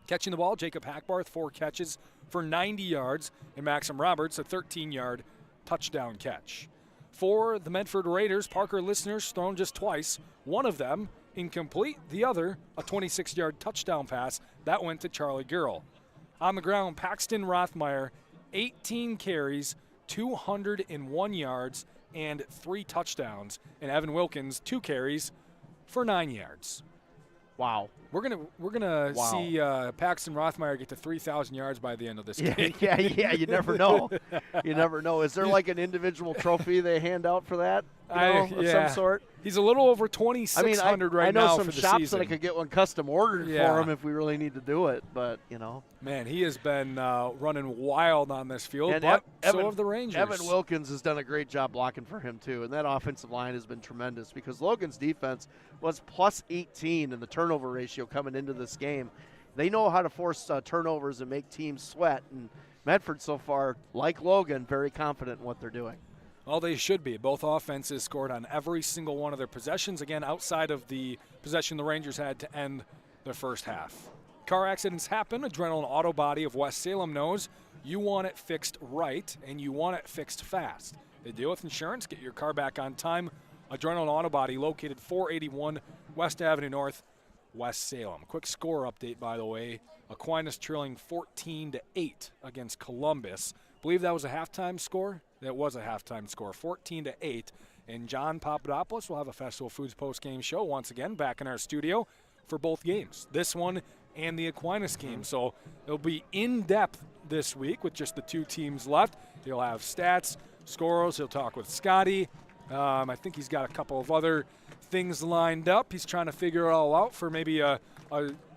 Catching the ball, Jacob Hackbarth 4 catches for 90 yards, and Maxim Roberts a 13-yard touchdown catch. For the Medford Raiders, Parker Listeners thrown just twice. One of them incomplete, the other a 26-yard touchdown pass that went to Charlie Gurl. On the ground, Paxton Rothmeyer 18 carries, 201 yards and 3 touchdowns, and Evan Wilkins 2 carries for 9 yards. Wow. We're gonna see Paxton Rothmeyer get to 3,000 yards by the end of this game. Yeah, you never know. You never know. Is there like an individual trophy they hand out for that? Of some sort? He's a little over 2,600 right now for the season. I know some shops that I could get one custom ordered for him if we really need to do it, but, Man, he has been running wild on this field, and but so have the Rangers. Evan Wilkins has done a great job blocking for him, too, and that offensive line has been tremendous because Logan's defense was plus 18 in the turnover ratio coming into this game. They know how to force turnovers and make teams sweat, and Medford so far, like Logan, very confident in what they're doing. Well, they should be. Both offenses scored on every single one of their possessions, again, outside of the possession the Rangers had to end the first half. Car accidents happen. Adrenaline Auto Body of West Salem knows you want it fixed right, and you want it fixed fast. They deal with insurance. Get your car back on time. Adrenaline Auto Body, located 481 West Avenue North, West Salem. Quick score update, by the way. Aquinas trailing 14-8 against Columbus. Believe that was a halftime score? That was a halftime score, 14-8. And John Papadopoulos will have a Festival Foods post-game show once again back in our studio for both games, this one and the Aquinas game. So it'll be in-depth this week with just the 2 teams left. He'll have stats, scores. He'll talk with Scotty. I think he's got a couple of other things lined up. He's trying to figure it all out for maybe a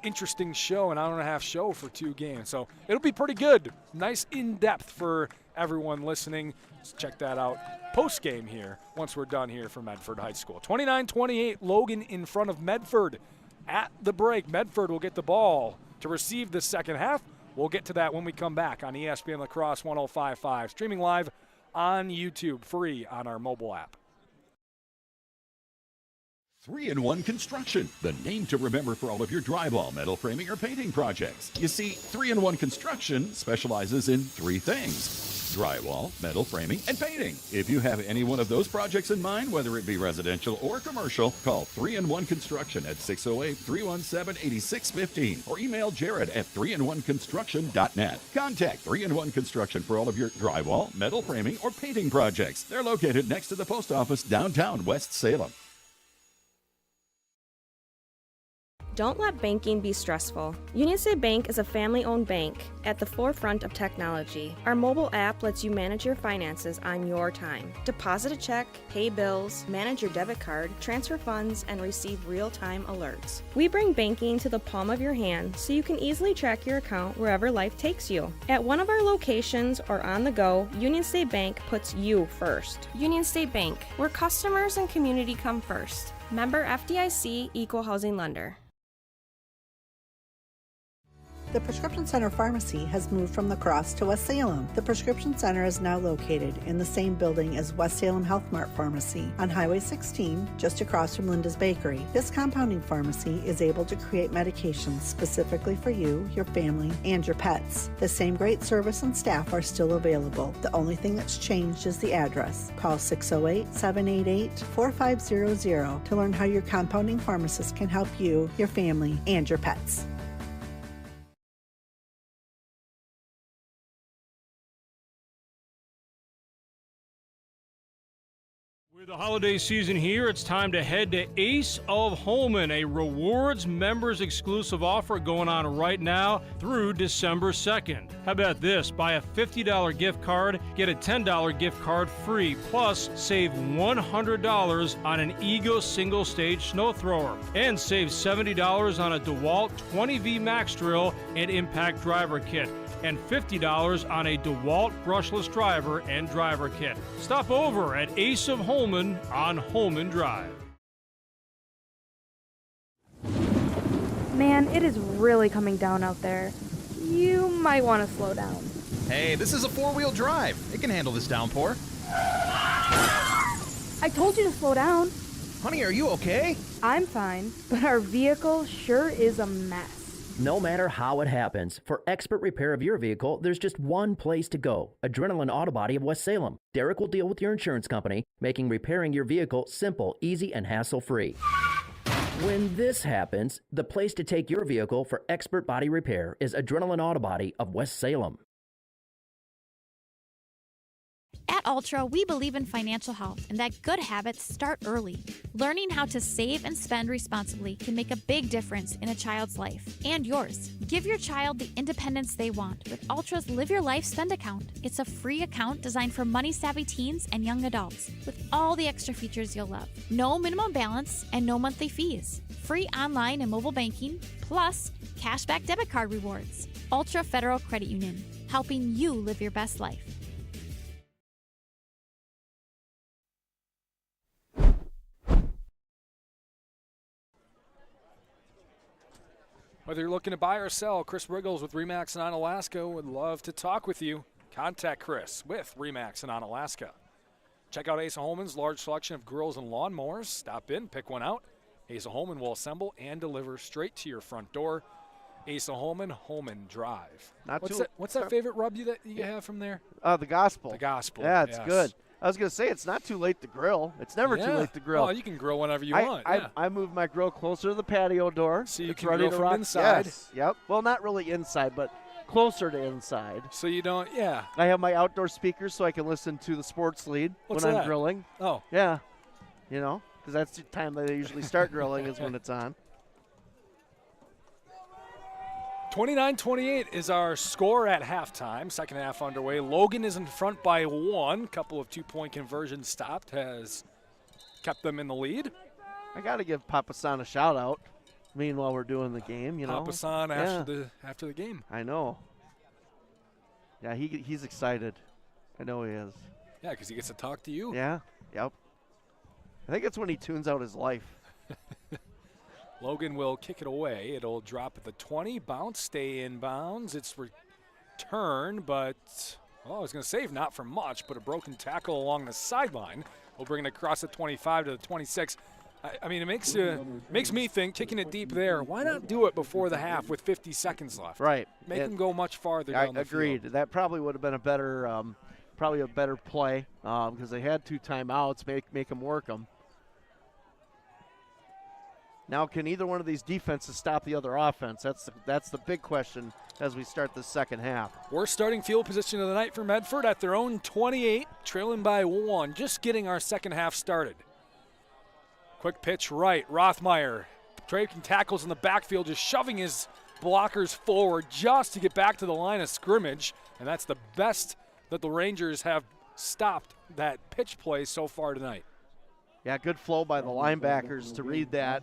interesting show, an hour-and-a-half show for 2 games. So it'll be pretty good. Nice in-depth for everyone listening. Let's check that out post-game here once we're done here for Medford High School. 29-28, Logan in front of Medford at the break. Medford will get the ball to receive the second half. We'll get to that when we come back on ESPN La Crosse 105.5, streaming live on YouTube, free on our mobile app. 3-in-1 Construction, the name to remember for all of your drywall, metal framing, or painting projects. You see, 3-in-1 Construction specializes in 3 things: drywall, metal framing, and painting. If you have any one of those projects in mind, whether it be residential or commercial, call 3-in-1 Construction at 608-317-8615 or email Jared at 3in1construction.net. Contact 3-in-1 Construction for all of your drywall, metal framing, or painting projects. They're located next to the post office downtown West Salem. Don't let banking be stressful. Union State Bank is a family-owned bank at the forefront of technology. Our mobile app lets you manage your finances on your time. Deposit a check, pay bills, manage your debit card, transfer funds, and receive real-time alerts. We bring banking to the palm of your hand so you can easily track your account wherever life takes you. At one of our locations or on the go, Union State Bank puts you first. Union State Bank, where customers and community come first. Member FDIC, Equal Housing Lender. The Prescription Center Pharmacy has moved from La Crosse to West Salem. The Prescription Center is now located in the same building as West Salem Health Mart Pharmacy on Highway 16, just across from Linda's Bakery. This compounding pharmacy is able to create medications specifically for you, your family, and your pets. The same great service and staff are still available. The only thing that's changed is the address. Call 608-788-4500 to learn how your compounding pharmacist can help you, your family, and your pets. With the holiday season here, it's time to head to Ace of Holman, a rewards members exclusive offer going on right now through December 2nd. How about this? Buy a $50 gift card, get a $10 gift card free, plus save $100 on an Ego single stage snow thrower, and save $70 on a DeWalt 20V Max drill and impact driver kit, and $50 on a DeWalt brushless driver and driver kit. Stop over at Ace of Holman on Holman Drive. Man, it is really coming down out there. You might want to slow down. Hey, this is a 4-wheel drive. It can handle this downpour. I told you to slow down. Honey, are you okay? I'm fine, but our vehicle sure is a mess. No matter how it happens, for expert repair of your vehicle, there's just one place to go: Adrenaline Auto Body of West Salem. Derek will deal with your insurance company, making repairing your vehicle simple, easy, and hassle-free. When this happens, the place to take your vehicle for expert body repair is Adrenaline Auto Body of West Salem. At Ultra, we believe in financial health and that good habits start early. Learning how to save and spend responsibly can make a big difference in a child's life and yours. Give your child the independence they want with Ultra's Live Your Life Spend account. It's a free account designed for money-savvy teens and young adults with all the extra features you'll love. No minimum balance and no monthly fees. Free online and mobile banking, plus cashback debit card rewards. Ultra Federal Credit Union, helping you live your best life. Whether you're looking to buy or sell, Chris Riggles with RE/MAX and Onalaska would love to talk with you. Contact Chris with RE/MAX and Onalaska. Check out Ace of Holman's large selection of grills and lawnmowers. Stop in, pick one out. Ace of Holman will assemble and deliver straight to your front door. Ace of Holman, Holman Drive. What's that favorite rub that you have from there? The Gospel. The Gospel. Yeah, it's yes. good. I was going to say, it's not too late to grill. It's never too late to grill. Oh, you can grill whenever you want. I moved my grill closer to the patio door. So you it's can ready grill to from rock. inside. Yes. Yep. Well, not really inside, but closer to inside. So you don't, yeah. I have my outdoor speakers so I can listen to the sports lead when I'm grilling. Oh. Yeah. You know, because that's the time that I usually start grilling is when it's on. 29-28 is our score at halftime. Second half underway. Logan is in front by 1. Couple of two-point conversions stopped has kept them in the lead. I got to give Papa San a shout-out. Meanwhile, we're doing the game, you know. Papa San after the game. I know. Yeah, he's excited. I know he is. Yeah, because he gets to talk to you. Yeah, yep. I think it's when he tunes out his life. Logan will kick it away. It'll drop at the 20. Bounce, stay in bounds. It's returned, but, well, I was going to say not for much, but a broken tackle along the sideline will bring it across the 25 to the 26. I mean, it makes me think, kicking it deep there, why not do it before the half with 50 seconds left? Right. Make them go much farther down the field. Agreed. That probably would have been a better play because they had 2 timeouts, make them work them. Now, can either one of these defenses stop the other offense? That's the big question as we start the second half. Worst starting field position of the night for Medford at their own 28, trailing by 1, just getting our second half started. Quick pitch right, Rothmeyer taking tackles in the backfield, just shoving his blockers forward just to get back to the line of scrimmage, and that's the best that the Rangers have stopped that pitch play so far tonight. Yeah, good flow by the linebackers to read that.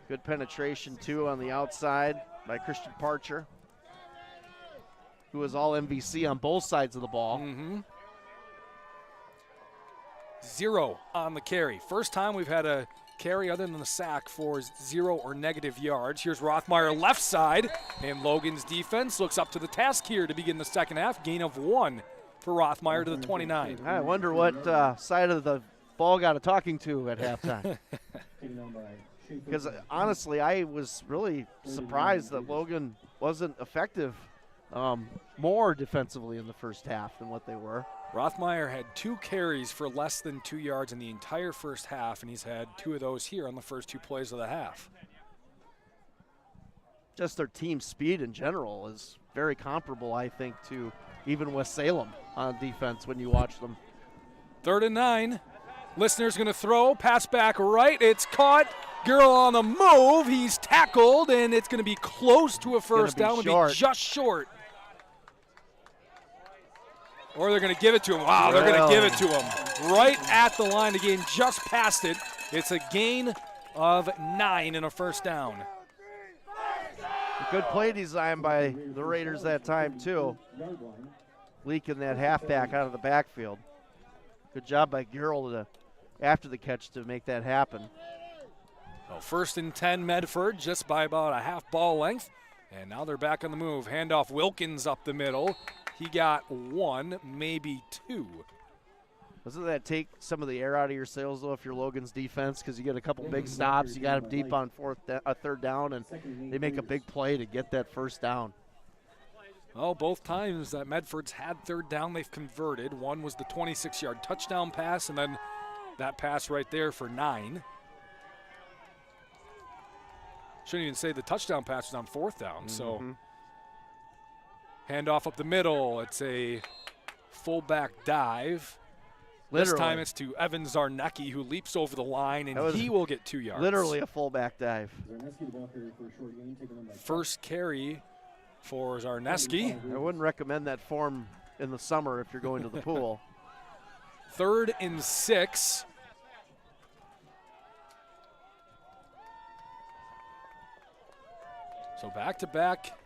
Good penetration, too, on the outside by Christian Parcher, who was all MVC on both sides of the ball. 0 on the carry. First time we've had a carry other than the sack for 0 or negative yards. Here's Rothmeyer left side, and Logan's defense looks up to the task here to begin the second half. Gain of 1 for Rothmeyer to the 29. I wonder what side of the ball got a talking to at halftime. Because honestly, I was really surprised that Logan wasn't effective more defensively in the first half than what they were. Rothmeyer had 2 carries for less than 2 yards in the entire first half, and he's had 2 of those here on the first 2 plays of the half. Just their team speed in general is very comparable, I think, to even West Salem on defense when you watch them. 3rd and 9. Listener's going to throw, pass back right. It's caught. Girl on the move. He's tackled, and it's going to be close to a first down. It'll be just short. Or they're going to give it to him. Wow, they're going to give it to him. Right at the line again, just past it. It's a gain of 9 and a first down. A good play design by the Raiders that time, too. Leaking that halfback out of the backfield. Good job by Gurl after the catch to make that happen. So 1st and 10 Medford, just by about a half ball length. And now they're back on the move. Handoff Wilkins up the middle. He got 1, maybe 2. Doesn't that take some of the air out of your sails, though, if you're Logan's defense? Because you get a couple big stops, you got him deep on 3rd down, and they make a big play to get that first down. Well, both times that Medford's had 3rd down, they've converted. One was the 26-yard touchdown pass, and then that pass right there for 9. Shouldn't even say the touchdown pass was on 4th down, so handoff up the middle. It's a fullback dive. Literally. This time it's to Evan Zarnecki, who leaps over the line, and he will get 2 yards. Literally a fullback dive. First carry for Zarneski. I wouldn't recommend that form in the summer if you're going to the pool. 3rd and 6. So back-to-back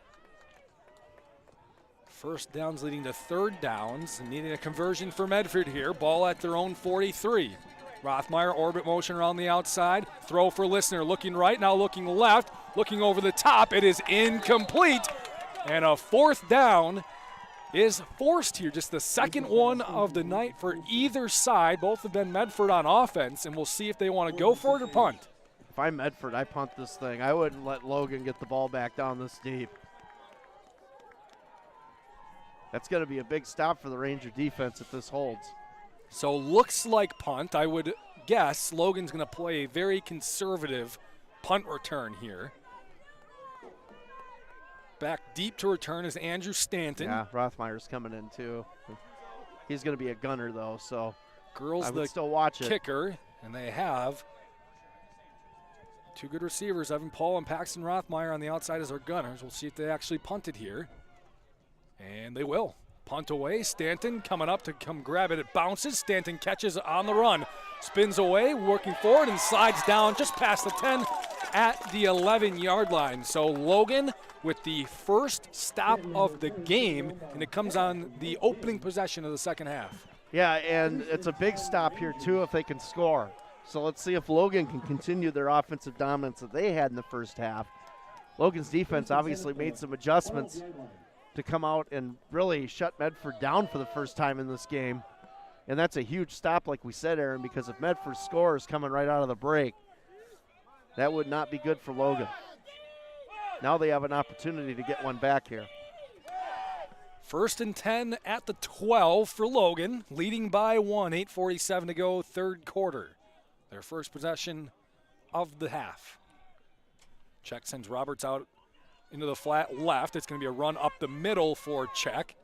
first downs leading to 3rd downs, and needing a conversion for Medford here. Ball at their own 43. Rothmeyer, orbit motion around the outside. Throw for Listener, looking right, now looking left, looking over the top. It is incomplete, and a 4th down is forced here. Just the second one of the night for either side. Both have been Medford on offense, and we'll see if they want to go for it or punt. If I'm Medford, I punt this thing. I wouldn't let Logan get the ball back down this deep. That's going to be a big stop for the Ranger defense if this holds. So looks like punt. I would guess Logan's going to play a very conservative punt return here. Back deep to return is Andrew Stanton. Yeah, Rothmeyer's coming in too. He's going to be a gunner though, so Girls I would the still watch it. Kicker, and they have 2 good receivers, Evan Paul and Paxton Rothmeyer on the outside as our gunners. We'll see if they actually punt it here. And they will. Punt away. Stanton coming up to come grab it. It bounces. Stanton catches on the run. Spins away, working forward, and slides down just past the 10 at the 11-yard line. So Logan with the first stop of the game, and it comes on the opening possession of the second half. Yeah, and it's a big stop here, too, if they can score. So let's see if Logan can continue their offensive dominance that they had in the first half. Logan's defense obviously made some adjustments to come out and really shut Medford down for the first time in this game. And that's a huge stop, like we said, Aaron, because if Medford scores coming right out of the break, that would not be good for Logan. Now they have an opportunity to get one back here. 1st and 10 at the 12 for Logan, leading by 1, 8:47 to go, third quarter. Their first possession of the half. Czech sends Roberts out into the flat left. It's going to be a run up the middle for Czech.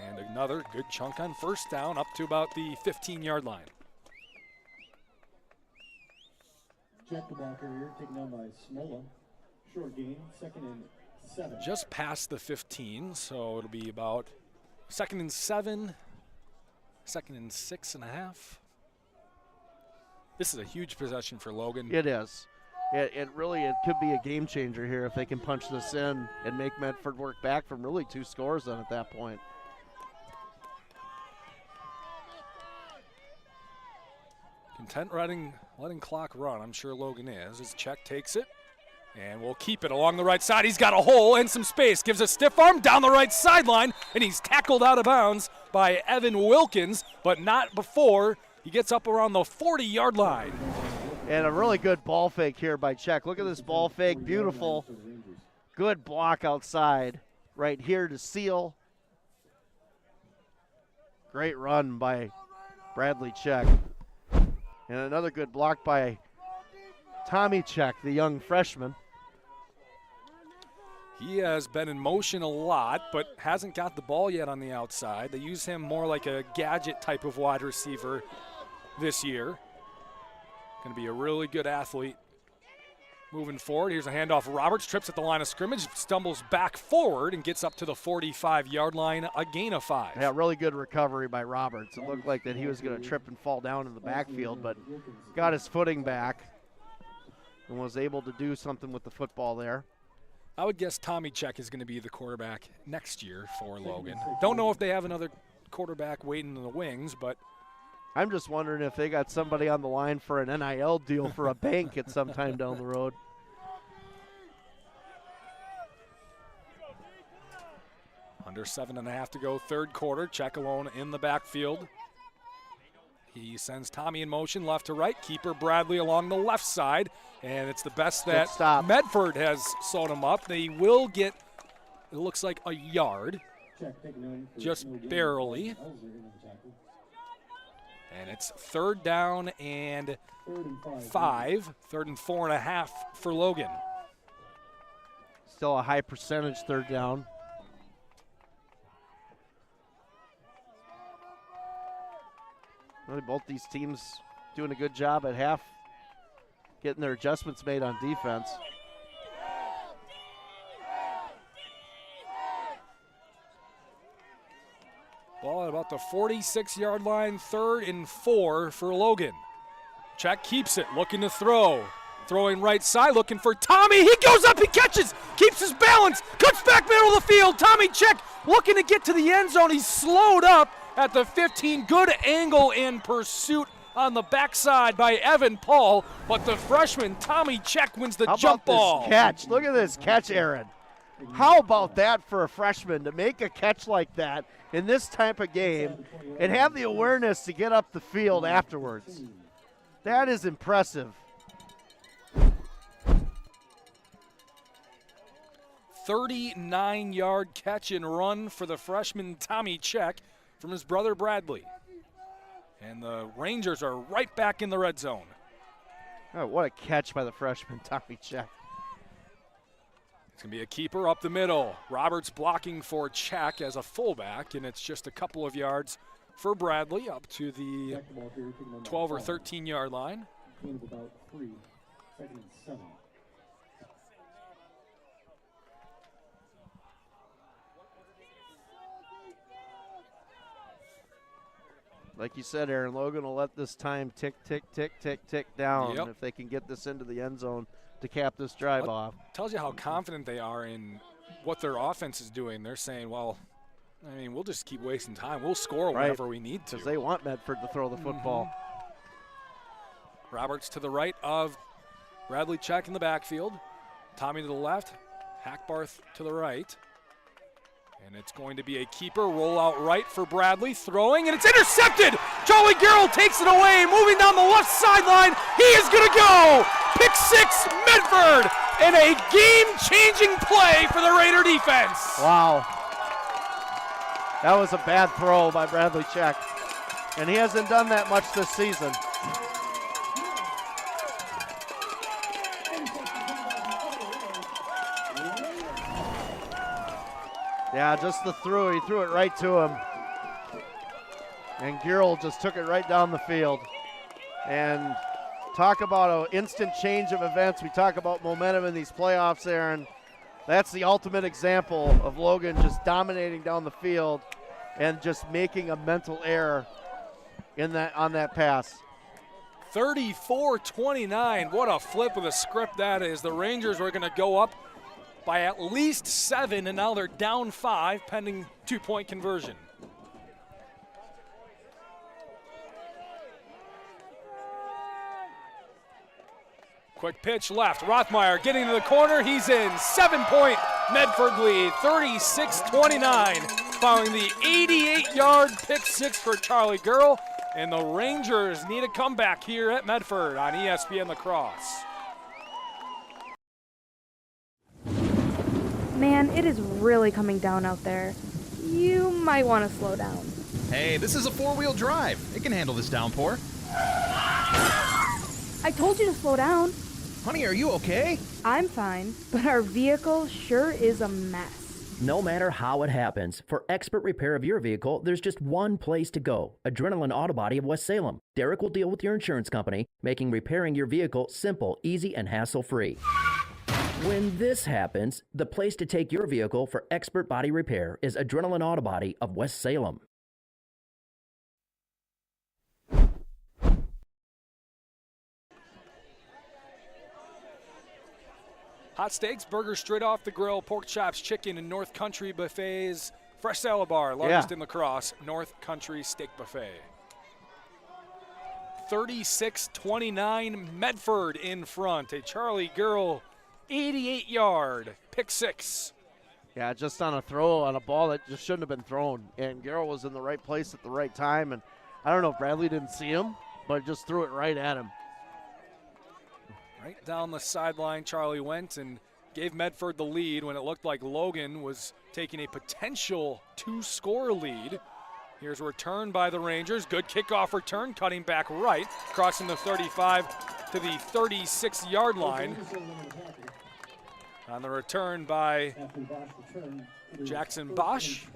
And another good chunk on first down up to about the 15-yard line. Check the ball carrier, taken down by Smola. Short gain, 2nd and 7. Just past the 15, so it'll be about 2nd and 7, 2nd and 6.5. This is a huge possession for Logan. It is. It could be a game changer here if they can punch this in and make Medford work back from really 2 scores then at that point. Content letting clock run. I'm sure Logan is. As Czech takes it and will keep it along the right side. He's got a hole and some space. Gives a stiff arm down the right sideline, and he's tackled out of bounds by Evan Wilkins, but not before he gets up around the 40-yard line. And a really good ball fake here by Czech. Look at this ball fake. Beautiful. Good block outside right here to seal. Great run by Bradley Czech. And another good block by Tommy Czech, the young freshman. He has been in motion a lot, but hasn't got the ball yet on the outside. They use him more like a gadget type of wide receiver this year. Going to be a really good athlete moving forward. Here's a handoff. Roberts trips at the line of scrimmage, stumbles back forward, and gets up to the 45-yard line, a gain of 5. Yeah, really good recovery by Roberts. It looked like that he was going to trip and fall down in the backfield, but got his footing back and was able to do something with the football there. I would guess Tommy Czech is going to be the quarterback next year for Logan. Don't know if they have another quarterback waiting in the wings, but I'm just wondering if they got somebody on the line for an NIL deal for a bank at some time down the road. Under 7.5 to go, third quarter. Czech alone in the backfield. He sends Tommy in motion left to right. Keeper Bradley along the left side. And it's the best that Medford has sewn him up. They will get, it looks like, a yard. Just barely. And it's 3rd down and 5. 3rd and 4.5 for Logan. Still a high percentage 3rd down. Really, both these teams doing a good job at half, getting their adjustments made on defense. Ball at about the 46-yard line, 3rd and 4 for Logan. Czech keeps it, looking to throw. Throwing right side, looking for Tommy. He goes up, he catches, keeps his balance, cuts back middle of the field. Tommy Czech looking to get to the end zone. He's slowed up at the 15. Good angle in pursuit on the backside by Evan Paul, but the freshman Tommy Czech wins the jump ball. This catch? Look at this catch, Aaron. How about that for a freshman to make a catch like that in this type of game and have the awareness to get up the field afterwards? That is impressive. 39-yard catch and run for the freshman Tommy Czech from his brother Bradley. And the Rangers are right back in the red zone. Oh, what a catch by the freshman Tommy Czech. It's going to be a keeper up the middle. Roberts blocking for Czech as a fullback, and it's just a couple of yards for Bradley up to the 12 or 13-yard line. About 3, 2nd and 7. Like you said, Aaron, Logan will let this time tick, tick, tick, tick, tick down if they can get this into the end zone to cap this drive off. Tells you how confident they are in what their offense is doing. They're saying, well, I mean, we'll just keep wasting time. We'll score whenever we need to. Because they want Medford to throw the football. Roberts to the right of Bradley Czech in the backfield. Tommy to the left. Hackbarth to the right. And it's going to be a keeper roll out right for Bradley, throwing, and it's intercepted. Charlie Garrell takes it away, moving down the left sideline. He is going to go. Pick 6, Medford, and a game-changing play for the Raider defense. Wow. That was a bad throw by Bradley Check, and he hasn't done that much this season. Yeah, just the throw. He threw it right to him. And Garrell just took it right down the field. And talk about an instant change of events. We talk about momentum in these playoffs, Aaron. That's the ultimate example of Logan just dominating down the field and just making a mental error on that pass. 34-29. What a flip of the script that is. The Rangers were going to go up by at least 7, and now they're down 5 pending 2-point conversion. Quick pitch left. Rothmeyer getting to the corner. He's in. 7-point Medford lead, 36-29, following the 88-yard pick 6 for Charlie Garrell. And the Rangers need a comeback here at Medford on ESPN La Crosse. Man, it is really coming down out there. You might want to slow down. Hey, this is a 4-wheel drive. It can handle this downpour. I told you to slow down. Honey, are you okay? I'm fine, but our vehicle sure is a mess. No matter how it happens, for expert repair of your vehicle, there's just one place to go. Adrenaline Auto Body of West Salem. Derek will deal with your insurance company, making repairing your vehicle simple, easy, and hassle-free. When this happens, the place to take your vehicle for expert body repair is Adrenaline Auto Body of West Salem. Hot steaks, burgers straight off the grill, pork chops, chicken, and North Country buffets. Fresh salad bar, largest in La Crosse, North Country Steak Buffet. 36-29, Medford in front. A Charlie Garrell 88-yard pick 6. Yeah, just on a throw on a ball that just shouldn't have been thrown. And Garrell was in the right place at the right time. And I don't know if Bradley didn't see him, but just threw it right at him. Right down the sideline, Charlie went and gave Medford the lead when it looked like Logan was taking a potential 2-score lead. Here's a return by the Rangers. Good kickoff return, cutting back right, crossing the 35 to the 36-yard line. On the return by Jackson Bosch.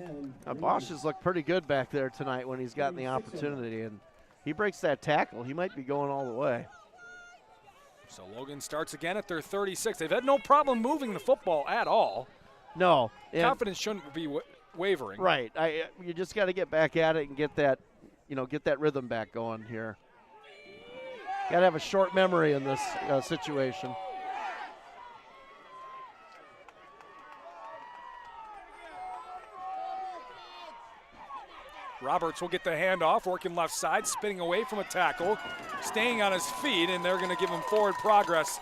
Bosch has looked pretty good back there tonight when he's gotten the opportunity, and he breaks that tackle. He might be going all the way. So Logan starts again at their 36. They've had no problem moving the football at all. No. Confidence shouldn't be wavering. Right. You just got to get back at it and get that rhythm back going here. Got to have a short memory in this situation. Roberts will get the handoff, working left side, spinning away from a tackle, staying on his feet, and they're going to give him forward progress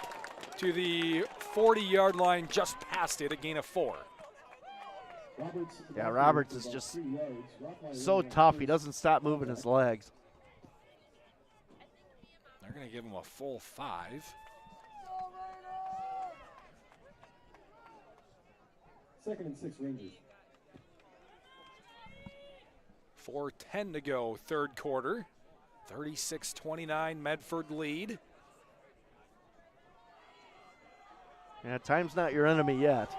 to the 40-yard line, just past it, a gain of 4. Yeah, Roberts is just so tough. He doesn't stop moving his legs. They're going to give him a full 5. Second and 6 Rangers. 4:10 to go, third quarter. 36-29, Medford lead. Yeah, time's not your enemy yet.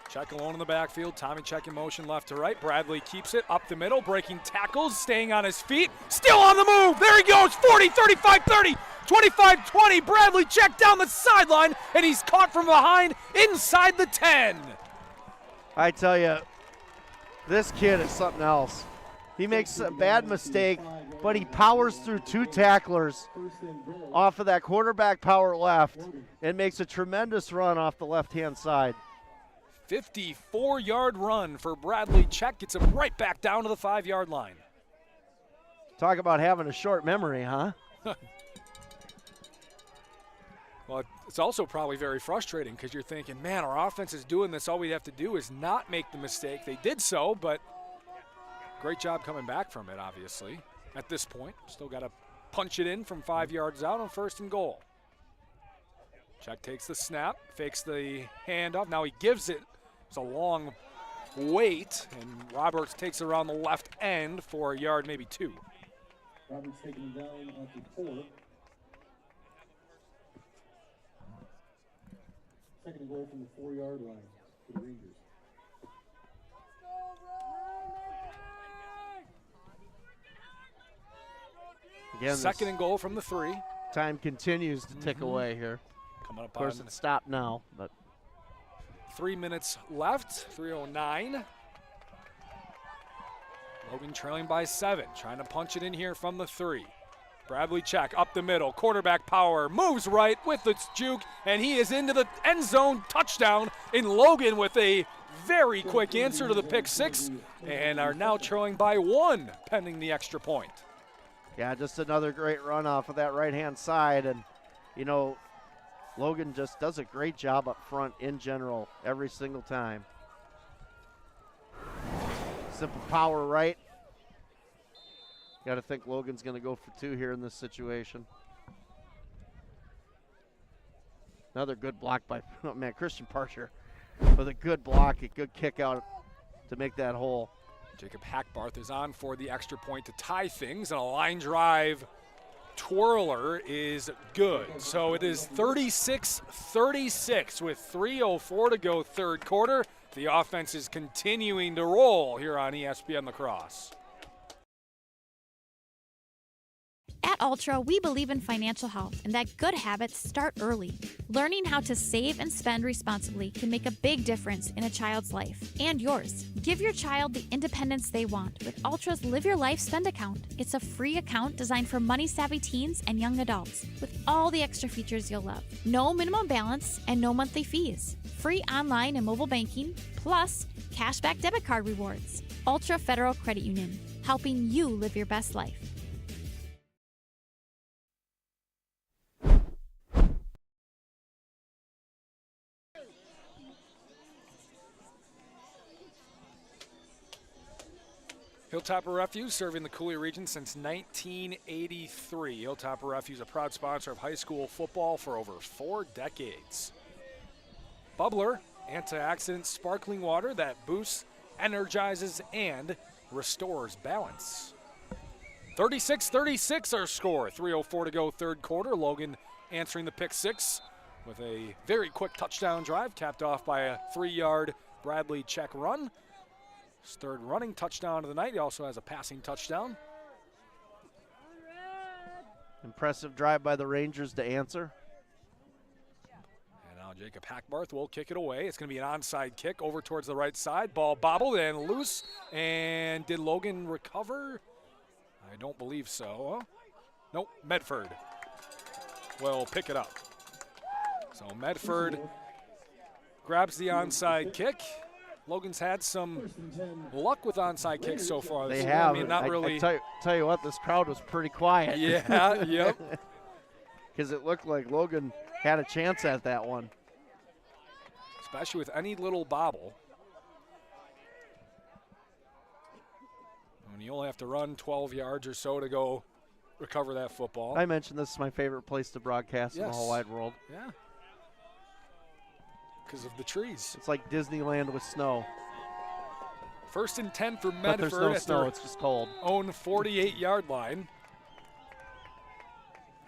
Check alone in the backfield. Tommy check in motion left to right. Bradley keeps it up the middle, breaking tackles, staying on his feet. Still on the move. There he goes. 40, 35, 30, 25, 20. Bradley check down the sideline, and he's caught from behind inside the 10. I tell you, this kid is something else. He makes a bad mistake, but he powers through 2 tacklers off of that quarterback power left and makes a tremendous run off the left-hand side. 54-yard run for Bradley Check. Gets him right back down to the 5-yard line. Talk about having a short memory, huh? Well, it's also probably very frustrating because you're thinking, man, our offense is doing this. All we have to do is not make the mistake. They did so, but great job coming back from it, obviously. At this point, still got to punch it in from 5 yards out on 1st and goal. Check takes the snap, fakes the handoff. Now he gives it. It's a long wait, and Roberts takes it around the left end for a yard, maybe 2. Roberts taking him down at the 4. 2nd and goal from the 4-yard line for the Rangers. Again, 2nd and goal from the 3. Time continues to tick away here. Coming up of course, it's stopped now, but 3 minutes left, 3:09. Logan trailing by 7, trying to punch it in here from the 3. Bradley Check up the middle, quarterback power, moves right with the juke, and he is into the end zone. Touchdown in Logan with a very quick answer to the pick 6, and are now trailing by 1 pending the extra point. yeah, just another great run off of that right-hand side. And, you know, Logan just does a great job up front in general every single time. Simple power right. Got to think Logan's going to go for 2 here in this situation. Another good block by, oh man, Christian Parcher with a good block, a good kick out to make that hole. Jacob Hackbarth is on for the extra point to tie things, and a line drive twirler is good. So it is 36-36 with 3:04 to go 3rd quarter. The offense is continuing to roll here on ESPN La Crosse. At Ultra, we believe in financial health and that good habits start early. Learning how to save and spend responsibly can make a big difference in a child's life and yours. Give your child the independence they want with Ultra's Live Your Life Spend account. It's a free account designed for money-savvy teens and young adults with all the extra features you'll love. No minimum balance and no monthly fees. Free online and mobile banking, plus cashback debit card rewards. Ultra Federal Credit Union, helping you live your best life. Hilltopper Refuse serving the Coulee region since 1983. Hilltopper Refuse, a proud sponsor of high school football for over 4 decades. Bubbler, antioxidant sparkling water that boosts, energizes, and restores balance. 36-36 our score. 3:04 to go 3rd quarter. Logan answering the pick 6 with a very quick touchdown drive, capped off by a 3-yard Bradley Check run. His 3rd running touchdown of the night. He also has a passing touchdown. Impressive drive by the Rangers to answer. And now Jacob Hackbarth will kick it away. It's going to be an onside kick over towards the right side. Ball bobbled and loose. And did Logan recover? I don't believe so. Nope, Medford will pick it up. So Medford grabs the onside kick. Logan's had some luck with onside kicks so far. They have. I mean, not really. I tell you what, this crowd was pretty quiet. Yeah, yep. Because it looked like Logan had a chance at that one. Especially with any little bobble. When you only have to run 12 yards or so to go recover that football. I mentioned this is my favorite place to broadcast in the whole wide world. Yeah. Because of the trees. It's like Disneyland with snow. 1st and 10 for Medford. But there's no at snow, their it's just cold. Own 48-yard line.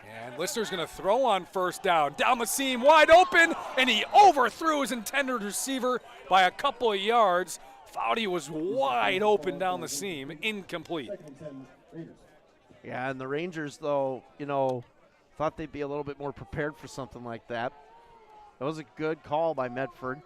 And Lister's going to throw on 1st down. Down the seam, wide open, and he overthrew his intended receiver by a couple of yards. Thought he was wide open down the seam. Incomplete. Yeah, and the Rangers, though, you know, thought they'd be a little bit more prepared for something like that. That was a good call by Medford.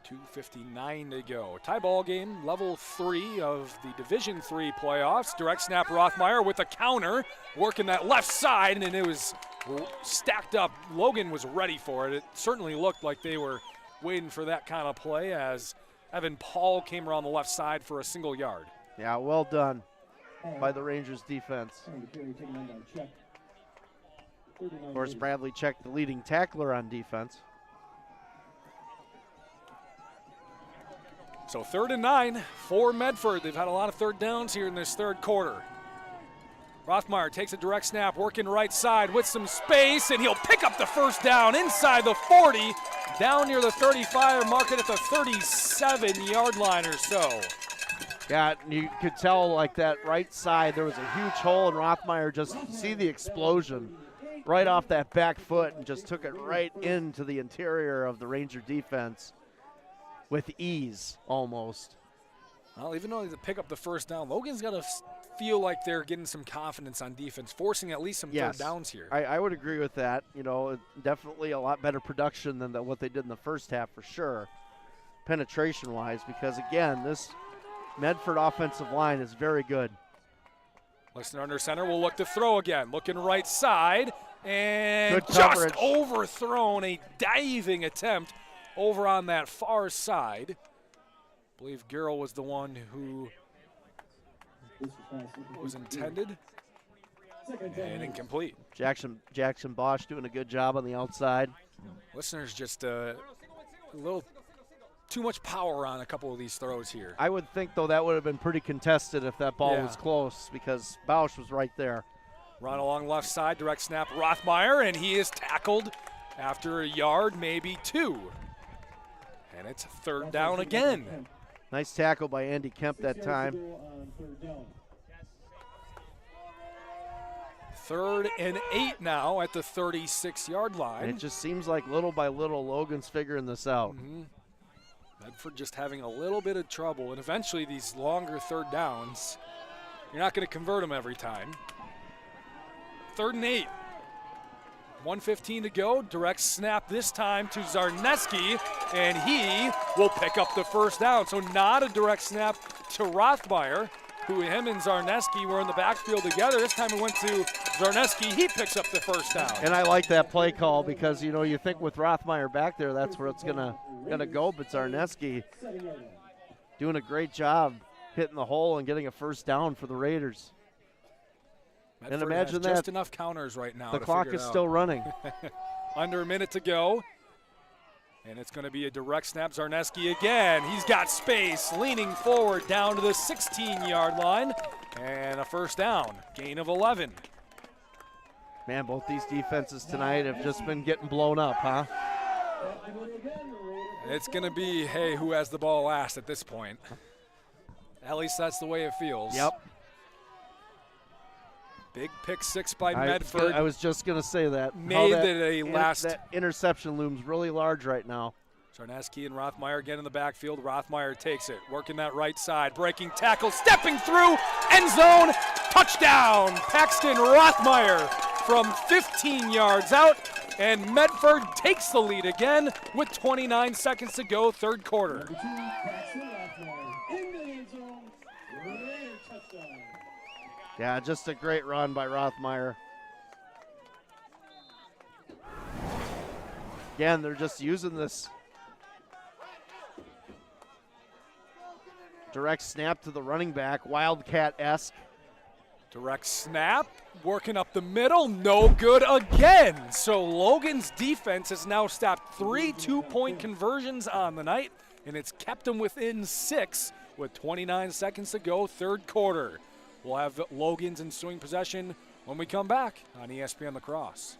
.259 to go. Tie ball game, level 3 of the Division III playoffs. Direct snap, Rothmeyer with a counter, working that left side, and it was stacked up. Logan was ready for it. It certainly looked like they were waiting for that kind of play as Evan Paul came around the left side for a single yard. Yeah, well done by the Rangers defense. Of course, Bradley Check, the leading tackler on defense. So 3rd and 9 for Medford. They've had a lot of third downs here in this third quarter. Rothmeyer takes a direct snap, working right side with some space, and he'll pick up the first down inside the 40, down near the 35, mark it at the 37-yard line or so. Yeah, you could tell like that right side, there was a huge hole, and Rothmeyer just see the explosion right off that back foot and just took it right into the interior of the Ranger defense with ease almost. Well, even though they pick up the first down, Logan's got to feel like they're getting some confidence on defense, forcing at least some third downs here. I would agree with that. You know, definitely a lot better production than what they did in the first half for sure, penetration-wise, because, again, this Medford offensive line is very good. Listener under center will look to throw again. Looking right side, and good coverage. Just overthrown, a diving attempt over on that far side. I believe Garrell was the one who was intended, and incomplete. Jackson Bosch doing a good job on the outside. Listeners just a little too much power on a couple of these throws here. I would think, though, that would have been pretty contested if that ball was close, because Bosch was right there. Run along left side, direct snap, Rothmeyer, and he is tackled after a yard, maybe 2. And it's 3rd down again. Nice tackle by Andy Kemp that time. 3rd and 8 now at the 36-yard line. And it just seems like little by little Logan's figuring this out. Medford just having a little bit of trouble, and eventually these longer third downs, you're not going to convert them every time. 3rd and 8. 1:15 to go. Direct snap this time to Zarneski, and he will pick up the first down. So not a direct snap to Rothmeyer, who him and Zarneski were in the backfield together. This time it went to Zarneski. He picks up the first down. And I like that play call because, you know, you think with Rothmeyer back there, that's where it's gonna go. But Zarneski doing a great job hitting the hole and getting a first down for the Raiders. Medford and imagine has just that enough counters right now. The clock is still running. Under a minute to go. And it's going to be a direct snap. Zarneski again. He's got space, leaning forward down to the 16-yard line. And a first down, gain of 11. Man, both these defenses tonight have just been getting blown up, huh? It's going to be, hey, who has the ball last at this point? At least that's the way it feels. Yep. Big pick 6 by Medford. I was just going to say that. Made that that interception looms really large right now. Zarneski and Rothmeyer again in the backfield. Rothmeyer takes it, working that right side, breaking tackle, stepping through, end zone, touchdown. Paxton Rothmeyer from 15 yards out, and Medford takes the lead again with 29 seconds to go, third quarter. Yeah, just a great run by Rothmeyer. Again, they're just using this direct snap to the running back, Wildcat-esque. Direct snap, working up the middle, no good again. So Logan's defense has now stopped 3 two-point conversions on the night, and it's kept them within 6 with 29 seconds to go, third quarter. We'll have Logan's ensuing possession when we come back on ESPN La Crosse.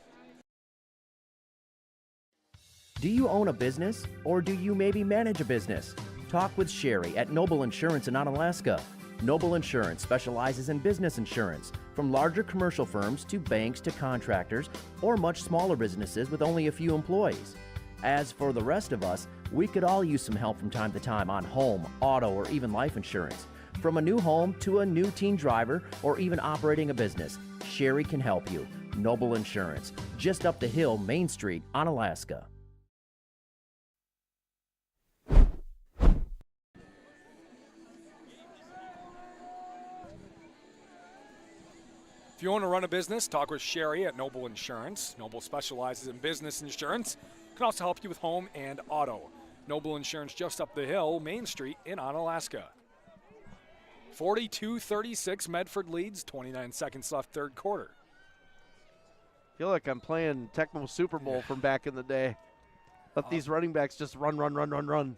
Do you own a business, or do you maybe manage a business? Talk with Sherry at Noble Insurance in Onalaska. Noble Insurance specializes in business insurance, from larger commercial firms to banks to contractors, or much smaller businesses with only a few employees. As for the rest of us, we could all use some help from time to time on home, auto, or even life insurance. From a new home to a new teen driver or even operating a business, Sherry can help you. Noble Insurance, just up the hill, Main Street, Onalaska. If you want to run a business, talk with Sherry at Noble Insurance. Noble specializes in business insurance. Can also help you with home and auto. Noble Insurance just up the hill, Main Street in Onalaska. 42-36, Medford leads, 29 seconds left, third quarter. I feel like I'm playing Tecmo Super Bowl from back in the day. Let these running backs just run.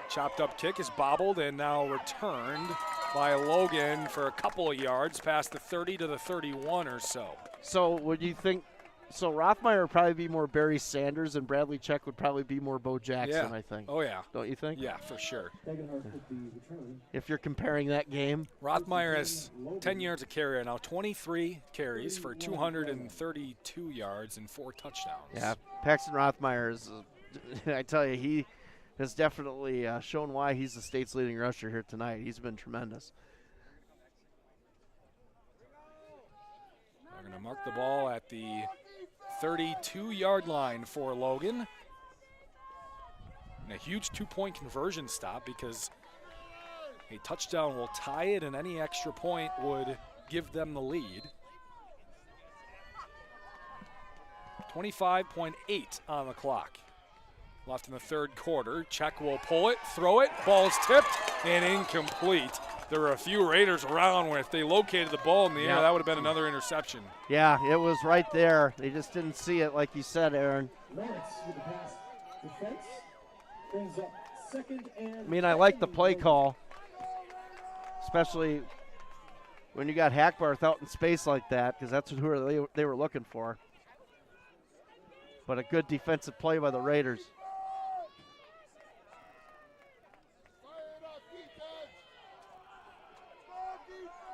Chopped up kick is bobbled and now returned by Logan for a couple of yards past the 30 to the 31 or so. So would you think, so Rothmeyer would probably be more Barry Sanders and Bradley Check would probably be more Bo Jackson, I think. Oh, yeah. Don't you think? Yeah, for sure. If you're comparing that game. Rothmeyer has 10 yards of carry right now, 23 carries for 232 yards and 4 touchdowns. Yeah, Paxton Rothmeyer is, I tell you, he has definitely shown why he's the state's leading rusher here tonight. He's been tremendous. They're going to mark the ball at the 32-yard line for Logan. And a huge 2-point conversion stop because a touchdown will tie it and any extra point would give them the lead. 25.8 on the clock. Left in the third quarter. Check will pull it, throw it, ball's tipped and incomplete. There were a few Raiders around where if they located the ball in the air, that would have been another interception. Yeah, it was right there. They just didn't see it like you said, Aaron. I mean, I like the play call, especially when you got Hackbarth out in space like that, because that's who they were looking for. But a good defensive play by the Raiders.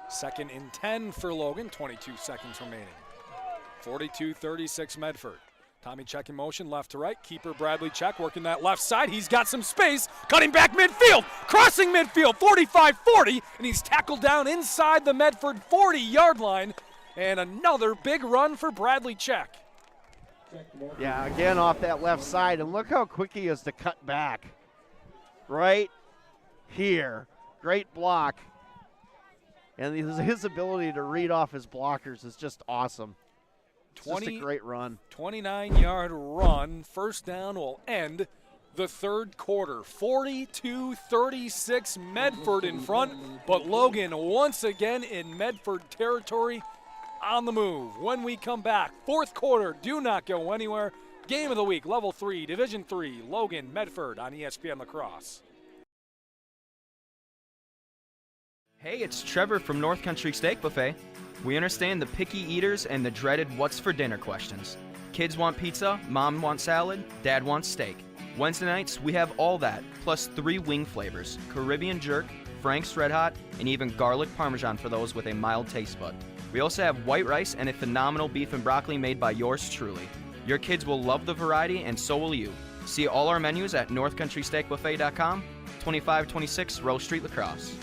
Second and 10 for Logan, 22 seconds remaining. 42-36 Medford. Tommy Check in motion, left to right. Keeper Bradley Check working that left side. He's got some space, cutting back midfield, crossing midfield, 45-40, and he's tackled down inside the Medford 40-yard line. And another big run for Bradley Check. Yeah, again off that left side, and look how quick he is to cut back. Right here. Great block. And his ability to read off his blockers is just awesome. It's just a great run. 29-yard run. First down will end the third quarter. 42-36 Medford in front, but Logan once again in Medford territory on the move. When we come back, fourth quarter, do not go anywhere. Game of the week, Level 3, Division 3, Logan, Medford on ESPN La Crosse. Hey, it's Trevor from North Country Steak Buffet. We understand the picky eaters and the dreaded what's for dinner questions. Kids want pizza, mom wants salad, dad wants steak. Wednesday nights, we have all that, plus 3 wing flavors, Caribbean jerk, Frank's Red Hot, and even garlic parmesan for those with a mild taste bud. We also have white rice and a phenomenal beef and broccoli made by yours truly. Your kids will love the variety and so will you. See all our menus at northcountrysteakbuffet.com, 2526 Rose Street, La Crosse.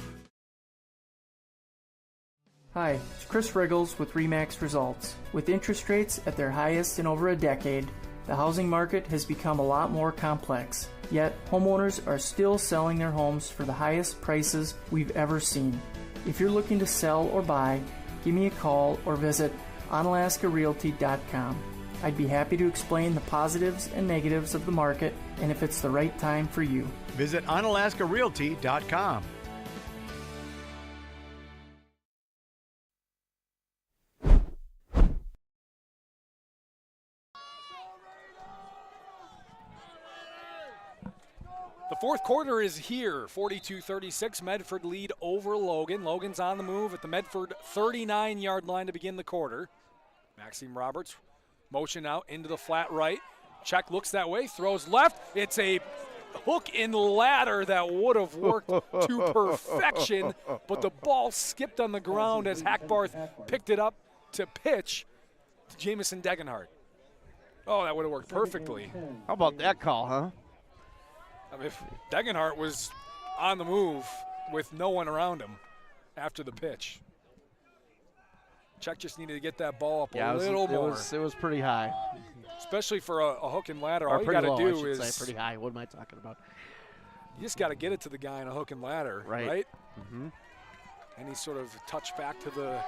Hi, it's Chris Riggles with RE/MAX Results. With interest rates at their highest in over a decade, the housing market has become a lot more complex. Yet, homeowners are still selling their homes for the highest prices we've ever seen. If you're looking to sell or buy, give me a call or visit onalaskarealty.com. I'd be happy to explain the positives and negatives of the market and if it's the right time for you. Visit onalaskarealty.com. The fourth quarter is here. 42-36, Medford lead over Logan. Logan's on the move at the Medford 39-yard line to begin the quarter. Maxime Roberts motion out into the flat right. Check looks that way, throws left. It's a hook and ladder that would have worked to perfection, but the ball skipped on the ground as Hackbarth picked it up to pitch to Jamison Degenhardt. Oh, that would have worked perfectly. How about that call, huh? I mean, if Degenhardt was on the move with no one around him after the pitch. Check just needed to get that ball up a little more. It was pretty high. Especially for a hook and ladder. Or all you got to do I should is say pretty high. What am I talking about? You just got to get it to the guy in a hook and ladder, right? Mm-hmm. Any sort of touch back to the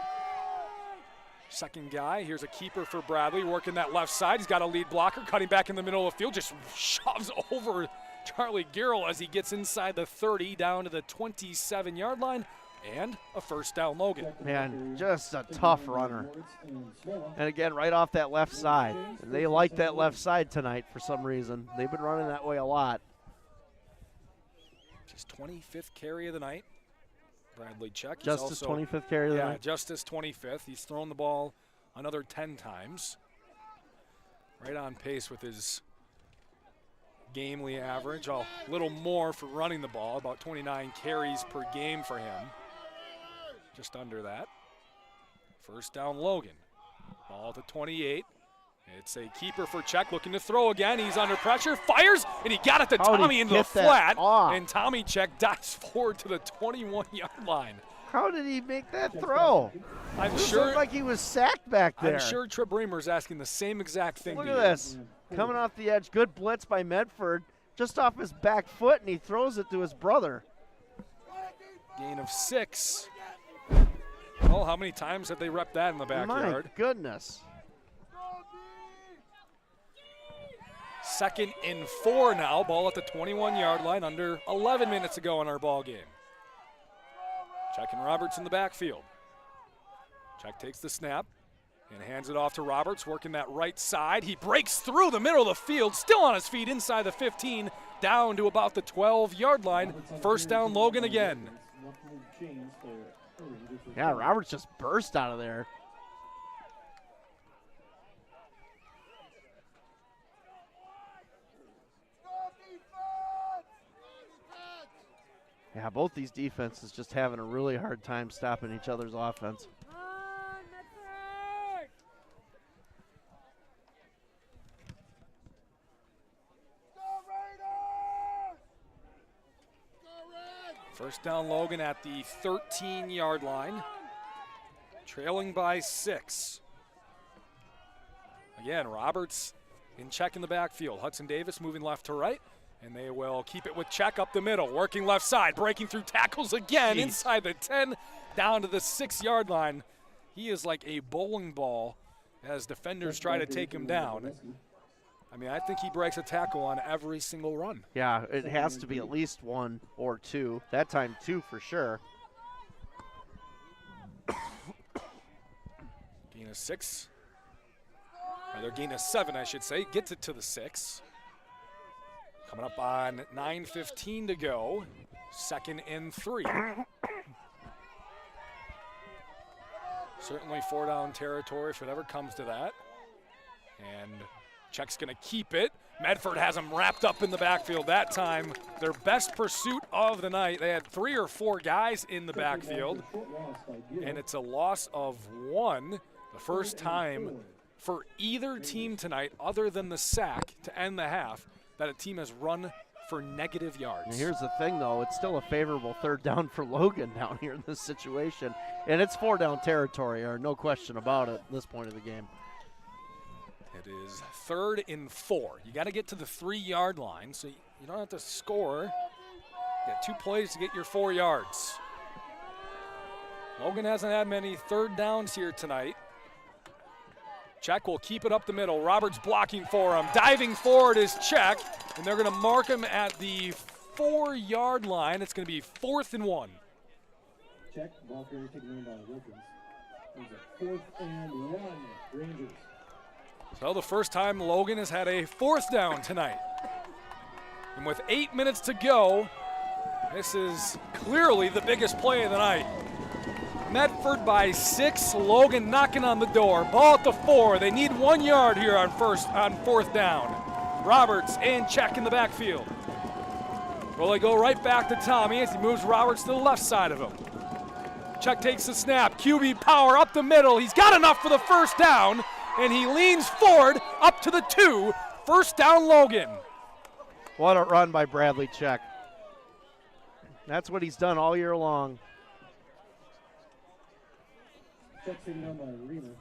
second guy. Here's a keeper for Bradley working that left side. He's got a lead blocker cutting back in the middle of the field. Just shoves over Charlie Girl as he gets inside the 30 down to the 27-yard line, and a first down Logan. Man, just a tough runner. And again, right off that left side. And they like that left side tonight for some reason. They've been running that way a lot. His 25th carry of the night. Bradley Check. Just his 25th carry of the night? Yeah, just his 25th. He's thrown the ball another 10 times. Right on pace with his gamely average. A little more for running the ball, about 29 carries per game for him. Just under that. First down Logan. Ball to 28. It's a keeper for Check, looking to throw again. He's under pressure, fires, and he got it to Tommy into the flat. And Tommy Check dives forward to the 21-yard line. How did he make that throw? I'm It sure looked like he was sacked back there. I'm sure Trip Reamer's asking the same exact thing. Look to at you. this. Coming off the edge, good blitz by Medford, just off his back foot, and he throws it to his brother. Gain of 6. Oh, how many times have they repped that in the backyard? My goodness. 2nd and 4 now. Ball at the 21-yard line, under 11 minutes to go in our ball game. Check and Roberts in the backfield. Check takes the snap and hands it off to Roberts, working that right side. He breaks through the middle of the field, still on his feet inside the 15, down to about the 12-yard line. First down Logan again. Yeah, Roberts just burst out of there. Yeah, both these defenses just having a really hard time stopping each other's offense. First down Logan at the 13-yard line, trailing by 6. Again, Roberts in Check in the backfield. Hudson Davis moving left to right, and they will keep it with Check up the middle, working left side, breaking through tackles again inside the 10, down to the 6-yard line. He is like a bowling ball as defenders try to take him down. I mean, I think he breaks a tackle on every single run. Yeah, it has to be at least 1 or 2. That time 2 for sure. Gain of 6. Or gain of 7, I should say. Gets it to the 6. Coming up on 9:15 to go. 2nd and 3. Certainly 4-down territory if it ever comes to that. And Check's going to keep it. Medford has him wrapped up in the backfield that time. Their best pursuit of the night. They had 3 or 4 guys in the backfield, and it's a loss of 1. The first time for either team tonight, other than the sack to end the half, that a team has run for negative yards. And here's the thing, though. It's still a favorable 3rd down for Logan down here in this situation. And it's 4-down territory, or no question about it at this point of the game. It is 3rd and 4. You got to get to the 3-yard line, so you don't have to score. You got 2 plays to get your 4 yards. Logan hasn't had many 3rd downs here tonight. Check will keep it up the middle. Roberts blocking for him. Diving forward is Check, and they're going to mark him at the 4-yard line. It's going to be 4th and 1. Check, ball carrier taken in by Wilkins. There's a 4th and 1, Rangers. So the first time Logan has had a 4th down tonight. And with 8 minutes to go, this is clearly the biggest play of the night. Medford by 6, Logan knocking on the door. Ball at the 4. They need 1 yard here on 4th down. Roberts and Check in the backfield. Well, they go right back to Tommy as he moves Roberts to the left side of him. Check takes the snap. QB power up the middle. He's got enough for the first down. And he leans forward up to the 2. First down, Logan. What a run by Bradley Check. That's what he's done all year long. Check taken down by Reamer.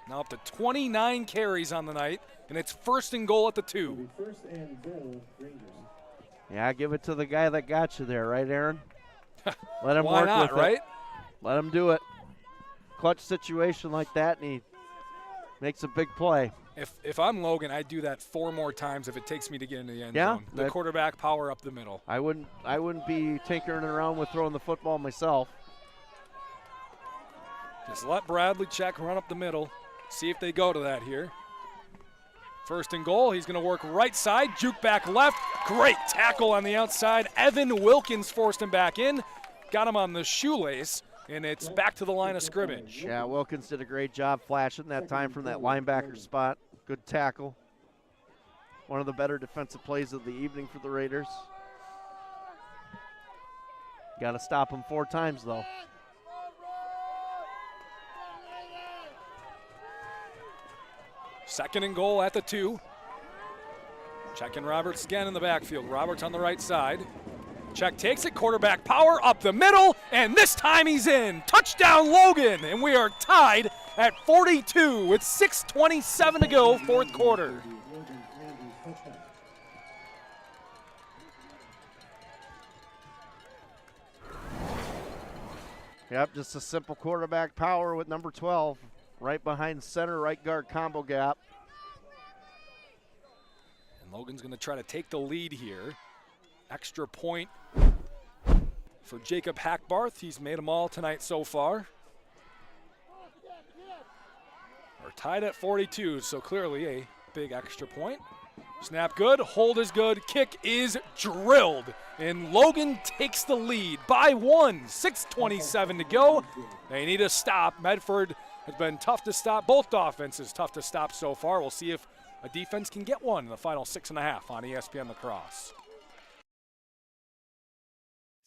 Now up to 29 carries on the night, and it's 1st and goal at the 2. 1st and goal, Rangers. Yeah, give it to the guy that got you there, right, Aaron? Let him Why work not, with right? it. Let him do it. Clutch situation like that, and he makes a big play. If I'm Logan, I'd do that 4 more times if it takes me to get into the end Yeah, zone. The quarterback power up the middle. I wouldn't be tinkering around with throwing the football myself. Just let Bradley check, run up the middle, see if they go to that here. First and goal, he's going to work right side, juke back left. Great tackle on the outside. Evan Wilkins forced him back in, got him on the shoelace, and it's back to the line of scrimmage. Yeah, Wilkins did a great job flashing that time from that linebacker spot. Good tackle. One of the better defensive plays of the evening for the Raiders. Got to stop him 4 times, though. Second and goal at the 2. Checking Roberts again in the backfield. Roberts on the right side. Check takes it, quarterback power up the middle, and this time he's in. Touchdown Logan, and we are tied at 42 with 6:27 to go, 4th quarter. Yep, just a simple quarterback power with number 12. Right behind center, right guard combo gap. And Logan's going to try to take the lead here. Extra point for Jacob Hackbarth. He's made them all tonight so far. We're tied at 42, so clearly a big extra point. Snap good, hold is good, kick is drilled. And Logan takes the lead by 1, 6:27 to go. They need a stop. Medford has been tough to stop. Both offenses tough to stop so far. We'll see if a defense can get one in the final 6.5 on ESPN La Crosse.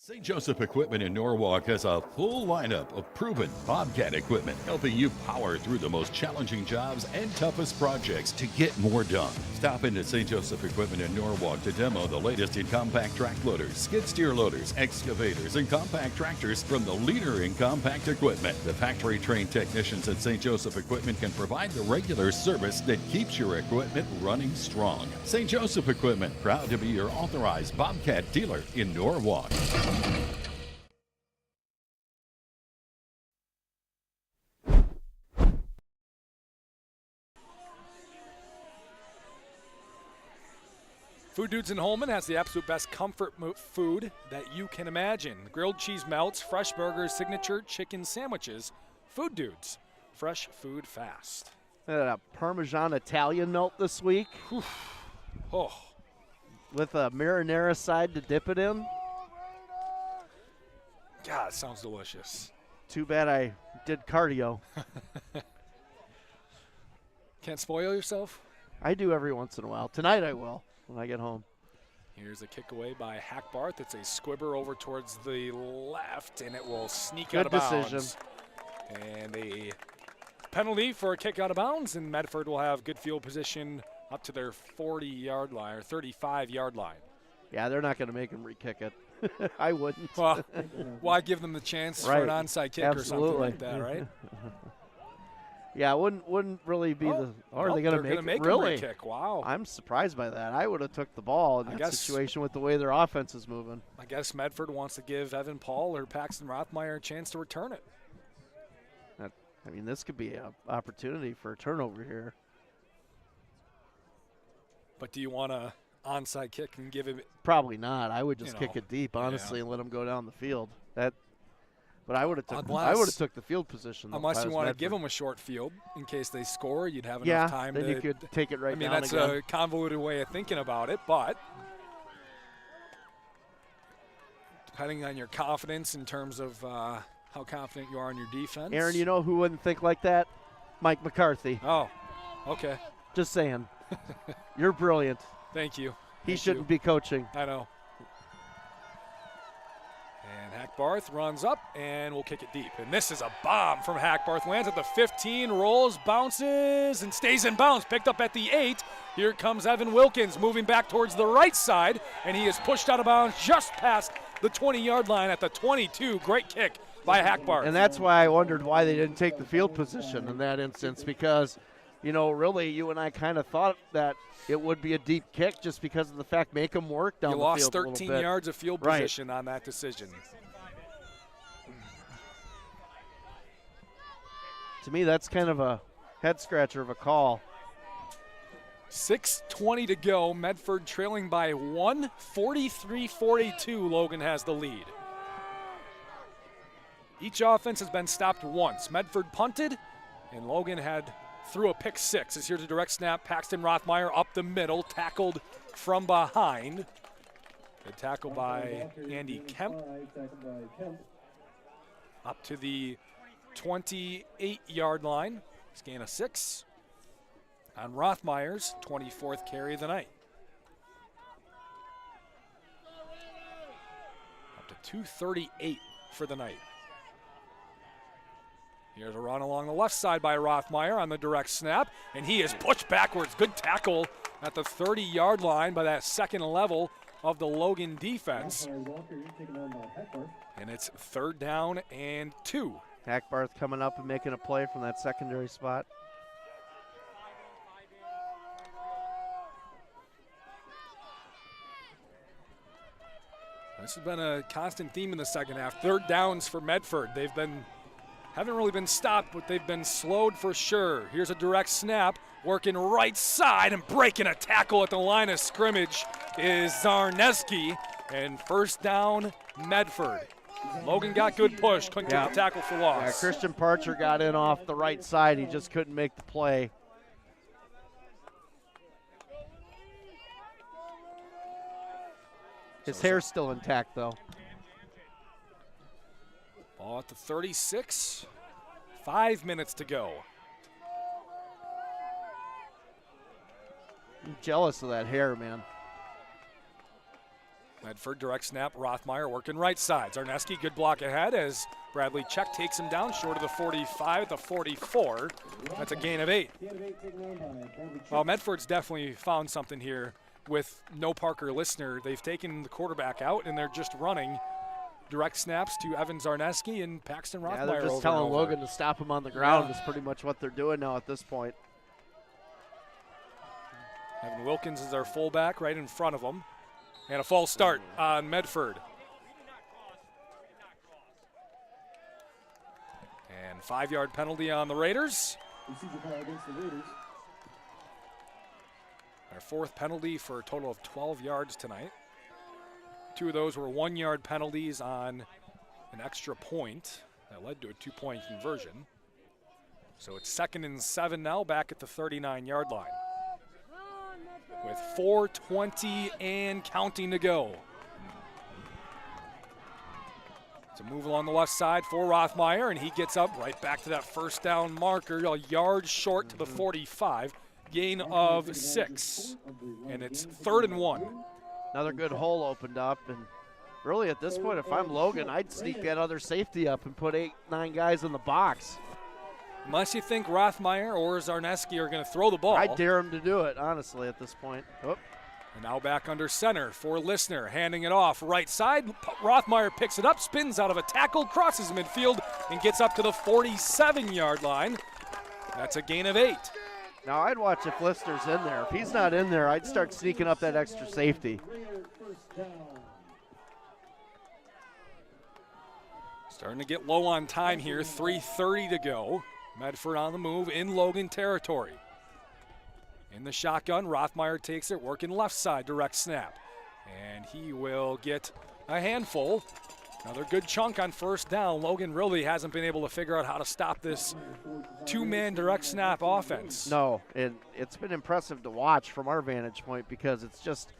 St. Joseph Equipment in Norwalk has a full lineup of proven Bobcat equipment, helping you power through the most challenging jobs and toughest projects to get more done. Stop into St. Joseph Equipment in Norwalk to demo the latest in compact track loaders, skid steer loaders, excavators, and compact tractors from the leader in compact equipment. The factory-trained technicians at St. Joseph Equipment can provide the regular service that keeps your equipment running strong. St. Joseph Equipment, proud to be your authorized Bobcat dealer in Norwalk. Food Dudes in Holman has the absolute best comfort food that you can imagine. Grilled cheese melts, fresh burgers, signature chicken sandwiches. Food Dudes, fresh food fast. A Parmesan Italian melt this week. Oh. With a marinara side to dip it in. God, it sounds delicious. Too bad I did cardio. Can't spoil yourself? I do every once in a while. Tonight I will when I get home. Here's a kick away by Hackbarth. It's a squibber over towards the left, and it will sneak Good out of bounds. decision. And a penalty for a kick out of bounds, and Medford will have good field position up to their 40-yard line or 35-yard line. Yeah, they're not going to make him re-kick it. I wouldn't. Well, why give them the chance for an onside kick or something like that, right? Yeah, it wouldn't really be the. Or are they going to make it? Really? Kick. Wow. I'm surprised by that. I would have took the ball in that situation with the way their offense is moving. I guess Medford wants to give Evan Paul or Paxton Rothmeyer a chance to return it. I mean, this could be an opportunity for a turnover here. But do you want to onside kick and give it? Probably not. I would just kick it deep, honestly, and let them go down the field. But I would have took the field position. Unless you want to give them a short field in case they score, you'd have enough time. Then you could take it right down. I mean, that's a convoluted way of thinking about it, but depending on your confidence in terms of how confident you are in your defense. Aaron, you know who wouldn't think like that? Mike McCarthy. Oh, okay. Just saying. You're brilliant. Thank you. He shouldn't be coaching. I know. And Hackbarth runs up and will kick it deep. And this is a bomb from Hackbarth. Lands at the 15, rolls, bounces, and stays in bounds. Picked up at the 8. Here comes Evan Wilkins moving back towards the right side. And he is pushed out of bounds just past the 20-yard line at the 22. Great kick by Hackbarth. And that's why I wondered why they didn't take the field position in that instance, because, you know, really you and I kind of thought that it would be a deep kick just because of the fact make them work down the field a little bit. You lost 13 yards of field position on that decision. To me, that's kind of a head-scratcher of a call. 6:20 to go. Medford trailing by 1, 43-42. Logan has the lead. Each offense has been stopped once. Medford punted, and Logan threw a pick six. As here's a direct snap. Paxton Rothmeyer up the middle, tackled from behind. Good tackle by Andy Kemp. Up to the 28-yard line. He's gain of 6 on Rothmeyer's 24th carry of the night. Up to 238 for the night. Here's a run along the left side by Rothmeyer on the direct snap, and he is pushed backwards. Good tackle at the 30-yard line by that second level of the Logan defense. And it's 3rd down and 2. Hackbarth coming up and making a play from that secondary spot. This has been a constant theme in the second half. 3rd downs for Medford. Haven't really been stopped, but they've been slowed for sure. Here's a direct snap, working right side and breaking a tackle at the line of scrimmage is Zarneski, and 1st down, Medford. Logan got good push, couldn't get the tackle for loss. Yeah, Christian Parcher got in off the right side. He just couldn't make the play. His hair's still intact, though. Ball at the 36. 5 minutes to go. I'm jealous of that hair, man. Medford direct snap. Rothmeyer working right side. Zarneski, good block ahead as Bradley Check takes him down short of the 45 at the 44. That's a gain of 8. Well, Medford's definitely found something here with no Parker Listener. They've taken the quarterback out and they're just running direct snaps to Evan Zarneski and Paxton Rothmeyer. Yeah, they're just telling Logan to stop him on the ground is pretty much what they're doing now at this point. Evan Wilkins is their fullback right in front of them. And a false start on Medford. And 5-yard penalty on the Raiders. Our 4th penalty for a total of 12 yards tonight. 2 of those were 1-yard penalties on an extra point that led to a 2-point conversion. So it's 2nd and 7 now, back at the 39-yard line. With 4:20 and counting to go. It's a move along the left side for Rothmeyer, and he gets up right back to that 1st down marker, a yard short to the 45. Gain of 6, and it's 3rd and 1. Another good hole opened up, and really at this point, if I'm Logan, I'd sneak that other safety up and put 8-9 guys in the box. Unless you think Rothmeyer or Zarneski are going to throw the ball. I dare him to do it, honestly, at this point. Oh. And now back under center for Listener, handing it off right side. Rothmeyer picks it up, spins out of a tackle, crosses midfield, and gets up to the 47-yard line. That's a gain of 8. Now I'd watch if Listener's in there. If he's not in there, I'd start sneaking up that extra safety. Starting to get low on time here, 3:30 to go. Medford on the move in Logan territory. In the shotgun, Rothmeyer takes it, working left side, direct snap. And he will get a handful. Another good chunk on 1st down. Logan really hasn't been able to figure out how to stop this 2-man direct snap offense. No, and it's been impressive to watch from our vantage point because it's just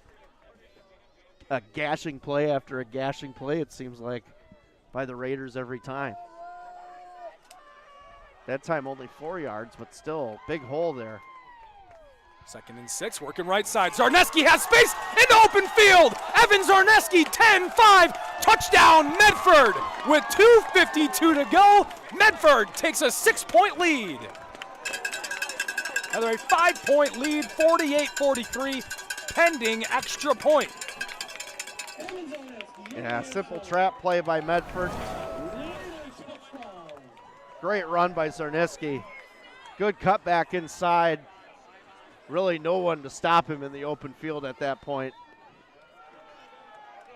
a gashing play after a gashing play, it seems like, by the Raiders every time. That time only 4 yards, but still, big hole there. 2nd and 6, working right side. Zarneski has space in the open field. Evan Zarneski, 10-5, touchdown Medford. With 2:52 to go, Medford takes a 6-point lead. Another 5-point lead, 48-43, pending extra point. Yeah, simple trap play by Medford. Great run by Zarneski. Good cutback inside. Really no one to stop him in the open field at that point.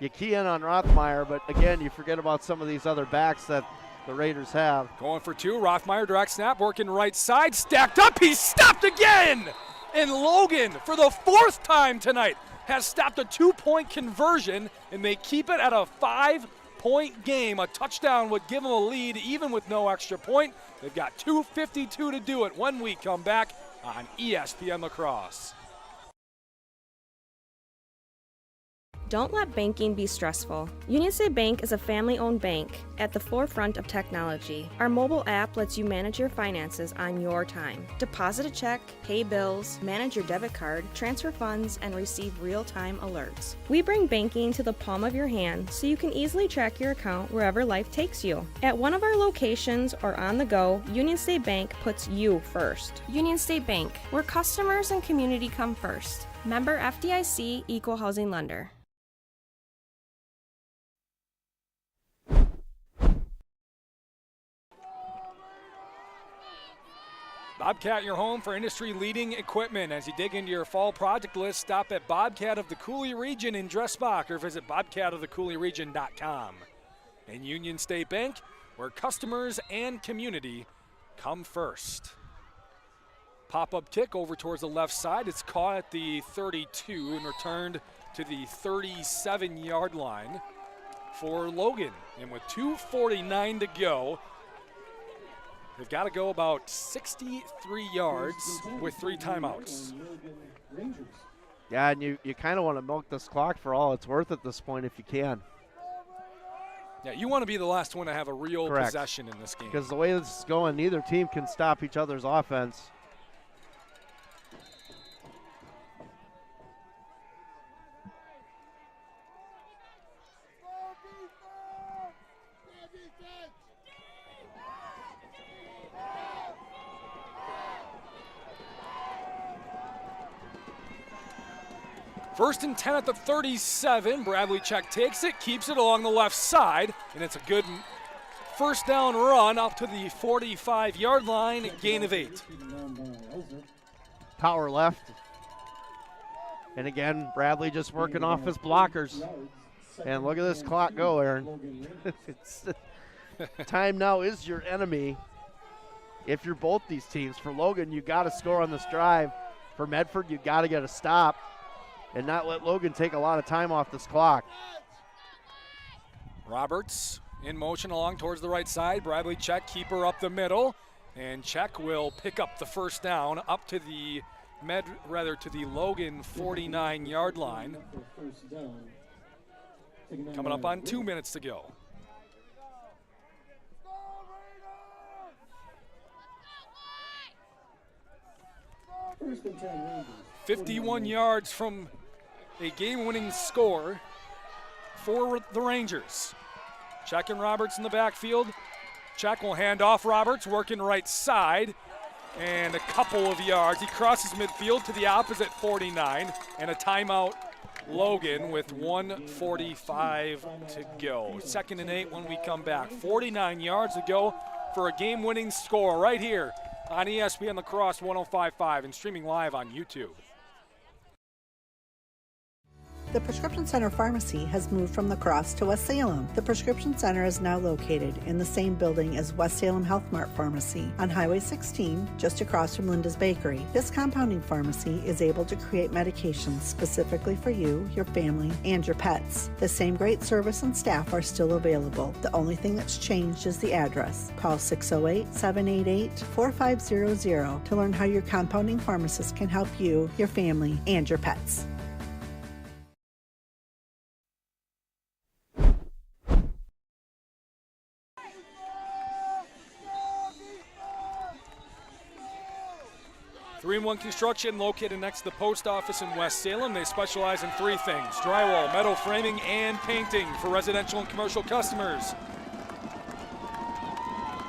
You key in on Rothmeyer, but again, you forget about some of these other backs that the Raiders have. Going for 2, Rothmeyer direct snap, working right side, stacked up, he's stopped again! And Logan, for the 4th time tonight, has stopped a 2-point conversion, and they keep it at a 5-point game. A touchdown would give them a lead even with no extra point. They've got 2:52 to do it when we come back on ESPN La Crosse. Don't let banking be stressful. Union State Bank is a family-owned bank at the forefront of technology. Our mobile app lets you manage your finances on your time. Deposit a check, pay bills, manage your debit card, transfer funds, and receive real-time alerts. We bring banking to the palm of your hand so you can easily track your account wherever life takes you. At one of our locations or on the go, Union State Bank puts you first. Union State Bank, where customers and community come first. Member FDIC, Equal Housing Lender. Bobcat, your home for industry-leading equipment. As you dig into your fall project list, stop at Bobcat of the Coulee Region in Dressbach or visit bobcatofthecouleeregion.com. And Union State Bank, where customers and community come first. Pop-up kick over towards the left side. It's caught at the 32 and returned to the 37-yard line for Logan. And with 2:49 to go, they've got to go about 63 yards with 3 timeouts. Yeah, and you kind of want to milk this clock for all it's worth at this point if you can. Yeah, you want to be the last one to have a real possession in this game. Because the way this is going, neither team can stop each other's offense. First and 10 at the 37. Bradley Check takes it, keeps it along the left side, and it's a good first down run up to the 45-yard line, gain of 8. Power left. And again, Bradley just working off his blockers. And look at this clock go, Aaron. Time now is your enemy if you're both these teams. For Logan, you got to score on this drive. For Medford, you got to get a stop and not let Logan take a lot of time off this clock. Roberts in motion along towards the right side. Bradley Check, keeper up the middle, and Check will pick up the first down up to the Logan 49-yard line. Coming up on 2 minutes to go. First and 10 Rangers. 51 yards from a game-winning score for the Rangers. Check and Roberts in the backfield. Check will hand off Roberts, working right side, and a couple of yards. He crosses midfield to the opposite 49, and a timeout Logan with 1:45 to go. 2nd and 8 when we come back. 49 yards to go for a game-winning score right here on ESPN La Crosse 105.5 and streaming live on YouTube. The Prescription Center Pharmacy has moved from La Crosse to West Salem. The Prescription Center is now located in the same building as West Salem Health Mart Pharmacy on Highway 16, just across from Linda's Bakery. This compounding pharmacy is able to create medications specifically for you, your family, and your pets. The same great service and staff are still available. The only thing that's changed is the address. Call 608-788-4500 to learn how your compounding pharmacist can help you, your family, and your pets. Three-in-one Construction, located next to the post office in West Salem. They specialize in 3 things: drywall, metal framing, and painting for residential and commercial customers.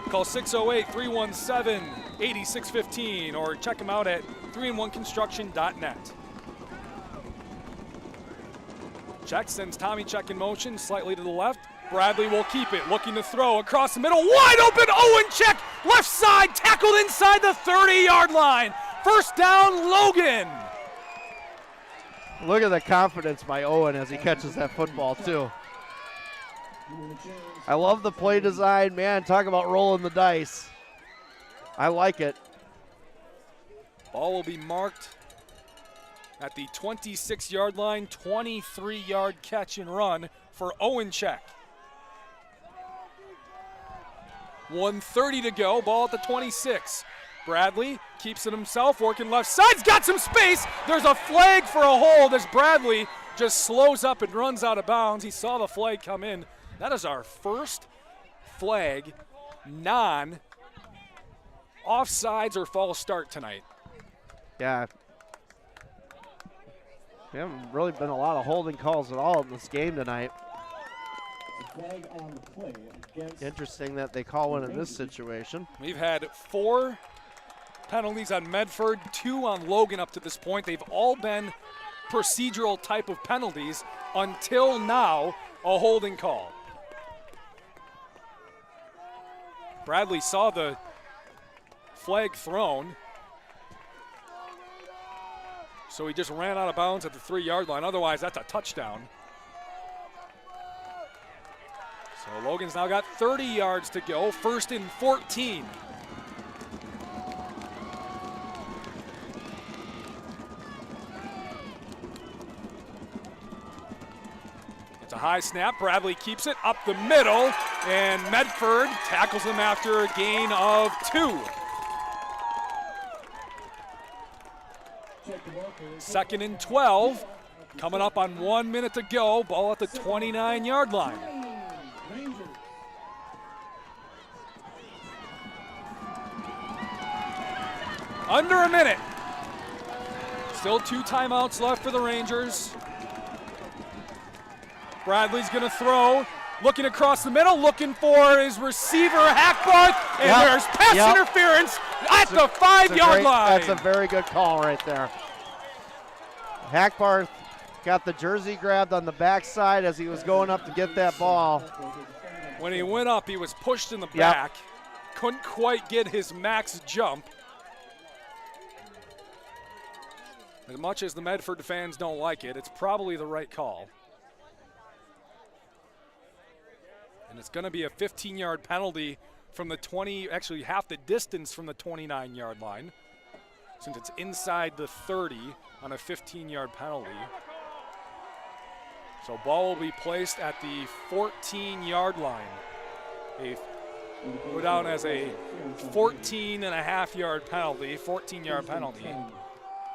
Call 608-317-8615 or check them out at 3in1construction.net. Check sends Tommy Check in motion, slightly to the left. Bradley will keep it, looking to throw across the middle. Wide open, Owen Check, left side, tackled inside the 30-yard line. First down, Logan. Look at the confidence by Owen as he catches that football, too. I love the play design. Man, talk about rolling the dice. I like it. Ball will be marked at the 26-yard line, 23-yard catch and run for Owencheck. 1:30 to go, ball at the 26. Bradley keeps it himself, working left side, he's got some space. There's a flag for a hold as Bradley just slows up and runs out of bounds. He saw the flag come in. That is our first flag, non-offsides or false start tonight. Yeah. There haven't really been a lot of holding calls at all in this game tonight. Flag on the play against. Interesting that they call one in this situation. We've had 4 penalties on Medford, 2 on Logan up to this point. They've all been procedural type of penalties until now, a holding call. Bradley saw the flag thrown, so he just ran out of bounds at the 3-yard line. Otherwise, that's a touchdown. So Logan's now got 30 yards to go, 1st and 14. It's a high snap. Bradley keeps it up the middle, and Medford tackles him after a gain of 2. 2nd and 12. Coming up on 1 minute to go. Ball at the 29-yard line. Under a minute. Still 2 timeouts left for the Rangers. Bradley's going to throw, looking across the middle, looking for his receiver, Hackbarth, and there's pass interference at the 5-yard line. That's a very good call right there. Hackbarth got the jersey grabbed on the backside as he was going up to get that ball. When he went up, he was pushed in the back. Couldn't quite get his max jump. As much as the Medford fans don't like it, it's probably the right call. And it's going to be a 15-yard penalty from the 20, actually half the distance from the 29-yard line, since it's inside the 30 on a 15-yard penalty. So ball will be placed at the 14-yard line. Go down as a 14.5-yard penalty, 14-yard penalty.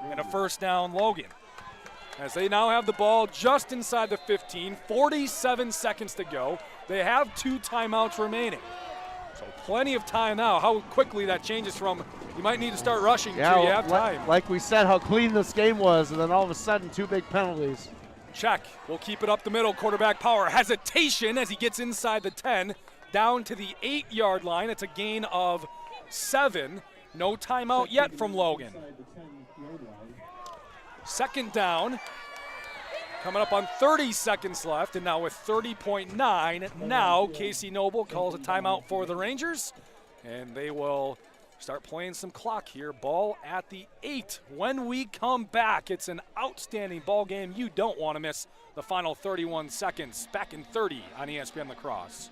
And a 1st down, Logan. As they now have the ball just inside the 15, 47 seconds to go. They have 2 timeouts remaining. So plenty of time now. How quickly that changes from you might need to start rushing to you have time. Like we said, how clean this game was, and then all of a sudden 2 big penalties. Check. We'll keep it up the middle. Quarterback power. Hesitation as he gets inside the 10, down to the 8-yard line. It's a gain of 7. No timeout yet from Logan. 2nd down. Coming up on 30 seconds left, and now with 30.9, now Casey Noble calls a timeout for the Rangers, and they will start playing some clock here. Ball at the 8. When we come back, it's an outstanding ball game. You don't want to miss the final 31 seconds. Back in 30 on ESPN La Crosse.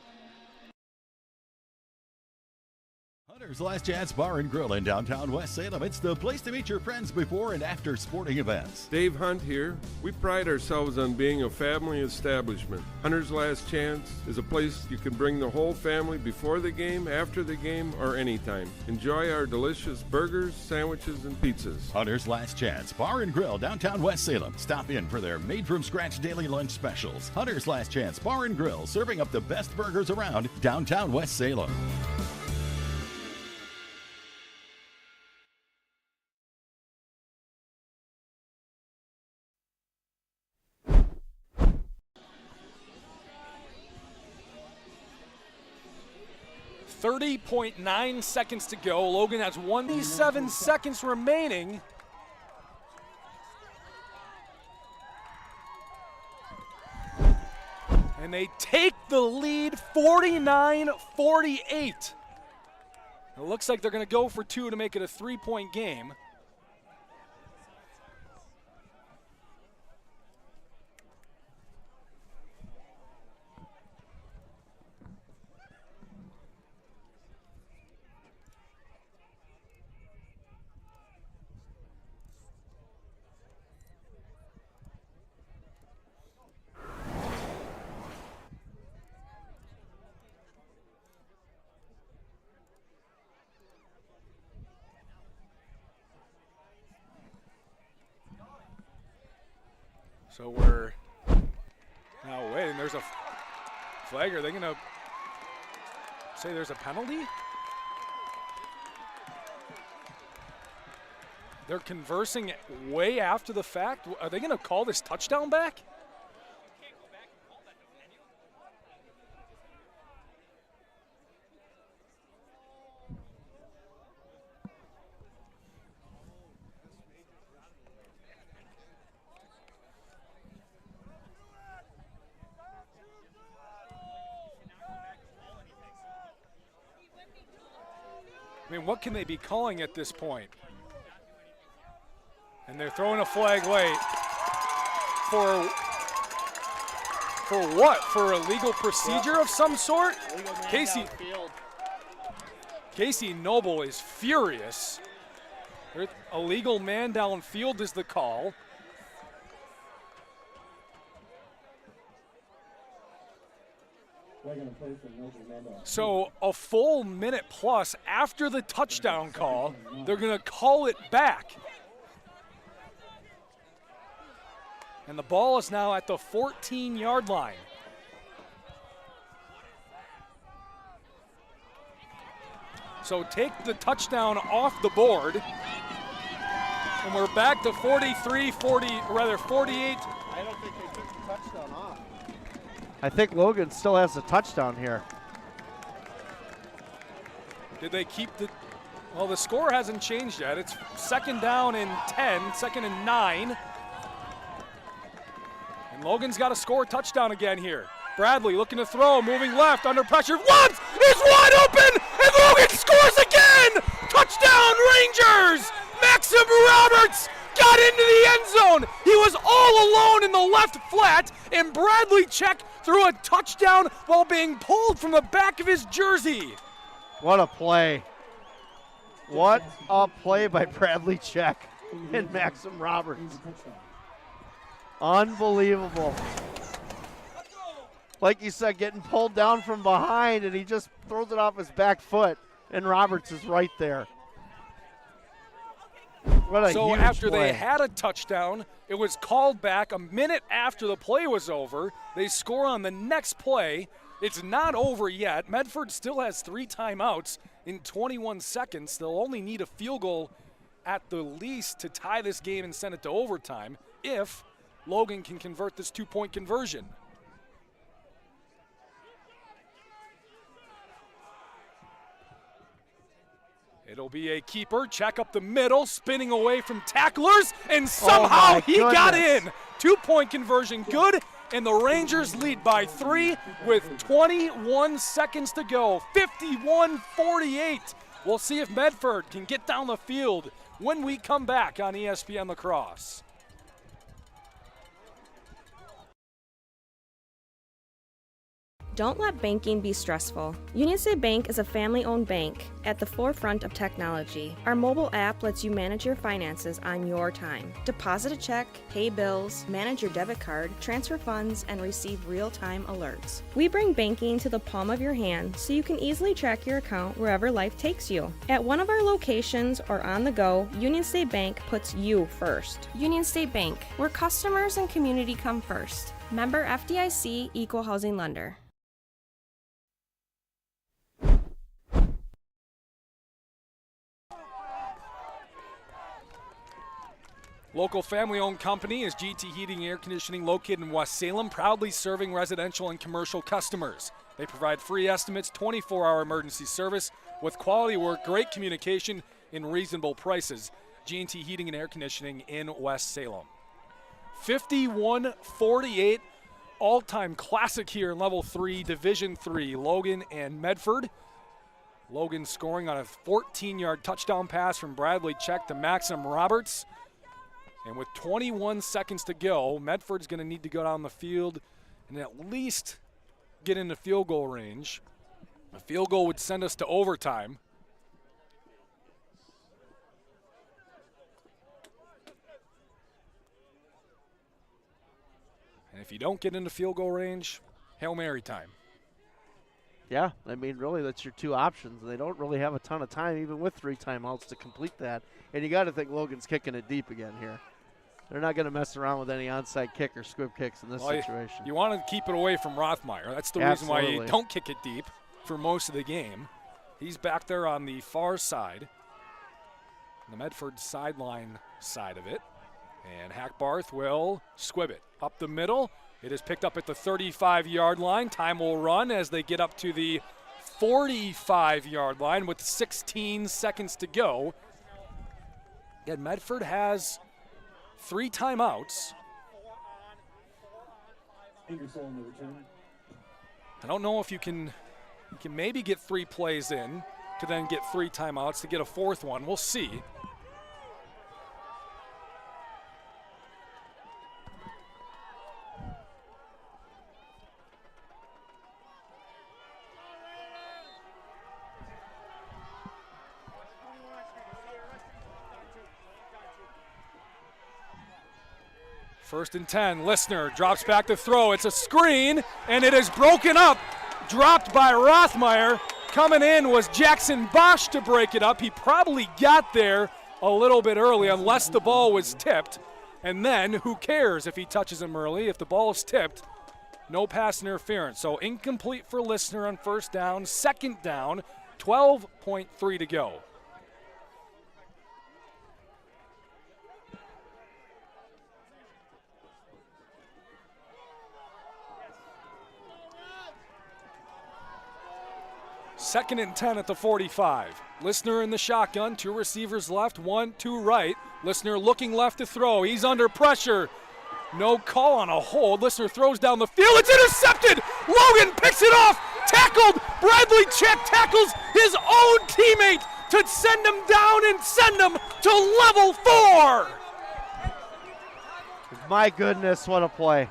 Hunter's Last Chance Bar and Grill in downtown West Salem. It's the place to meet your friends before and after sporting events. Dave Hunt here. We pride ourselves on being a family establishment. Hunter's Last Chance is a place you can bring the whole family before the game, after the game, or anytime. Enjoy our delicious burgers, sandwiches, and pizzas. Hunter's Last Chance Bar and Grill, downtown West Salem. Stop in for their made-from-scratch daily lunch specials. Hunter's Last Chance Bar and Grill, serving up the best burgers around downtown West Salem. .9 seconds to go. Logan has 27 seconds remaining. And they take the lead 49-48. It looks like they're going to go for 2 to make it a 3-point game. So we're now waiting. There's a flag. Are they going to say there's a penalty? They're conversing way after the fact. Are they going to call this touchdown back? I mean, what can they be calling at this point? And they're throwing a flag late. For what? For a legal procedure of some sort? Casey Noble is furious. A legal man downfield is the call. So a full minute plus after the touchdown call, they're going to call it back. And the ball is now at the 14-yard line. So take the touchdown off the board. And we're back to 48. I don't think they took the touchdown off. I think Logan still has a touchdown here. Did they keep the, well, the score hasn't changed yet. It's 2nd down and 10, 2nd and 9. And Logan's got to score a touchdown again here. Bradley looking to throw, moving left, under pressure. Once is wide open, and Logan scores again! Touchdown, Rangers! Maxim Roberts got into the end zone. He was all alone in the left flat, and Bradley Check threw a touchdown while being pulled from the back of his jersey. What a play. What a play by Bradley Check and Maxim Roberts. Unbelievable. Like you said, getting pulled down from behind, and he just throws it off his back foot, and Roberts is right there. What a so huge after play. They had a touchdown, it was called back a minute after the play was over. They score on the next play. It's not over yet. Medford still has 3 timeouts in 21 seconds. They'll only need a field goal at the least to tie this game and send it to overtime if Logan can convert this 2-point conversion. It'll be a keeper, check up the middle, spinning away from tacklers, and somehow he got in. 2-point conversion good, and the Rangers lead by 3 with 21 seconds to go, 51-48. We'll see if Medford can get down the field when we come back on ESPN La Crosse. Don't let banking be stressful. Union State Bank is a family-owned bank at the forefront of technology. Our mobile app lets you manage your finances on your time. Deposit a check, pay bills, manage your debit card, transfer funds, and receive real-time alerts. We bring banking to the palm of your hand so you can easily track your account wherever life takes you. At one of our locations or on the go, Union State Bank puts you first. Union State Bank, where customers and community come first. Member FDIC, Equal Housing Lender. Local family-owned company is GT Heating and Air Conditioning, located in West Salem, proudly serving residential and commercial customers. They provide free estimates, 24-hour emergency service with quality work, great communication, and reasonable prices. GT Heating and Air Conditioning in West Salem. 51-48, all-time classic here in Level 3, Division 3, Logan and Medford. Logan scoring on a 14-yard touchdown pass from Bradley Check to Maxim Roberts. And with 21 seconds to go, Medford's going to need to go down the field and at least get into field goal range. A field goal would send us to overtime. And if you don't get into field goal range, Hail Mary time. Yeah, I mean, really, that's your 2 options. They don't really have a ton of time, even with 3 timeouts, to complete that. And you got to think Logan's kicking it deep again here. They're not going to mess around with any onside kick or squib kicks in this situation. You want to keep it away from Rothmeyer. That's the reason why you don't kick it deep for most of the game. He's back there on the far side, the Medford sideline side of it. And Hackbarth will squib it up the middle. It is picked up at the 35-yard line. Time will run as they get up to the 45-yard line with 16 seconds to go. Again, Medford has 3 timeouts. I don't know if you can maybe get 3 plays in to then get 3 timeouts to get a 4th one. We'll see. First and 10, Listener drops back to throw. It's a screen, and it is broken up. Dropped by Rothmeyer. Coming in was Jackson Bosch to break it up. He probably got there a little bit early unless the ball was tipped. And then who cares if he touches him early? If the ball is tipped, no pass interference. So incomplete for Listener on first down. Second down, 12.3 to go. Second and 10 at the 45. Listener in the shotgun, 2 receivers left, 1, 2 right. Listener looking left to throw. He's under pressure. No call on a hold. Listener throws down the field. It's intercepted. Logan picks it off. Tackled. Bradley Check tackles his own teammate to send him down and send him to level 4. My goodness, what a play.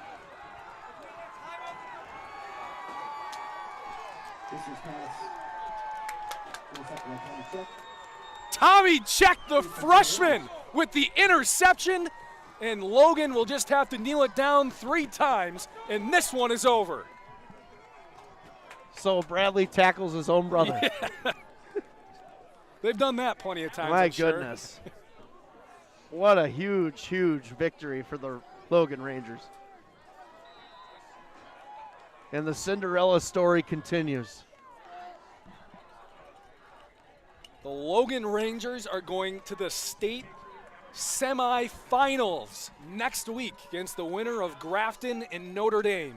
Tommy Check, the freshman, with the interception, and Logan will just have to kneel it down 3 times, and this one is over. So Bradley tackles his own brother. Yeah. They've done that plenty of times. My goodness. Sure. What a huge, huge victory for the Logan Rangers. And the Cinderella story continues. The Logan Rangers are going to the state semifinals next week against the winner of Grafton and Notre Dame.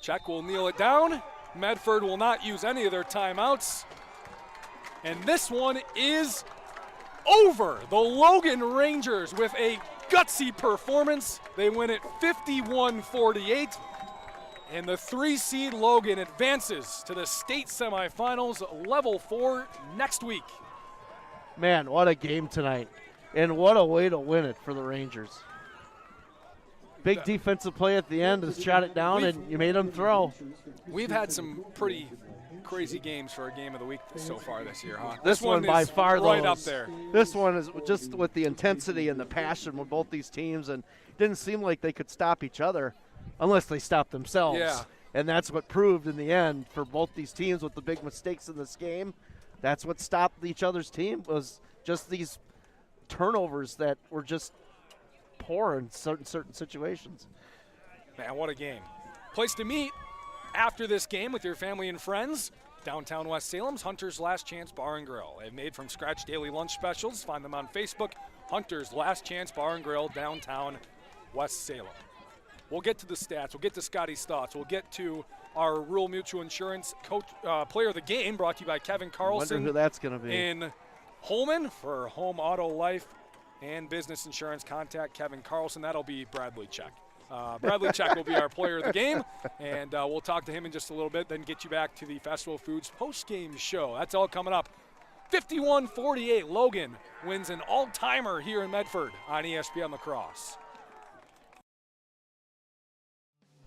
Check will kneel it down. Medford will not use any of their timeouts. And this one is over. The Logan Rangers with a gutsy performance. They win it 51-48. And the 3-seed Logan advances to the state semifinals, level 4, next week. Man, what a game tonight. And what a way to win it for the Rangers. Big defensive play at the end, has shot it down, and you made them throw. We've had some pretty crazy games for a game of the week so far this year, huh? This one by far, right up there. This one is just with the intensity and the passion with both these teams, and it didn't seem like they could stop each other unless they stopped themselves. Yeah. And that's what proved in the end for both these teams with the big mistakes in this game. That's what stopped each other's team, was just these turnovers that were just poor in certain situations. Man, what a game. Place to meet after this game with your family and friends. Downtown West Salem's Hunter's Last Chance Bar and Grill. They've made from scratch daily lunch specials. Find them on Facebook. Hunter's Last Chance Bar and Grill, downtown West Salem. We'll get to the stats. We'll get to Scotty's thoughts. We'll get to our Rural Mutual Insurance coach, player of the game, brought to you by Kevin Carlson. Wonder who that's going to be. In Holman for home, auto, life, and business insurance. Contact Kevin Carlson. That'll be Bradley Check. Bradley Check will be our player of the game, and we'll talk to him in just a little bit, then get you back to the Festival Foods post-game show. That's all coming up. 51-48, Logan wins an all-timer here in Medford on ESPN La Crosse.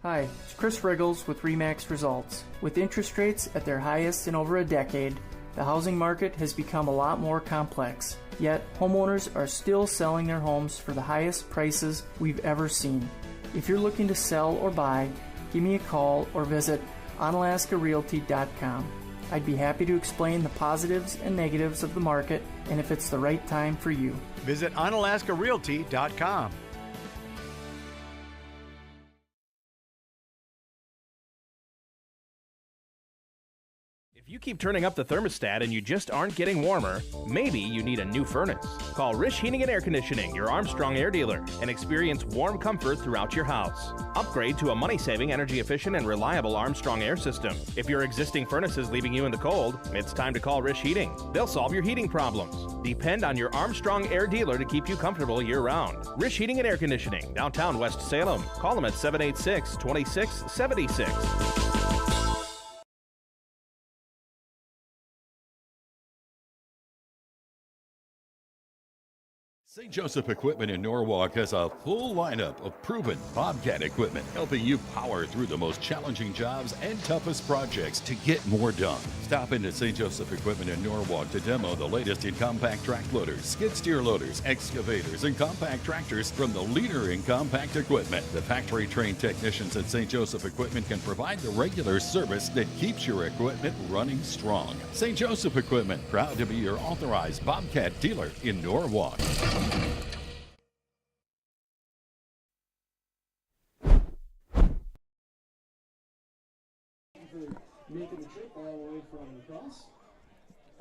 Hi, it's Chris Riggles with RE/MAX Results. With interest rates at their highest in over a decade, the housing market has become a lot more complex. Yet, homeowners are still selling their homes for the highest prices we've ever seen. If you're looking to sell or buy, give me a call or visit onalaskarealty.com. I'd be happy to explain the positives and negatives of the market and if it's the right time for you. Visit OnalaskaRealty.com. If you keep turning up the thermostat and you just aren't getting warmer, maybe you need a new furnace. Call Rish Heating and Air Conditioning, your Armstrong air dealer, and experience warm comfort throughout your house. Upgrade to a money-saving, energy-efficient, and reliable Armstrong air system. If your existing furnace is leaving you in the cold, it's time to call Rish Heating. They'll solve your heating problems. Depend on your Armstrong air dealer to keep you comfortable year-round. Rish Heating and Air Conditioning, downtown West Salem. Call them at 786-2676. St. Joseph Equipment in Norwalk has a full lineup of proven Bobcat equipment, helping you power through the most challenging jobs and toughest projects to get more done. Stop into St. Joseph Equipment in Norwalk to demo the latest in compact track loaders, skid steer loaders, excavators, and compact tractors from the leader in compact equipment. The factory-trained technicians at St. Joseph Equipment can provide the regular service that keeps your equipment running strong. St. Joseph Equipment, proud to be your authorized Bobcat dealer in Norwalk. Making the trip all the way from La Crosse.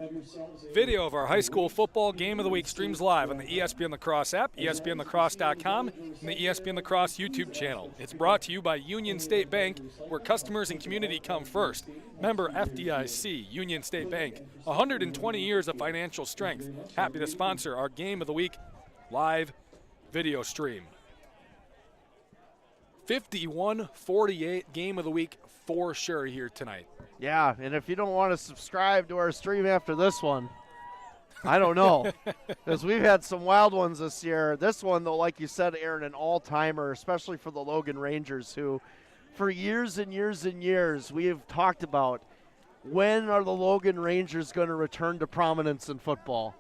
Have yourselves a Video of our high school football game of the week streams live on the ESPN La Crosse app, ESPNLacrosse.com, and the ESPN La Crosse YouTube channel. It's brought to you by Union State Bank, where customers and community come first. Member FDIC, Union State Bank, 120 years of financial strength. Happy to sponsor our game of the week live video stream. 51-48 game of the week for sure here tonight. Yeah, and if you don't want to subscribe to our stream after this one, I don't know. Because we've had some wild ones this year. This one, though, like you said, Aaron, an all-timer, especially for the Logan Rangers, who for years and years and years we have talked about, when are the Logan Rangers going to return to prominence in football?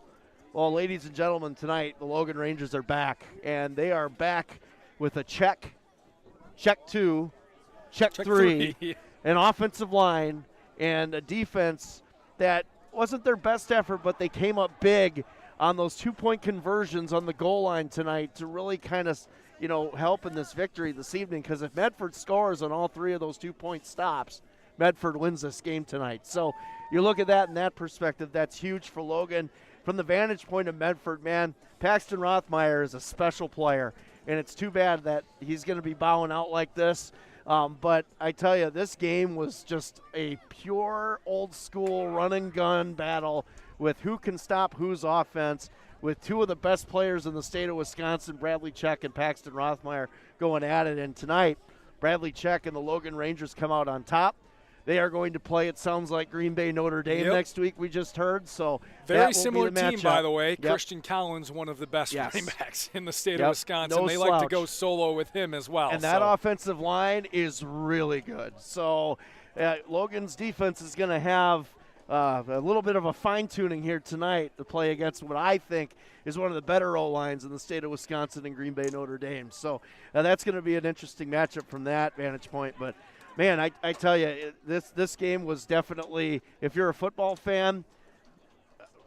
Well, ladies and gentlemen, tonight the Logan Rangers are back, and they are back with a check 2, check 3, an offensive line, and a defense that wasn't their best effort, but they came up big on those 2-point conversions on the goal line tonight to really kind of, help in this victory this evening. Because if Medford scores on all 3 of those 2-point stops, Medford wins this game tonight. So you look at that in that perspective, that's huge for Logan. From the vantage point of Medford, man, Paxton Rothmeyer is a special player, and it's too bad that he's going to be bowing out like this. But I tell you, this game was just a pure old-school run-and-gun battle with who can stop whose offense, with 2 of the best players in the state of Wisconsin, Bradley Check and Paxton Rothmeyer, going at it. And tonight, Bradley Check and the Logan Rangers come out on top. They are going to play, it sounds like, Green Bay Notre Dame next week, we just heard. So very similar team, by the way. Yep. Christian Collins, one of the best running backs in the state of Wisconsin. No they slouch. like to go solo with him as well. And that offensive line is really good. So Logan's defense is going to have a little bit of a fine-tuning here tonight to play against what I think is one of the better O-lines in the state of Wisconsin and Green Bay Notre Dame. So that's going to be an interesting matchup from that vantage point. But man, I tell you, this game was definitely, if you're a football fan,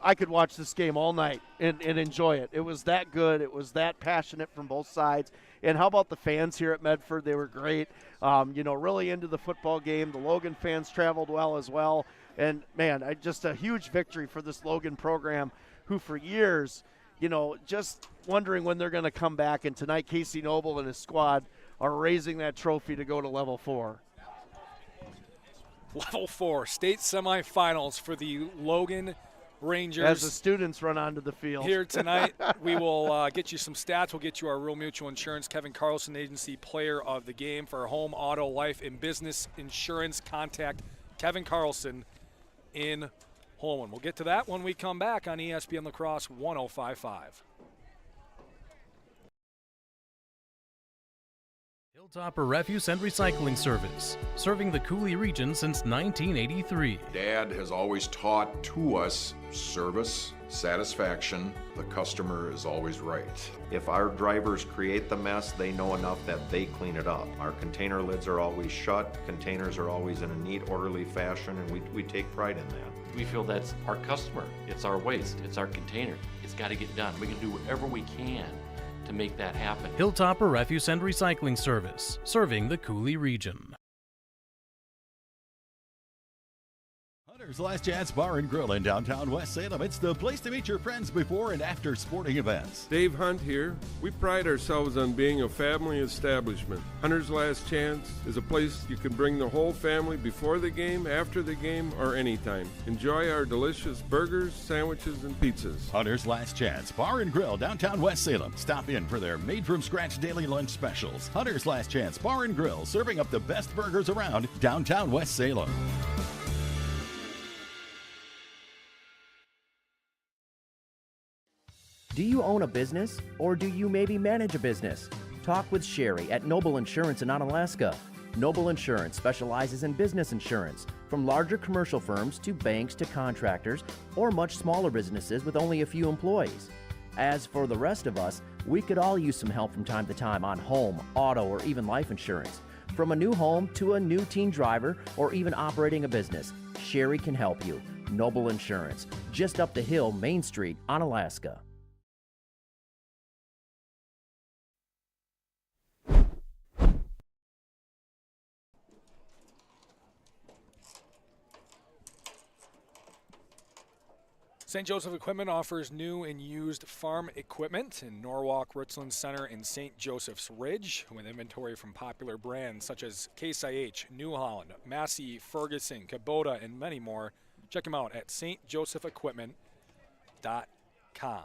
I could watch this game all night and enjoy it. It was that good. It was that passionate from both sides. And how about the fans here at Medford? They were great, really into the football game. The Logan fans traveled well as well. And, man, just a huge victory for this Logan program, who for years, just wondering when they're going to come back. And tonight, Casey Noble and his squad are raising that trophy to go to Level 4. Level 4, state semifinals for the Logan Rangers. As the students run onto the field. Here tonight, we will get you some stats. We'll get you our Rural Mutual Insurance Kevin Carlson Agency Player of the Game for home, auto, life, and business insurance. Contact Kevin Carlson in Holman. We'll get to that when we come back on ESPN La Crosse 105.5. Hilltopper Refuse and Recycling Service, serving the Cooley region since 1983. Dad has always taught to us service, satisfaction, the customer is always right. If our drivers create the mess, they know enough that they clean it up. Our container lids are always shut, containers are always in a neat, orderly fashion, and we take pride in that. We feel that's our customer. It's our waste. It's our container. It's got to get done. We can do whatever we can to make that happen. Hilltopper Refuse and Recycling Service, serving the Cooley region. Hunter's Last Chance Bar and Grill in downtown West Salem. It's the place to meet your friends before and after sporting events. Dave Hunt here. We pride ourselves on being a family establishment. Hunter's Last Chance is a place you can bring the whole family before the game, after the game, or anytime. Enjoy our delicious burgers, sandwiches, and pizzas. Hunter's Last Chance Bar and Grill, downtown West Salem. Stop in for their made-from-scratch daily lunch specials. Hunter's Last Chance Bar and Grill, serving up the best burgers around downtown West Salem. Do you own a business, or do you maybe manage a business? Talk with Sherry at Noble Insurance in Onalaska. Noble Insurance specializes in business insurance, from larger commercial firms to banks to contractors, or much smaller businesses with only a few employees. As for the rest of us, we could all use some help from time to time on home, auto, or even life insurance. From a new home to a new teen driver, or even operating a business, Sherry can help you. Noble Insurance, just up the hill, Main Street, Onalaska. St. Joseph Equipment offers new and used farm equipment in Norwalk, Richland Center, and St. Joseph's Ridge, with inventory from popular brands such as Case IH, New Holland, Massey, Ferguson, Kubota, and many more. Check them out at stjosephequipment.com.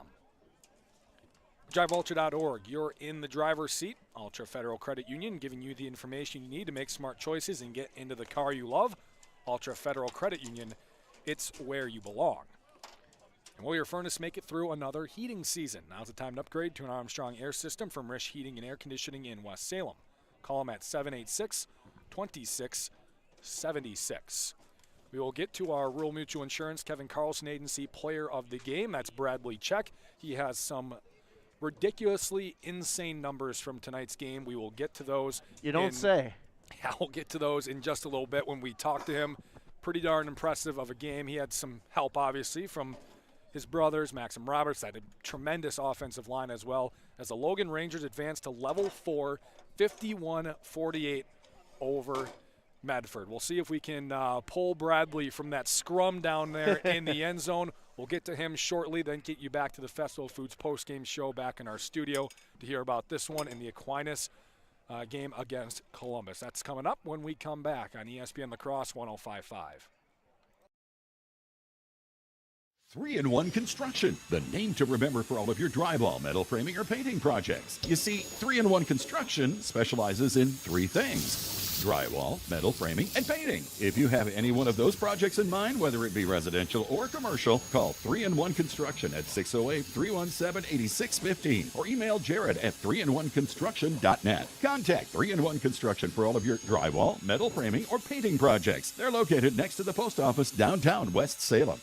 DriveUltra.org. You're in the driver's seat. Ultra Federal Credit Union, giving you the information you need to make smart choices and get into the car you love. Ultra Federal Credit Union, it's where you belong. And will your furnace make it through another heating season? Now's the time to upgrade to an Armstrong air system from Risch Heating and Air Conditioning in West Salem. Call them at 786-2676. We will get to our Rural Mutual Insurance Kevin Carlson Agency Player of the Game. That's Bradley Check. He has some ridiculously insane numbers from tonight's game. We will get to those. You don't say. Yeah, we'll get to those in just a little bit when we talk to him. Pretty darn impressive of a game. He had some help, obviously, from his brothers, Maxim Roberts, had a tremendous offensive line as well, as the Logan Rangers advanced to level 4, 51-48 over Medford. We'll see if we can pull Bradley from that scrum down there in the end zone. We'll get to him shortly, then get you back to the Festival of Foods postgame show back in our studio to hear about this one in the Aquinas game against Columbus. That's coming up when we come back on ESPN La Crosse 105.5. 3-in-1 Construction, the name to remember for all of your drywall, metal framing, or painting projects. You see, 3-in-1 Construction specializes in 3 things: drywall, metal framing, and painting. If you have any one of those projects in mind, whether it be residential or commercial, call 3-in-1 Construction at 608-317-8615 or email Jared at 3in1construction.net. Contact 3-in-1 Construction for all of your drywall, metal framing, or painting projects. They're located next to the post office downtown West Salem.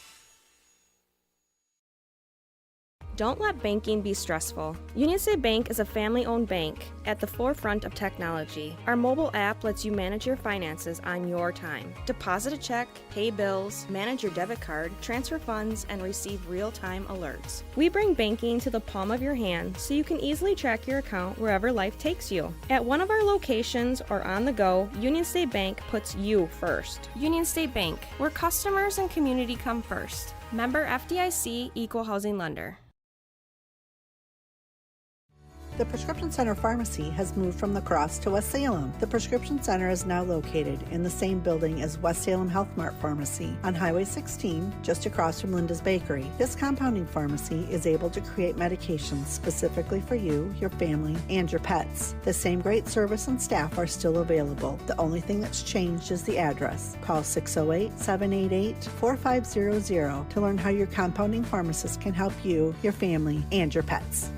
Don't let banking be stressful. Union State Bank is a family-owned bank at the forefront of technology. Our mobile app lets you manage your finances on your time. Deposit a check, pay bills, manage your debit card, transfer funds, and receive real-time alerts. We bring banking to the palm of your hand so you can easily track your account wherever life takes you. At one of our locations or on the go, Union State Bank puts you first. Union State Bank, where customers and community come first. Member FDIC, Equal Housing Lender. The Prescription Center Pharmacy has moved from La Crosse to West Salem. The Prescription Center is now located in the same building as West Salem Health Mart Pharmacy on Highway 16, just across from Linda's Bakery. This compounding pharmacy is able to create medications specifically for you, your family, and your pets. The same great service and staff are still available. The only thing that's changed is the address. Call 608-788-4500 to learn how your compounding pharmacist can help you, your family, and your pets.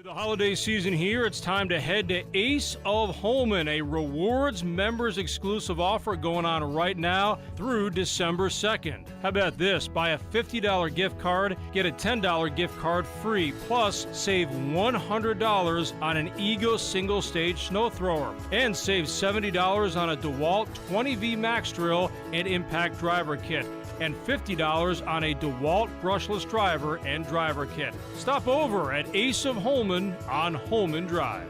With The holiday season here, it's time to head to Ace of Holman, a rewards members exclusive offer going on right now through December 2nd. How about this? Buy a $50 gift card, get a $10 gift card free, plus save $100 on an Ego single stage snow thrower, and save $70 on a DeWalt 20V Max drill and impact driver kit, and $50 on a DeWalt brushless driver and driver kit. Stop over at Ace of Holman on Holman Drive.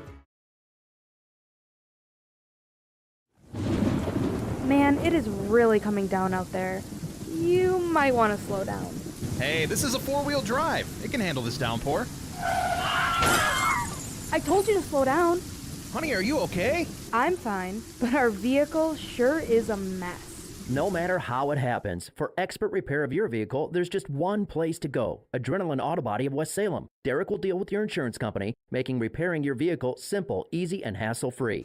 Man, it is really coming down out there. You might want to slow down. Hey, this is a four-wheel drive. It can handle this downpour. I told you to slow down. Honey, are you okay? I'm fine, but our vehicle sure is a mess. No matter how it happens, for expert repair of your vehicle, there's just one place to go. Adrenaline Auto Body of West Salem. Derek will deal with your insurance company, making repairing your vehicle simple, easy, and hassle-free.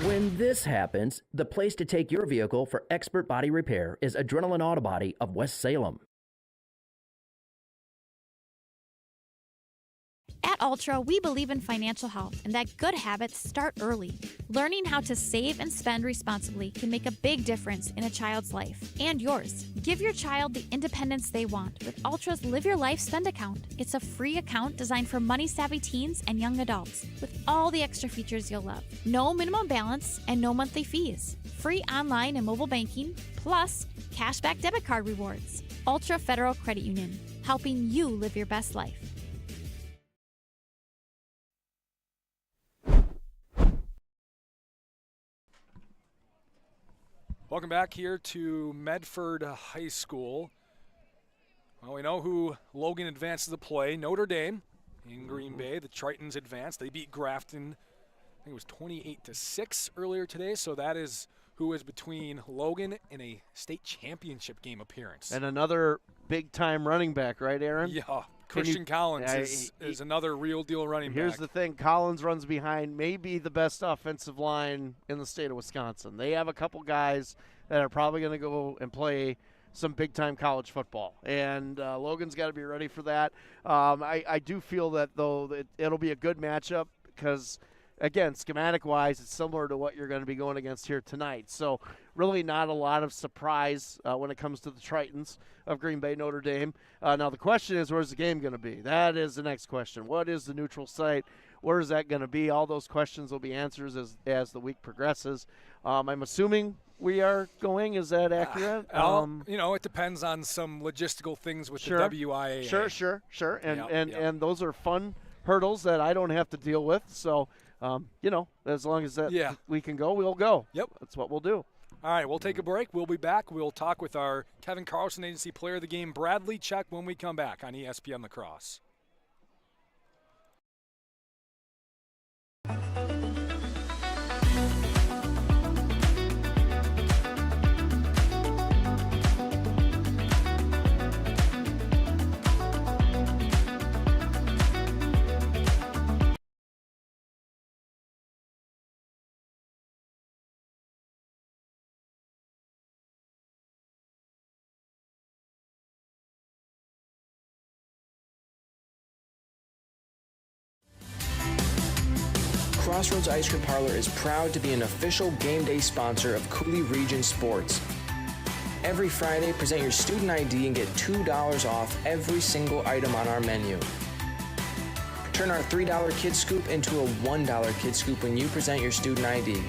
When this happens, the place to take your vehicle for expert body repair is Adrenaline Auto Body of West Salem. At Ultra, we believe in financial health and that good habits start early. Learning how to save and spend responsibly can make a big difference in a child's life and yours. Give your child the independence they want with Ultra's Live Your Life Spend account. It's a free account designed for money-savvy teens and young adults with all the extra features you'll love. No minimum balance and no monthly fees. Free online and mobile banking, plus cashback debit card rewards. Ultra Federal Credit Union, helping you live your best life. Welcome back here to Medford High School. Well, we know who Logan advances to play. Notre Dame in Green Bay. The Tritons advanced. They beat Grafton, I think it was 28-6 earlier today. So that is who is between Logan and a state championship game appearance. And another big-time running back, right, Aaron? Yeah. Christian Collins is another real-deal running back. Here's the thing. Collins runs behind maybe the best offensive line in the state of Wisconsin. They have a couple guys that are probably going to go and play some big-time college football. And Logan's got to be ready for that. I do feel that, though, that it'll be a good matchup because, again, schematic-wise, it's similar to what you're going to be going against here tonight. So really not a lot of surprise when it comes to the Tritons of Green Bay, Notre Dame. Now the question is, where's the game going to be? That is the next question. What is the neutral site? Where is that going to be? All those questions will be answered as the week progresses. I'm assuming we are going. Is that accurate? It depends on some logistical things with the WIAA. Sure. And those are fun hurdles that I don't have to deal with. So, as long as we can go, we'll go. Yep. That's what we'll do. All right, we'll take a break. We'll be back. We'll talk with our Kevin Carlson Agency Player of the Game, Bradley Check, when we come back on ESPN La Crosse. Crossroads Ice Cream Parlor is proud to be an official game day sponsor of Cooley Region Sports. Every Friday, present your student ID and get $2 off every single item on our menu. Turn our $3 Kid Scoop into a $1 Kid Scoop when you present your student ID.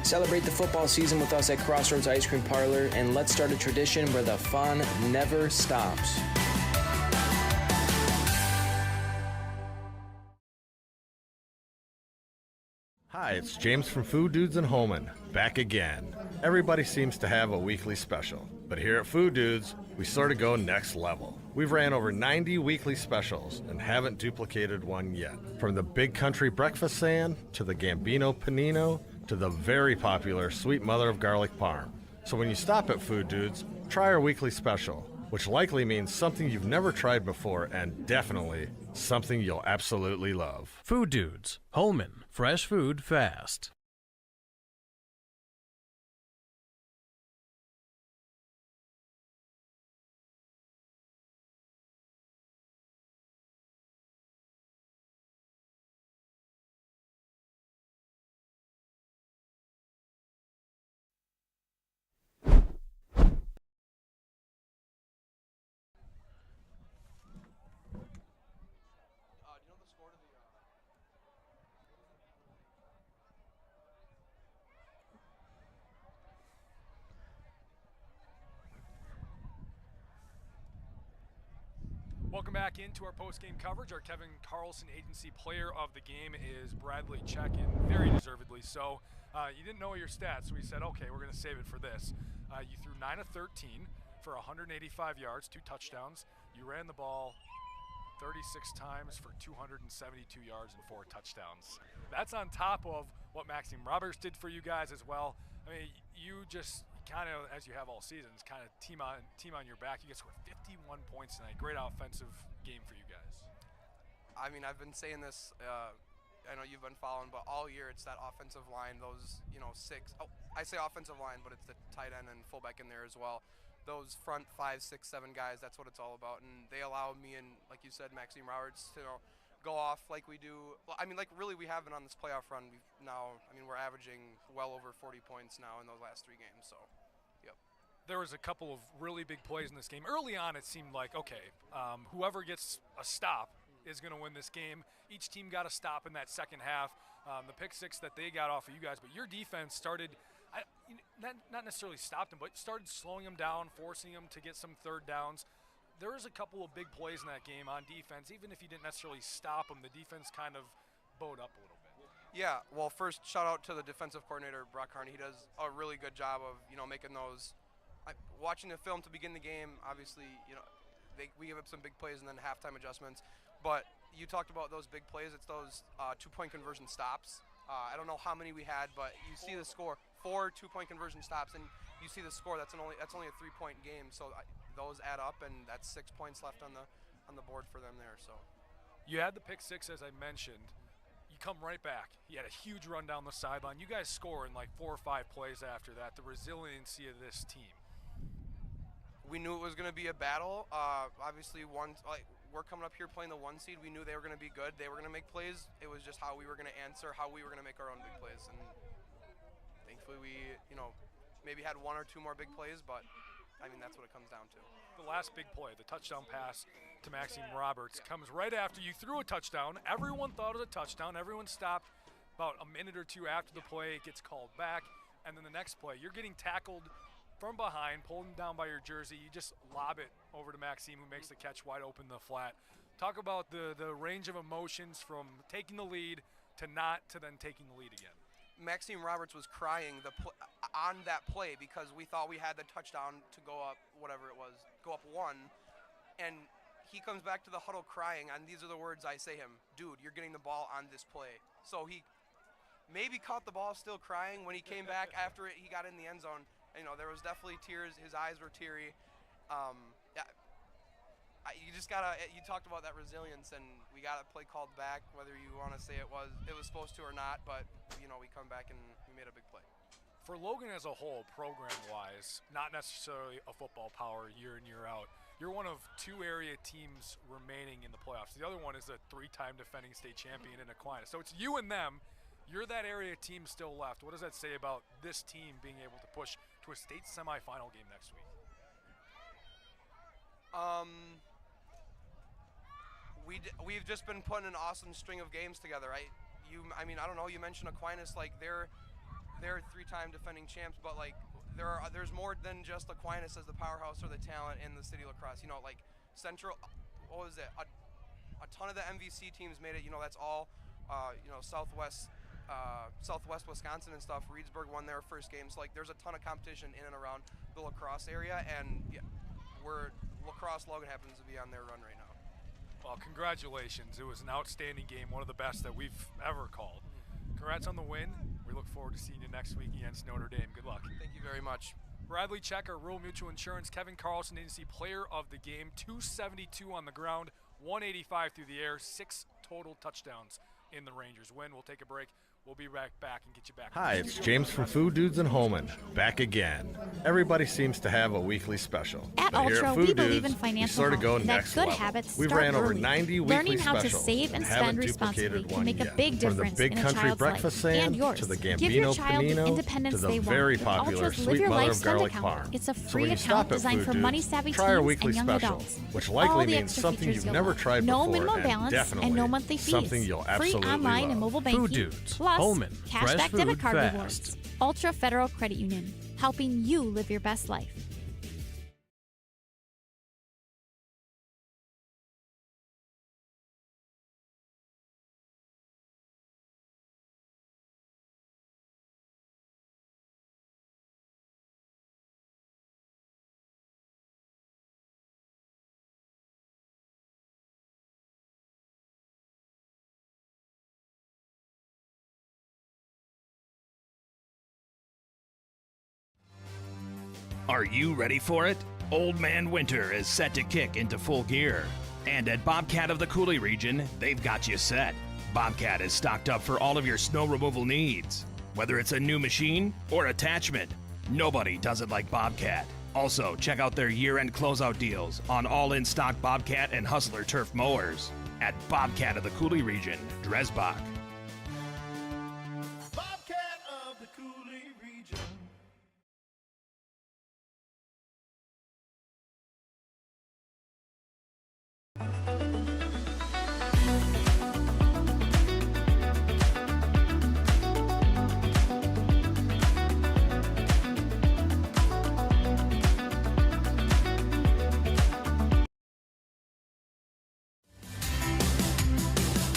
Celebrate the football season with us at Crossroads Ice Cream Parlor, and let's start a tradition where the fun never stops. Hi, it's James from Food Dudes in Holman, back again. Everybody seems to have a weekly special, but here at Food Dudes, we sort of go next level. We've ran over 90 weekly specials and haven't duplicated one yet. From the Big Country Breakfast Sand, to the Gambino Panino, to the very popular Sweet Mother of Garlic Parm. So when you stop at Food Dudes, try our weekly special, which likely means something you've never tried before and definitely something you'll absolutely love. Food Dudes, Holman, fresh food fast. Welcome back into our post-game coverage. Our Kevin Carlson Agency Player of the Game is Bradley Check, and very deservedly so. You didn't know your stats, so we said, okay, we're going to save it for this. You threw 9 of 13 for 185 yards, 2 touchdowns. You ran the ball 36 times for 272 yards and 4 touchdowns. That's on top of what Maxime Roberts did for you guys as well. I mean, you just kind of, as you have all seasons, kind of team on your back. You guys scored 51 points tonight. Great offensive game for you guys. I mean, I've been saying this, I know you've been following, but all year it's that offensive line, those, I say offensive line, but it's the tight end and fullback in there as well. Those front 5, 6, 7 guys, that's what it's all about. And they allow me and, like you said, Maxime Roberts to go off like we do. Well, I mean, like really we have been on this playoff run. We're averaging well over 40 points now in those last 3 games. So, yep. There was a couple of really big plays in this game. Early on, it seemed like, okay, whoever gets a stop is going to win this game. Each team got a stop in that second half. The pick 6 that they got off of you guys, but your defense started – not necessarily stopped them, but started slowing them down, forcing them to get some third downs. There was a couple of big plays in that game on defense. Even if you didn't necessarily stop them, the defense kind of bowed up a little bit. Yeah, well, first, shout out to the defensive coordinator, Brock Harney. He does a really good job of, making those watching the film to begin the game. Obviously, we give up some big plays and then halftime adjustments. But you talked about those big plays. It's those 2-point conversion stops. I don't know how many we had, but you see the score. 4 2-point conversion stops, and you see the score. That's only a 3-point game. So those add up, and that's 6 points left on the board for them there. So you had the pick 6, as I mentioned. You come right back. You had a huge run down the sideline. You guys score in like 4 or 5 plays after that. The resiliency of this team. We knew it was going to be a battle. Obviously, we're coming up here playing the 1 seed. We knew they were going to be good. They were going to make plays. It was just how we were going to answer, how we were going to make our own big plays. And thankfully we, maybe had 1 or 2 more big plays, but I mean, that's what it comes down to. The last big play, the touchdown pass to Maxime Roberts, comes right after you threw a touchdown. Everyone thought it was a touchdown. Everyone stopped about a minute or 2 after the play. It gets called back. And then the next play, you're getting tackled from behind, pulled down by your jersey. You just lob it over to Maxime, who makes the catch wide open in the flat. Talk about the range of emotions from taking the lead to then taking the lead again. Maxime Roberts was crying on that play because we thought we had the touchdown to go up, whatever it was, go up 1. And he comes back to the huddle crying, and these are the words I say him: dude, you're getting the ball on this play. So he maybe caught the ball still crying when he came back after he got in the end zone. There was definitely tears. His eyes were teary. You just gotta. You talked about that resilience, and we got a play called back. Whether you want to say it was supposed to or not, but we come back and we made a big play. For Logan as a whole, program-wise, not necessarily a football power year in year out. You're one of 2 area teams remaining in the playoffs. The other one is a 3-time defending state champion in Aquinas. So it's you and them. You're that area team still left. What does that say about this team being able to push to a state semifinal game next week? We've just been putting an awesome string of games together. I don't know. You mentioned Aquinas, like they're 3-time defending champs, but like there's more than just Aquinas as the powerhouse or the talent in the city of La Crosse. Like Central, what was it? A ton of the MVC teams made it. That's all. Southwest Wisconsin and stuff. Reedsburg won their first game. So there's a ton of competition in and around the La Crosse area, and La Crosse Logan happens to be on their run right now. Well, congratulations. It was an outstanding game, one of the best that we've ever called. Congrats on the win. We look forward to seeing you next week against Notre Dame. Good luck. Thank you very much. Bradley Checker, Rural Mutual Insurance, Kevin Carlson Agency Player of the Game, 272 on the ground, 185 through the air, 6 total touchdowns in the Rangers win. We'll take a break. We'll be back and get you back. Hi, it's James from Food Dudes in Holman, back again. Everybody seems to have a weekly special. At but here Ultra, at Food we believe Dudes, in financial we sort of go health, and that next good level. habits We've start ran over early. 90 weekly Learning how to specials save and haven't spend responsibly duplicated can one make a yet. big From difference the big in a country child's breakfast life stand and yours. to the Give your Gambino child the Panino independence to the they want. very With popular Ultra's Live Sweet Your Mother Life of Spend Garlic account. Farm. It's a So free when you account stop at designed Food for Dudes, money-savvy try our teens weekly and young special, adults. which All likely the means extra something features you've you'll never love. tried No before, minimum and balance definitely and no monthly fees. something you'll Free absolutely online love. and mobile banking. Food Dudes, Plus, Holman, fresh cashback food debit card fast. rewards. Ultra Federal Credit Union, helping you live your best life. Are you ready for it? Old Man Winter is set to kick into full gear. And at Bobcat of the Coulee region, they've got you set. Bobcat is stocked up for all of your snow removal needs. Whether it's a new machine or attachment, nobody does it like Bobcat. Also, check out their year-end closeout deals on all in-stock Bobcat and Hustler turf mowers at Bobcat of the Coulee region, Dresbach. Bobcat of the Coulee region.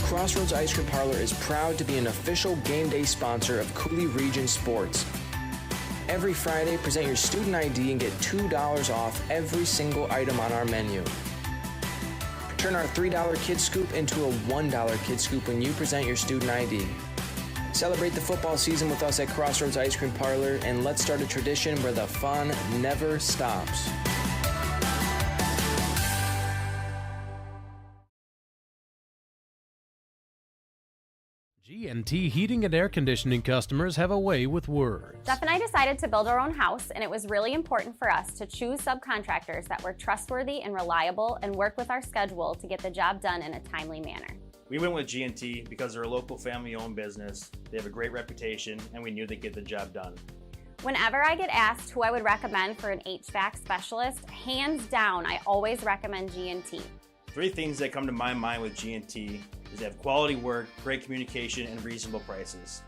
Crossroads Ice Cream Parlor is proud to be an official game day sponsor of Coulee Region Sports. Every Friday, present your student ID and get $2 off every single item on our menu. Turn our $3 Kid Scoop into a $1 Kid Scoop when you present your student ID. Celebrate the football season with us at Crossroads Ice Cream Parlor, and let's start a tradition where the fun never stops. G&T Heating and Air Conditioning customers have a way with words. Jeff and I decided to build our own house, and it was really important for us to choose subcontractors that were trustworthy and reliable and work with our schedule to get the job done in a timely manner. We went with G&T because they're a local family-owned business, they have a great reputation, and we knew they'd get the job done. Whenever I get asked who I would recommend for an HVAC specialist, hands down, I always recommend G&T. 3 things that come to my mind with G&T is they have quality work, great communication, and reasonable prices.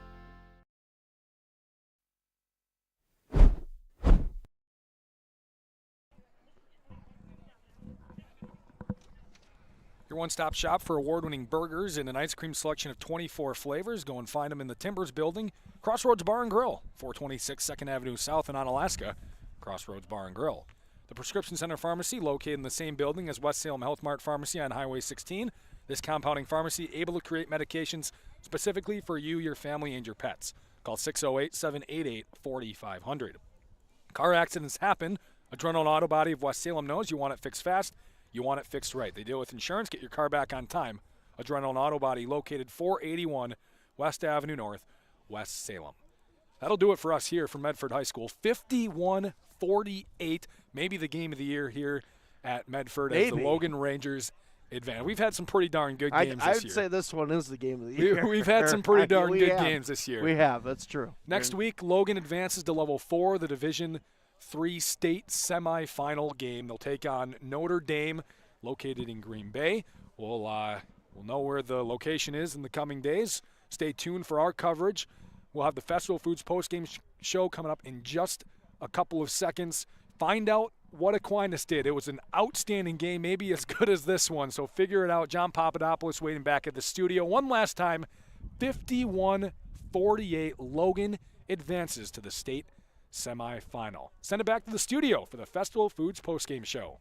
Your one-stop shop for award-winning burgers and an ice cream selection of 24 flavors. Go and find them in the Timbers Building, Crossroads Bar and Grill, 426 2nd Avenue South in Onalaska. Crossroads Bar and Grill. The Prescription Center Pharmacy, located in the same building as West Salem Health Mart Pharmacy on Highway 16. This compounding pharmacy able to create medications specifically for you, your family, and your pets. Call 608-788-4500. Car accidents happen. Adrenaline Auto Body of West Salem knows you want it fixed fast. You want it fixed right. They deal with insurance. Get your car back on time. Adrenaline Auto Body, located 481 West Avenue North, West Salem. That'll do it for us here from Medford High School. 51-48, maybe the game of the year here at Medford as the Logan Rangers advance. We've had some pretty darn good games this year. I'd say this one is the game of the year. We've had some pretty darn good games this year. We have, that's true. Next week, Logan advances to level 4, the Division III state semifinal game. They'll take on Notre Dame, located in Green Bay. We'll know where the location is in the coming days. Stay tuned for our coverage. We'll have the Festival Foods postgame show coming up in just a couple of seconds. Find out what Aquinas did. It was an outstanding game, maybe as good as this one. So figure it out. John Papadopoulos waiting back at the studio. One last time, 51-48. Logan advances to the state semifinal. Send it back to the studio for the Festival Foods postgame show.